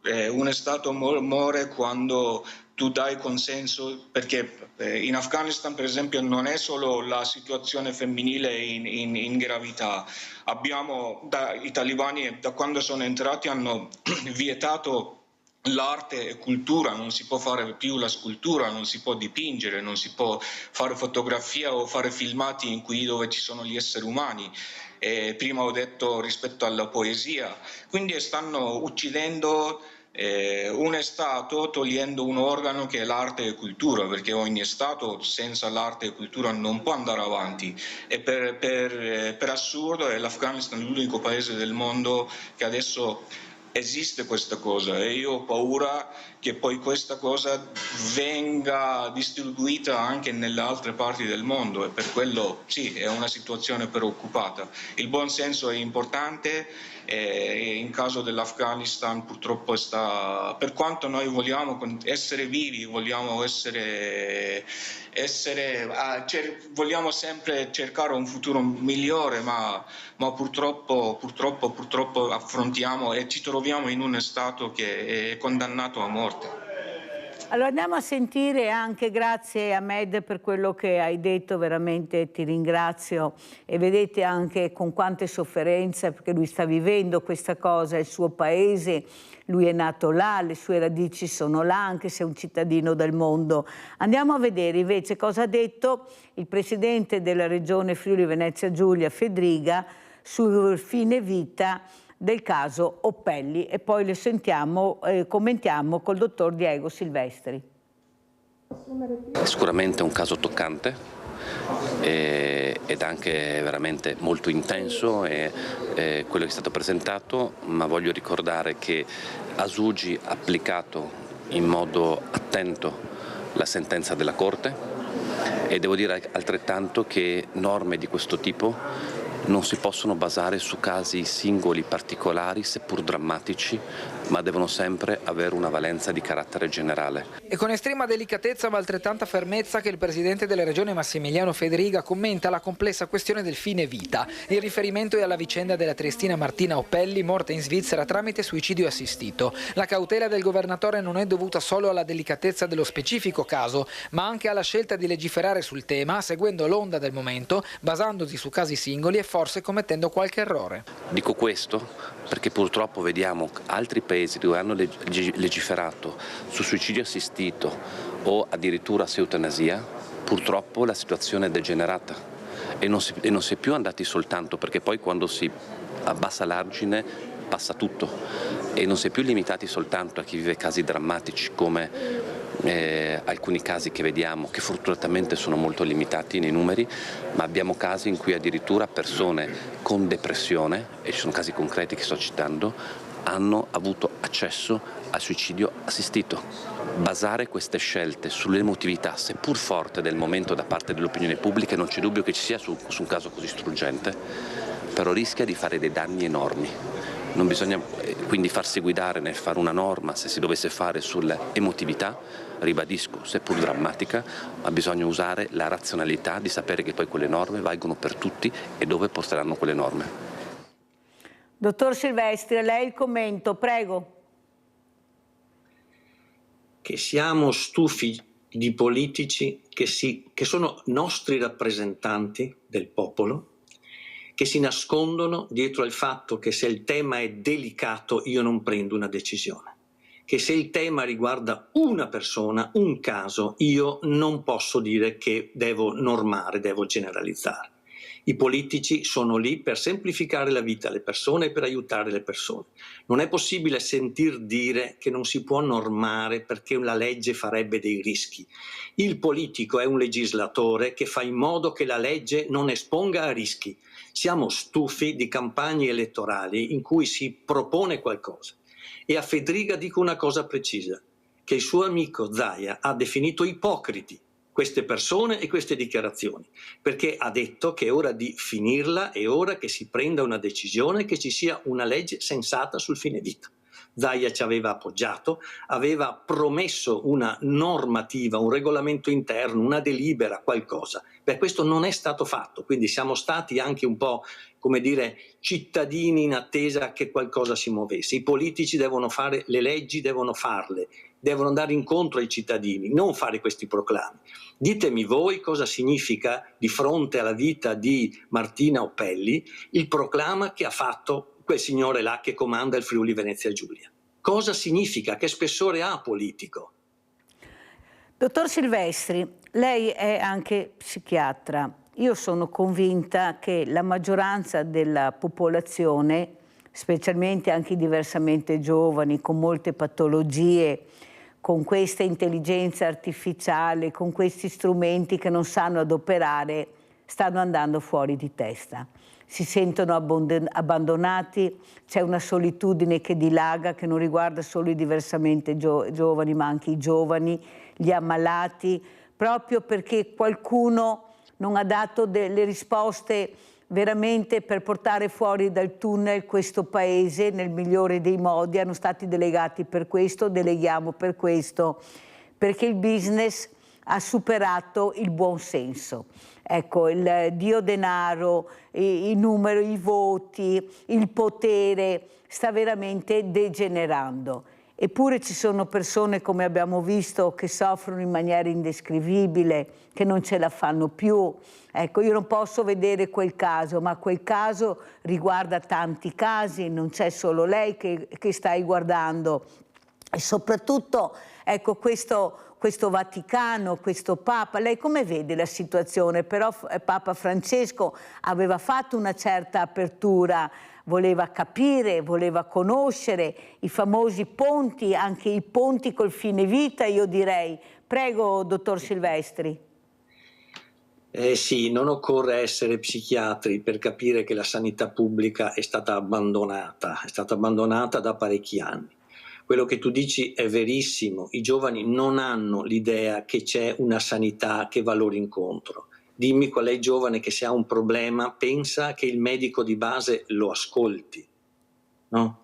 Un Stato muore quando tu dai consenso, perché in Afghanistan per esempio non è solo la situazione femminile in gravità. I talibani da quando sono entrati hanno vietato l'arte e cultura, non si può fare più la scultura, non si può dipingere, non si può fare fotografia o fare filmati dove ci sono gli esseri umani. Prima ho detto rispetto alla poesia, quindi stanno uccidendo un Stato togliendo un organo che è l'arte e cultura, perché ogni Stato senza l'arte e cultura non può andare avanti. E per assurdo l'Afghanistan è l'unico paese del mondo che adesso esiste questa cosa e io ho paura che poi questa cosa venga distribuita anche nelle altre parti del mondo e per quello sì, è una situazione preoccupata. Il buon senso è importante e in caso dell'Afghanistan purtroppo per quanto noi vogliamo essere vivi, vogliamo vogliamo sempre cercare un futuro migliore, ma purtroppo affrontiamo e ci troviamo in uno stato che è condannato a morte. Allora andiamo a sentire anche, grazie Ahmed per quello che hai detto, veramente ti ringrazio, e vedete anche con quante sofferenze, perché lui sta vivendo questa cosa, il suo paese, lui è nato là, le sue radici sono là, anche se è un cittadino del mondo. Andiamo a vedere invece cosa ha detto il presidente della regione Friuli Venezia Giulia, Fedriga, sul fine vita del caso Oppelli, e poi le sentiamo, commentiamo col dottor Diego Silvestri. Sicuramente è un caso toccante ed anche veramente molto intenso quello che è stato presentato, ma voglio ricordare che Asugi ha applicato in modo attento la sentenza della Corte e devo dire altrettanto che norme di questo tipo non si possono basare su casi singoli particolari, seppur drammatici, ma devono sempre avere una valenza di carattere generale. E con estrema delicatezza ma altrettanta fermezza che il presidente della regione Massimiliano Fedriga commenta la complessa questione del fine vita. Il riferimento è alla vicenda della triestina Martina Oppelli, morta in Svizzera tramite suicidio assistito. La cautela del governatore non è dovuta solo alla delicatezza dello specifico caso, ma anche alla scelta di legiferare sul tema, seguendo l'onda del momento, basandosi su casi singoli e forse commettendo qualche errore. Dico questo perché purtroppo vediamo altri paesi dove hanno legiferato su suicidio assistito o addirittura su eutanasia, purtroppo la situazione è degenerata e non si è più andati soltanto, perché poi quando si abbassa l'argine passa tutto, e non si è più limitati soltanto a chi vive casi drammatici come alcuni casi che vediamo, che fortunatamente sono molto limitati nei numeri, ma abbiamo casi in cui addirittura persone con depressione, e ci sono casi concreti che sto citando, hanno avuto accesso al suicidio assistito. Basare queste scelte sull'emotività, seppur forte, del momento da parte dell'opinione pubblica, non c'è dubbio che ci sia su un caso così struggente, però rischia di fare dei danni enormi. Non bisogna quindi farsi guidare nel fare una norma, se si dovesse fare sull'emotività, ribadisco, seppur drammatica, ma bisogna usare la razionalità di sapere che poi quelle norme valgono per tutti e dove porteranno quelle norme. Dottor Silvestri, a lei il commento, prego. Che siamo stufi di politici che sono nostri rappresentanti del popolo, che si nascondono dietro al fatto che se il tema è delicato io non prendo una decisione, che se il tema riguarda una persona, un caso, io non posso dire che devo normare, devo generalizzare. I politici sono lì per semplificare la vita alle persone e per aiutare le persone. Non è possibile sentir dire che non si può normare perché la legge farebbe dei rischi. Il politico è un legislatore che fa in modo che la legge non esponga a rischi. Siamo stufi di campagne elettorali in cui si propone qualcosa. E a Fedriga dico una cosa precisa, che il suo amico Zaia ha definito ipocriti queste persone e queste dichiarazioni, perché ha detto che è ora di finirla, è ora che si prenda una decisione, che ci sia una legge sensata sul fine vita. Zaia ci aveva appoggiato, aveva promesso una normativa, un regolamento interno, una delibera, qualcosa. Beh, questo non è stato fatto, quindi siamo stati anche un po', come dire, cittadini in attesa che qualcosa si muovesse. I politici devono fare le leggi, devono farle, devono andare incontro ai cittadini, non fare questi proclami. Ditemi voi cosa significa, di fronte alla vita di Martina Oppelli, il proclama che ha fatto quel signore là che comanda il Friuli Venezia Giulia. Cosa significa? Che spessore ha politico? Dottor Silvestri, lei è anche psichiatra. Io sono convinta che la maggioranza della popolazione, specialmente anche i diversamente giovani, con molte patologie, con questa intelligenza artificiale, con questi strumenti che non sanno adoperare, stanno andando fuori di testa. si sentono abbandonati, c'è una solitudine che dilaga, che non riguarda solo i diversamente giovani, ma anche i giovani, gli ammalati, proprio perché qualcuno non ha dato delle risposte veramente per portare fuori dal tunnel questo paese nel migliore dei modi. Hanno stati delegati per questo, deleghiamo per questo, perché il business ha superato il buon senso. Ecco, il dio denaro, i numeri, i voti, il potere sta veramente degenerando. Eppure ci sono persone, come abbiamo visto, che soffrono in maniera indescrivibile, che non ce la fanno più. Ecco, io non posso vedere quel caso, ma quel caso riguarda tanti casi, non c'è solo lei che stai guardando. E soprattutto, ecco, questo Vaticano, questo Papa, lei come vede la situazione? Però Papa Francesco aveva fatto una certa apertura, voleva capire, voleva conoscere i famosi ponti, anche i ponti col fine vita, io direi. Prego, dottor Silvestri. Sì, non occorre essere psichiatri per capire che la sanità pubblica è stata abbandonata da parecchi anni. Quello che tu dici è verissimo, i giovani non hanno l'idea che c'è una sanità che va loro incontro. Dimmi qual è il giovane che se ha un problema pensa che il medico di base lo ascolti, no?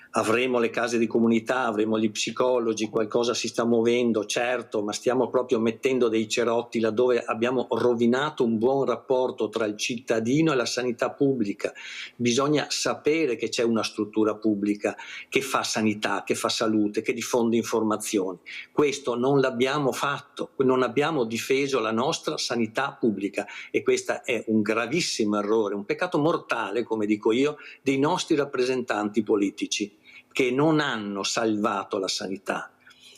Avremo le case di comunità, avremo gli psicologi, qualcosa si sta muovendo, certo, ma stiamo proprio mettendo dei cerotti laddove abbiamo rovinato un buon rapporto tra il cittadino e la sanità pubblica. Bisogna sapere che c'è una struttura pubblica che fa sanità, che fa salute, che diffonde informazioni. Questo non l'abbiamo fatto, non abbiamo difeso la nostra sanità pubblica e questo è un gravissimo errore, un peccato mortale, come dico io, dei nostri rappresentanti politici, che non hanno salvato la sanità.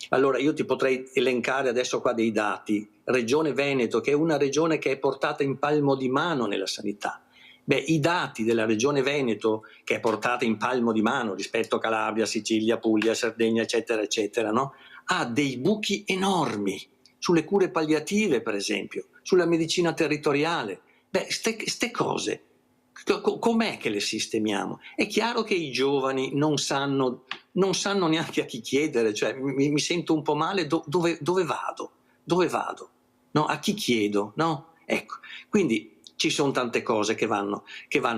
Allora io ti potrei elencare adesso qua dei dati. Regione Veneto, che è una regione che è portata in palmo di mano nella sanità. Beh, i dati della regione Veneto, che è portata in palmo di mano rispetto a Calabria, Sicilia, Puglia, Sardegna, eccetera, eccetera, no? Ha dei buchi enormi sulle cure palliative, per esempio, sulla medicina territoriale. Beh, ste cose, com'è che le sistemiamo? È chiaro che i giovani non sanno neanche a chi chiedere, cioè mi sento un po' male, dove vado? Dove vado? No? A chi chiedo? No? Ecco, quindi ci sono tante cose che vanno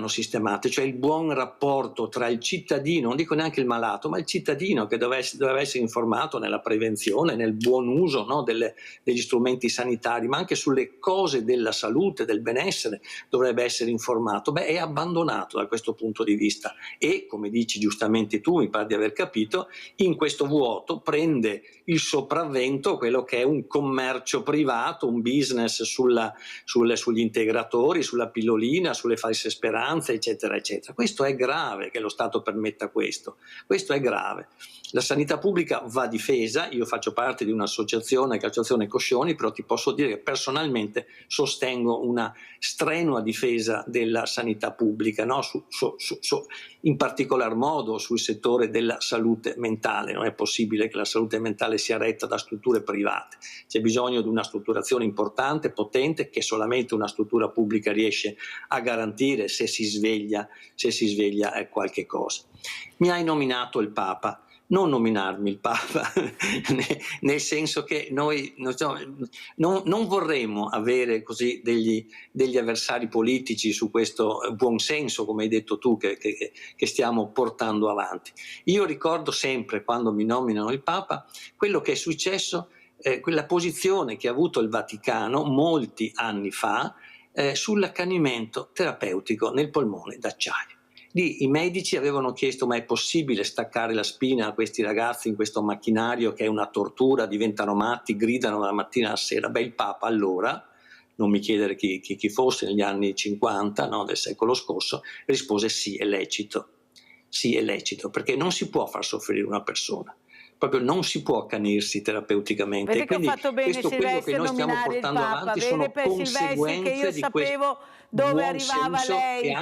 sistemate, cioè il buon rapporto tra il cittadino, non dico neanche il malato, ma il cittadino che deve essere informato nella prevenzione, nel buon uso, no, degli strumenti sanitari, ma anche sulle cose della salute, del benessere dovrebbe essere informato. Beh, è abbandonato da questo punto di vista e, come dici giustamente tu, mi pare di aver capito, in questo vuoto prende il sopravvento quello che è un commercio privato, un business sugli integratori, sulla pillolina, sulle false speranze, eccetera, eccetera. Questo è grave che lo Stato permetta questo è grave. La sanità pubblica va difesa, io faccio parte di un'associazione, che è l'Associazione Coscioni, però ti posso dire che personalmente sostengo una strenua difesa della sanità pubblica, no? In particolar modo sul settore della salute mentale. Non è possibile che la salute mentale sia retta da strutture private, c'è bisogno di una strutturazione importante, potente, che solamente una struttura pubblica riesce a garantire se si sveglia qualche cosa. Mi hai nominato il Papa. Non nominarmi il Papa, nel senso che noi non vorremmo avere così degli avversari politici su questo buon senso, come hai detto tu, che stiamo portando avanti. Io ricordo sempre, quando mi nominano il Papa, quello che è successo, quella posizione che ha avuto il Vaticano molti anni fa sull'accanimento terapeutico nel polmone d'acciaio. Lì i medici avevano chiesto: ma è possibile staccare la spina a questi ragazzi in questo macchinario che è una tortura, diventano matti, gridano dalla mattina alla sera? Beh, il Papa allora, non mi chiedere chi fosse, negli anni 50, no, del secolo scorso, rispose sì, è lecito, perché non si può far soffrire una persona. Proprio non si può accanirsi terapeuticamente. Vede e quindi che ho fatto bene, questo quello che noi stiamo portando avanti sono conseguenze che io di sapevo questo dove buon arrivava senso lei.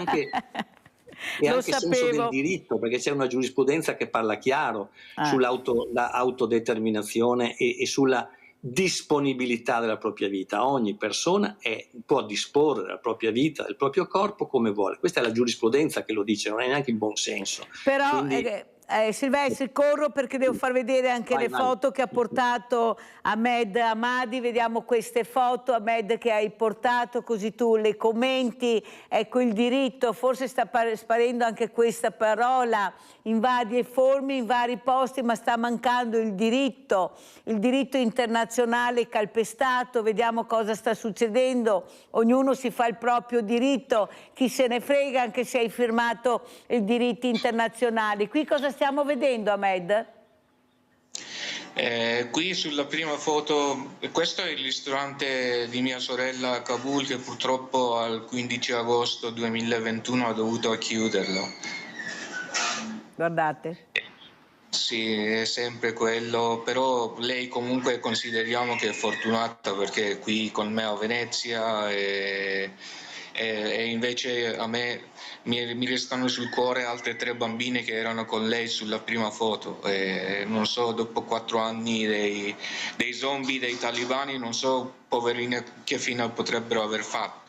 e anche senso del diritto, perché c'è una giurisprudenza che parla chiaro sull'autodeterminazione e sulla disponibilità della propria vita. Ogni persona può disporre della propria vita, del proprio corpo come vuole. Questa è la giurisprudenza che lo dice, non è neanche il buon senso. Però Quindi, Silvestri, corro perché devo far vedere anche le foto che ha portato Ahmed Hamadi. Vediamo queste foto, Ahmed, che hai portato, così tu le commenti. Ecco, il diritto, forse sta sparendo anche questa parola in varie forme, in vari posti, ma sta mancando il diritto internazionale calpestato. Vediamo cosa sta succedendo, ognuno si fa il proprio diritto, chi se ne frega anche se hai firmato i diritti internazionali. Qui cosa stiamo vedendo, Ahmed? Qui sulla prima foto, questo è il ristorante di mia sorella a Kabul, che purtroppo al 15 agosto 2021 ha dovuto chiuderlo. Guardate. Sì, è sempre quello, però lei comunque consideriamo che è fortunata perché è qui con me a Venezia e invece a me mi restano sul cuore altre 3 bambine che erano con lei sulla prima foto. Non so, dopo 4 anni dei zombie, dei talibani, non so, poverine, che fine potrebbero aver fatto.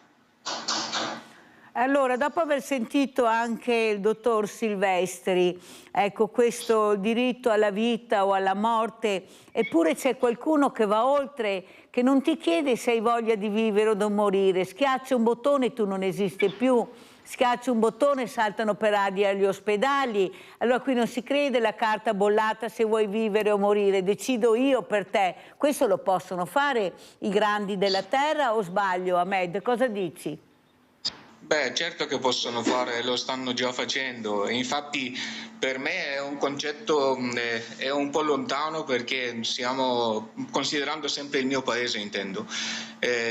Allora, dopo aver sentito anche il dottor Silvestri, ecco, questo diritto alla vita o alla morte, eppure c'è qualcuno che va oltre, che non ti chiede se hai voglia di vivere o di morire, schiaccia un bottone e tu non esisti più, schiaccia un bottone e saltano per aria gli ospedali. Allora qui non si crede la carta bollata se vuoi vivere o morire, decido io per te. Questo lo possono fare i grandi della terra o sbaglio, Ahmed? Cosa dici? Beh, certo che possono fare, lo stanno già facendo. Infatti per me è un concetto è un po' lontano perché stiamo considerando sempre il mio paese, intendo.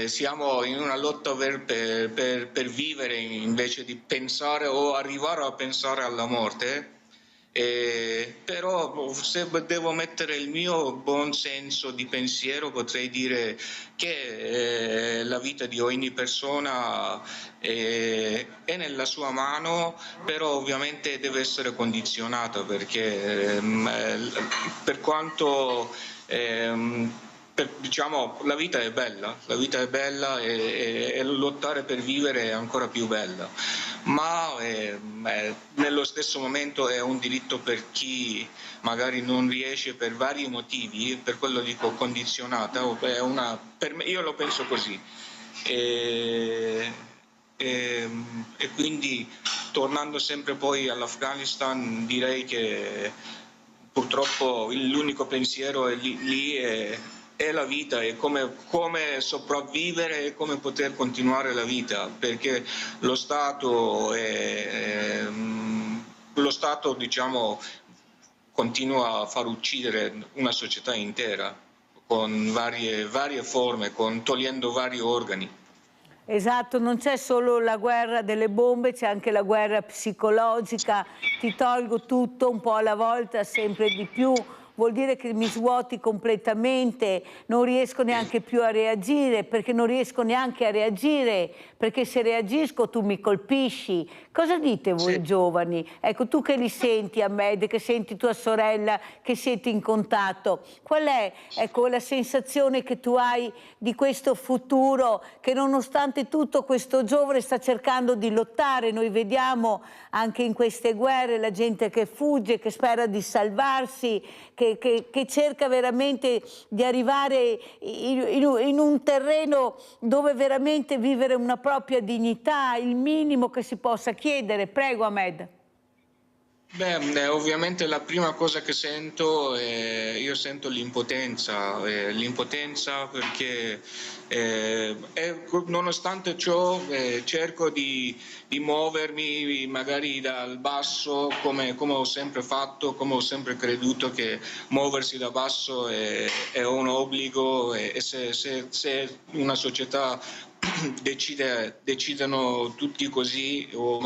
Siamo in una lotta per vivere invece di pensare o arrivare a pensare alla morte. Però se devo mettere il mio buon senso di pensiero potrei dire che la vita di ogni persona è nella sua mano, però ovviamente deve essere condizionata perché per quanto diciamo la vita è bella e lottare per vivere è ancora più bella, ma nello stesso momento è un diritto per chi magari non riesce per vari motivi, per quello dico condizionata, per me, io lo penso così. E quindi tornando sempre poi all'Afghanistan direi che purtroppo l'unico pensiero lì è la vita, è come sopravvivere e come poter continuare la vita, perché lo Stato diciamo continua a far uccidere una società intera con varie forme, togliendo vari organi. Esatto, non c'è solo la guerra delle bombe, c'è anche la guerra psicologica, ti tolgo tutto un po' alla volta, sempre di più, vuol dire che mi svuoti completamente, non riesco neanche più a reagire, perché non riesco neanche a reagire, perché se reagisco tu mi colpisci. Cosa dite voi giovani? Ecco, tu che li senti, Ahmed, che senti tua sorella, che siete in contatto, qual è, ecco, la sensazione che tu hai di questo futuro che nonostante tutto questo giovane sta cercando di lottare? Noi vediamo anche in queste guerre la gente che fugge, che spera di salvarsi, che cerca veramente di arrivare in un terreno dove veramente vivere una propria dignità, il minimo che si possa chiedere. Prego, Ahmed. Beh, ovviamente la prima cosa che sento io sento l'impotenza perché nonostante ciò cerco di muovermi magari dal basso come ho sempre fatto, come ho sempre creduto che muoversi da basso è un obbligo e se una società decidono tutti così o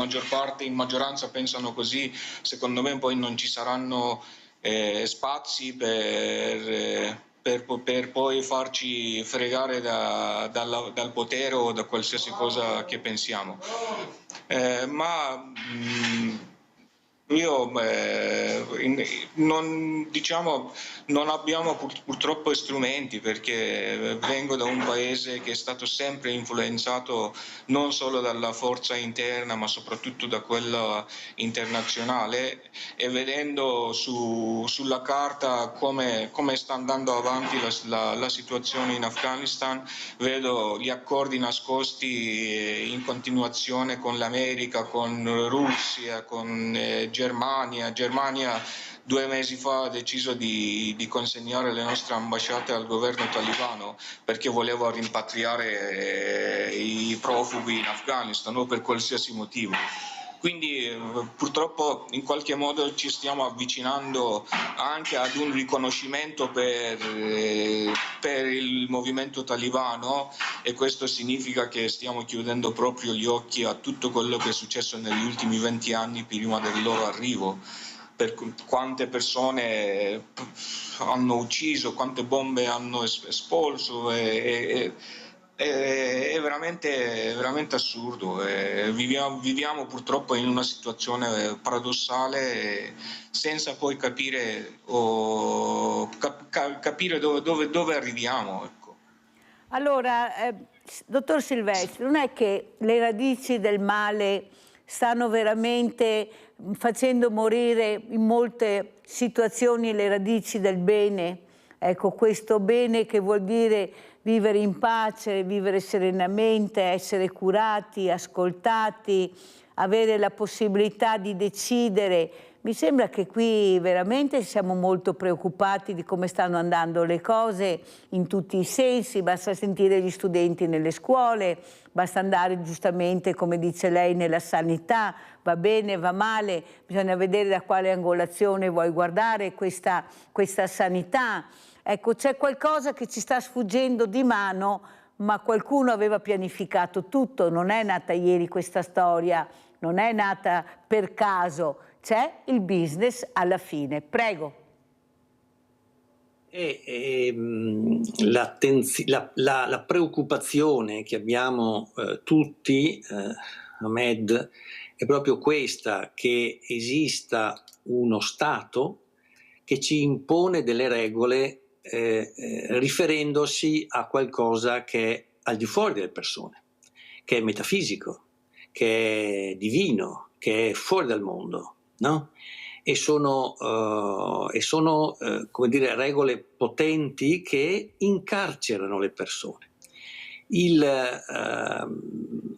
in maggioranza pensano così, secondo me poi non ci saranno spazi per poi farci fregare dal potere o da qualsiasi cosa che pensiamo. Ma Io non abbiamo purtroppo strumenti, perché vengo da un paese che è stato sempre influenzato non solo dalla forza interna ma soprattutto da quella internazionale, e vedendo sulla carta come sta andando avanti la situazione in Afghanistan, vedo gli accordi nascosti in continuazione con l'America, con Russia, con Germania 2 mesi fa ha deciso di consegnare le nostre ambasciate al governo talibano perché voleva rimpatriare i profughi in Afghanistan o per qualsiasi motivo. Quindi purtroppo in qualche modo ci stiamo avvicinando anche ad un riconoscimento per il movimento talibano, e questo significa che stiamo chiudendo proprio gli occhi a tutto quello che è successo negli ultimi 20 anni prima del loro arrivo, per quante persone hanno ucciso, quante bombe hanno espulso, è veramente assurdo. Viviamo purtroppo in una situazione paradossale, senza poi capire dove arriviamo. Ecco. Allora, dottor Silvestri, non è che le radici del male stanno veramente facendo morire in molte situazioni le radici del bene? Ecco, questo bene che vuol dire vivere in pace, vivere serenamente, essere curati, ascoltati, avere la possibilità di decidere. Mi sembra che qui veramente siamo molto preoccupati di come stanno andando le cose in tutti i sensi, basta sentire gli studenti nelle scuole, basta andare giustamente, come dice lei, nella sanità, va bene, va male, bisogna vedere da quale angolazione vuoi guardare questa sanità. Ecco, c'è qualcosa che ci sta sfuggendo di mano, ma qualcuno aveva pianificato tutto, non è nata ieri questa storia, non è nata per caso, c'è il business alla fine. Prego. La preoccupazione che abbiamo tutti, Ahmed, è proprio questa, che esista uno Stato che ci impone delle regole riferendosi a qualcosa che è al di fuori delle persone, che è metafisico, che è divino, che è fuori dal mondo, no? E sono come dire, regole potenti che incarcerano le persone.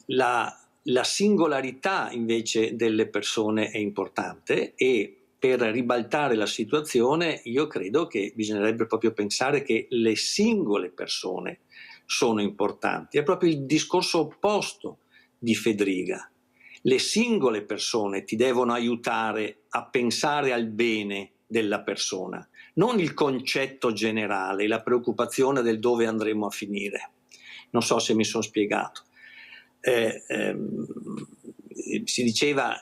La singolarità invece delle persone è importante, e per ribaltare la situazione io credo che bisognerebbe proprio pensare che le singole persone sono importanti. È proprio il discorso opposto di Fedriga. Le singole persone ti devono aiutare a pensare al bene della persona, non il concetto generale, la preoccupazione del dove andremo a finire. Non so se mi sono spiegato. Si diceva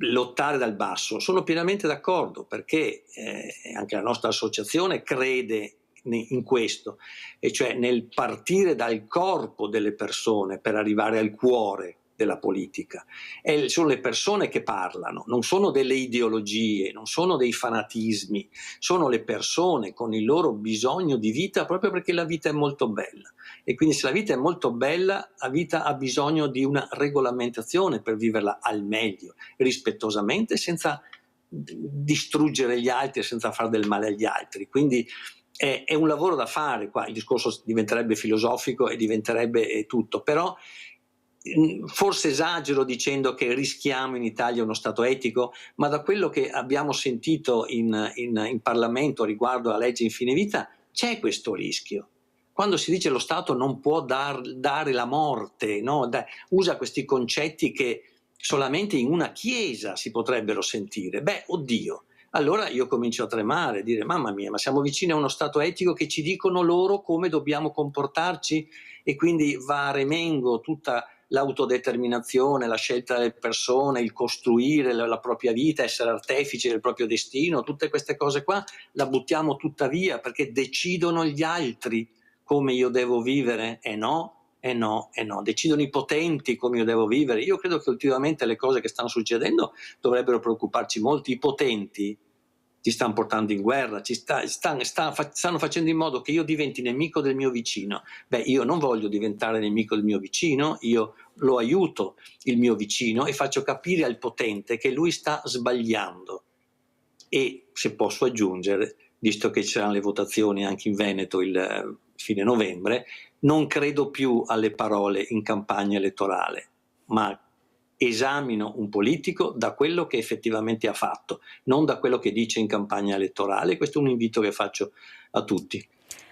lottare dal basso, sono pienamente d'accordo, perché anche la nostra associazione crede in questo, e cioè nel partire dal corpo delle persone per arrivare al cuore della politica. Sono le persone che parlano, non sono delle ideologie, non sono dei fanatismi, sono le persone con il loro bisogno di vita, proprio perché la vita è molto bella. E quindi se la vita è molto bella, la vita ha bisogno di una regolamentazione per viverla al meglio, rispettosamente, senza distruggere gli altri e senza fare del male agli altri. Quindi è un lavoro da fare qua, il discorso diventerebbe filosofico e diventerebbe tutto, però forse esagero dicendo che rischiamo in Italia uno Stato etico, ma da quello che abbiamo sentito in Parlamento riguardo alla legge infine vita c'è questo rischio. Quando si dice lo Stato non può dare la morte, no? Usa questi concetti che solamente in una chiesa si potrebbero sentire. Beh, oddio, allora io comincio a tremare, a dire mamma mia, ma siamo vicini a uno Stato etico che ci dicono loro come dobbiamo comportarci, e quindi va a remengo tutta l'autodeterminazione, la scelta delle persone, il costruire la propria vita, essere artefici del proprio destino, tutte queste cose qua la buttiamo tutta via perché decidono gli altri come io devo vivere. No, decidono i potenti come io devo vivere. Io credo che ultimamente le cose che stanno succedendo dovrebbero preoccuparci molto. I potenti ci stanno portando in guerra, stanno facendo in modo che io diventi nemico del mio vicino. Io non voglio diventare nemico del mio vicino, io lo aiuto il mio vicino e faccio capire al potente che lui sta sbagliando. E se posso aggiungere, visto che ci saranno le votazioni anche in Veneto il fine novembre, non credo più alle parole in campagna elettorale, ma esamino un politico da quello che effettivamente ha fatto, non da quello che dice in campagna elettorale. Questo è un invito che faccio a tutti.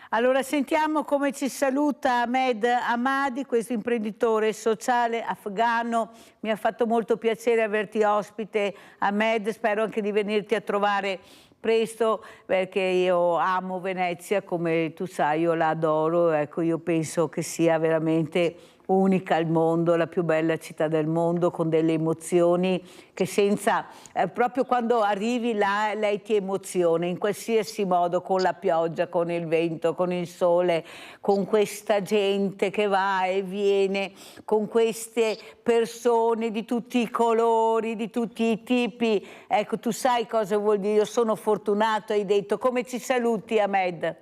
Allora sentiamo come ci saluta Ahmed Ahmadi, questo imprenditore sociale afghano. Mi ha fatto molto piacere averti ospite, Ahmed, spero anche di venirti a trovare presto, perché io amo Venezia, come tu sai, io la adoro. Ecco, io penso che sia veramente unica al mondo, la più bella città del mondo, con delle emozioni che senza, proprio quando arrivi là lei ti emoziona in qualsiasi modo, con la pioggia, con il vento, con il sole, con questa gente che va e viene, con queste persone di tutti i colori, di tutti i tipi. Ecco, tu sai cosa vuol dire, io sono fortunato, hai detto. Come ci saluti, Ahmed?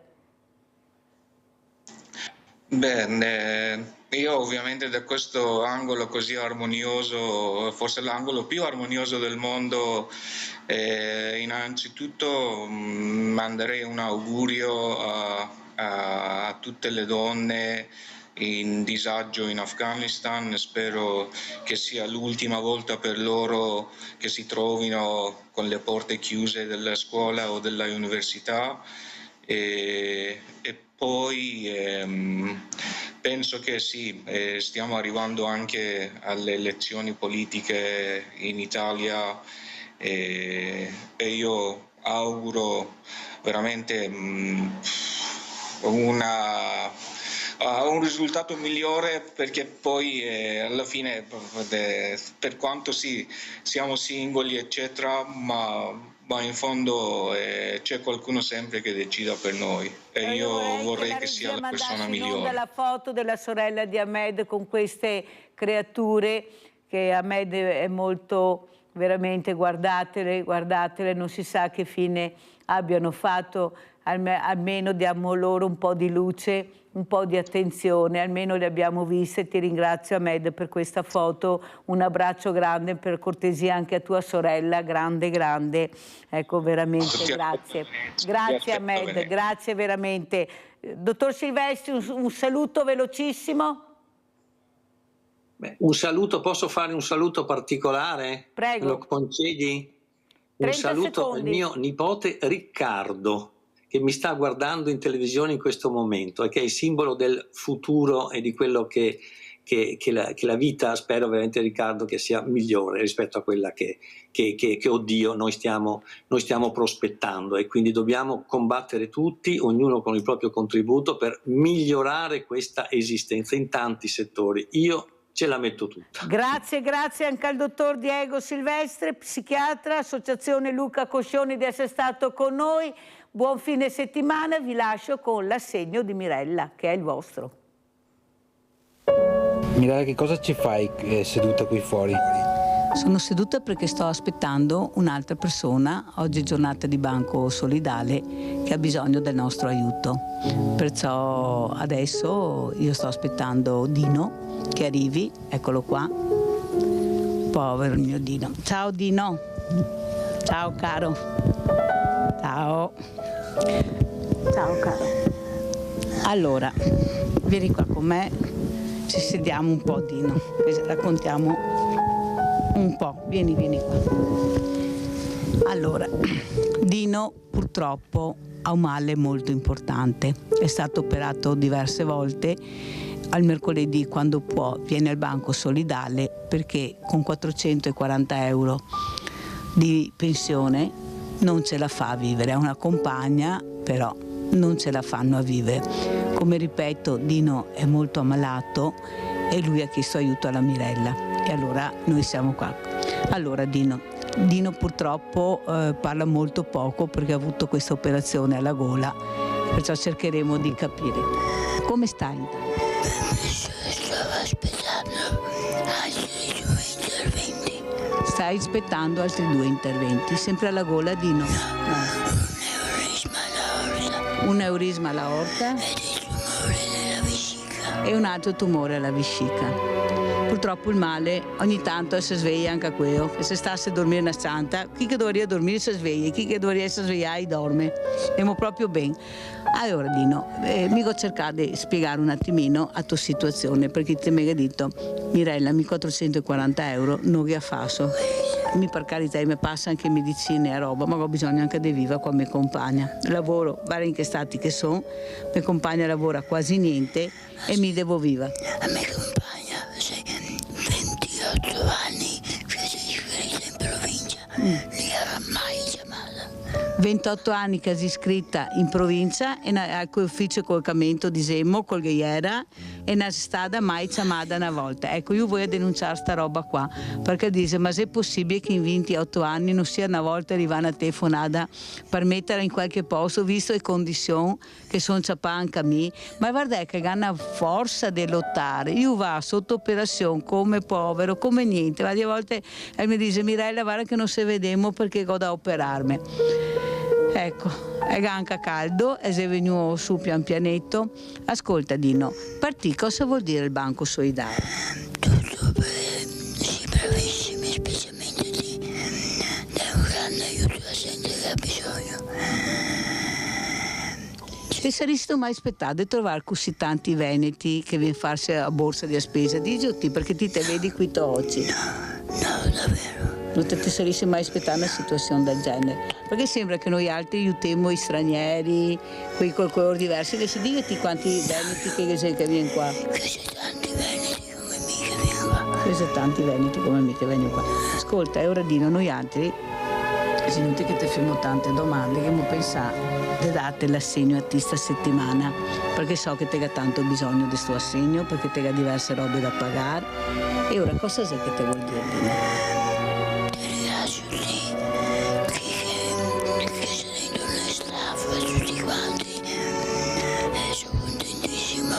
Bene, io ovviamente da questo angolo così armonioso, forse l'angolo più armonioso del mondo, innanzitutto manderei un augurio a tutte le donne in disagio in Afghanistan. Spero che sia l'ultima volta per loro che si trovino con le porte chiuse della scuola o della università. E poi penso che sì, stiamo arrivando anche alle elezioni politiche in Italia e io auguro veramente un risultato migliore, perché poi alla fine, per quanto sì, siamo singoli eccetera, ma in fondo c'è qualcuno sempre che decida per noi e io vorrei che sia la persona migliore. La foto della sorella di Ahmed con queste creature, che Ahmed è molto, veramente, guardatele, non si sa che fine abbiano fatto, almeno diamo loro un po' di luce, un po' di attenzione, almeno le abbiamo viste. Ti ringrazio, Ahmed, per questa foto, un abbraccio grande, per cortesia anche a tua sorella, grande, ecco, veramente grazie Ahmed, grazie veramente. Dottor Silvestri, un saluto velocissimo. Un saluto, posso fare un saluto particolare? Prego. Me lo concedi? Un saluto al mio nipote Riccardo, che mi sta guardando in televisione in questo momento e che è il simbolo del futuro e di quello che la vita, spero veramente, Riccardo, che sia migliore rispetto a quella che oddio noi stiamo prospettando, e quindi dobbiamo combattere tutti, ognuno con il proprio contributo, per migliorare questa esistenza in tanti settori. Io ce la metto tutta. Grazie anche al dottor Diego Silvestre, psichiatra, Associazione Luca Coscioni, di essere stato con noi. Buon fine settimana, vi lascio con l'assegno di Mirella, che è il vostro. Mirella, che cosa ci fai seduta qui fuori? Sono seduta perché sto aspettando un'altra persona, oggi è giornata di Banco Solidale, che ha bisogno del nostro aiuto. Perciò adesso io sto aspettando Dino che arrivi, eccolo qua. Povero il mio Dino. Ciao Dino. Ciao caro. Ciao. Ciao caro. Allora, vieni qua con me, ci sediamo un po', Dino, raccontiamo un po'. Vieni qua. Allora, Dino purtroppo ha un male molto importante. È stato operato diverse volte. Al mercoledì, quando può, viene al Banco Solidale, perché con 440 euro di pensione non ce la fa a vivere. Ha una compagna, però non ce la fanno a vivere. Come ripeto, Dino è molto ammalato e lui ha chiesto aiuto alla Mirella, e allora noi siamo qua. Allora Dino purtroppo parla molto poco perché ha avuto questa operazione alla gola, perciò cercheremo di capire. Come stai? Stavo aspettando altri 2 interventi. Stai aspettando altri 2 interventi, sempre alla gola, Dino? Un eurisma alla aorta e un altro tumore alla vescica. Purtroppo il male ogni tanto si sveglia anche a quello, e se stasse a dormire una santa, chi che dovrebbe dormire si sveglia, chi che dovrebbe svegliare dorme. Stiamo proprio bene. Allora Dino, mi ho cercato di spiegare un attimino la tua situazione, perché ti mi hai detto, Mirella, mi 440 euro non che faccio. Mi per carità mi passa anche medicine e roba, ma ho bisogno anche di viva con mia compagna. Lavoro, vari in che stati che sono, mia compagna lavora quasi niente e mi devo viva. A mia compagna, 28 anni che si iscritta in provincia, non era mai chiamata. 28 anni che si è iscritta in provincia e al ufficio colcamento di Semmo, col Ghiera, e non è stata mai chiamata una volta. Ecco, io voglio denunciare sta roba qua, perché dice, ma se è possibile che in 28 anni non sia una volta arrivata una telefonata per mettere in qualche posto, visto le condizioni che sono anche a me, ma guarda che hanno forza di lottare. Io va sotto operazione come povero, come niente, a volte mi dice, Mirella, guarda che non se vediamo perché ho da operarmi. Ecco, è anche caldo e se è venuto su pian pianetto. Ascolta Dino, per te cosa vuol dire il banco solidale? Tutto per i bravissimi, specialmente di un grande aiuto a gente che ha bisogno. Ti saresti mai aspettato di trovare così tanti veneti che viene a farsi a borsa di spesa? Dici perché ti te vedi qui oggi? No, davvero. Non ti saresti mai aspettato una situazione del genere? Perché sembra che noi altri aiutiamo i stranieri, quei col colore diversi, che si digati quanti veneti che viene qua. Che c'è tanti veneti come me che viene qua. Che c'è tanti veneti come me che vengono qua. Ascolta, è ora di noi altri, senti che ti facciamo tante domande, che mi pensare di date l'assegno a te sta settimana, perché so che ti ha tanto bisogno di questo assegno, perché ti ha diverse robe da pagare. E ora cosa sai che ti vuol dire? Ti ringrazio lì, che sei dentro le staff e tutti quanti, e sono contentissimo.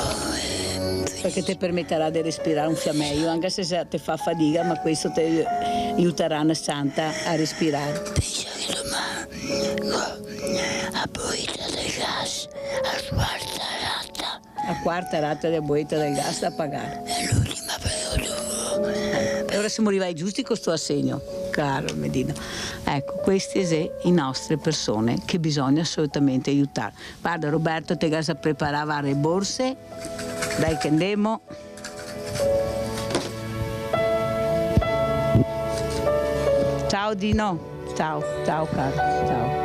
Perché ti permetterà di respirare un fiammeio, anche se ti fa fatica, ma questo ti aiuterà una santa a respirare. Pensa che domani a boita del gas, a quarta rata. A quarta rata di boita del gas da pagare. È l'ultima periodo. E ora siamo arrivati giusti con questo assegno, caro Medina. Ecco, queste sono le nostre persone che bisogna assolutamente aiutare. Guarda Roberto, te gas a preparare le borse, dai che andiamo. Ciao Dino, ciao caro, ciao.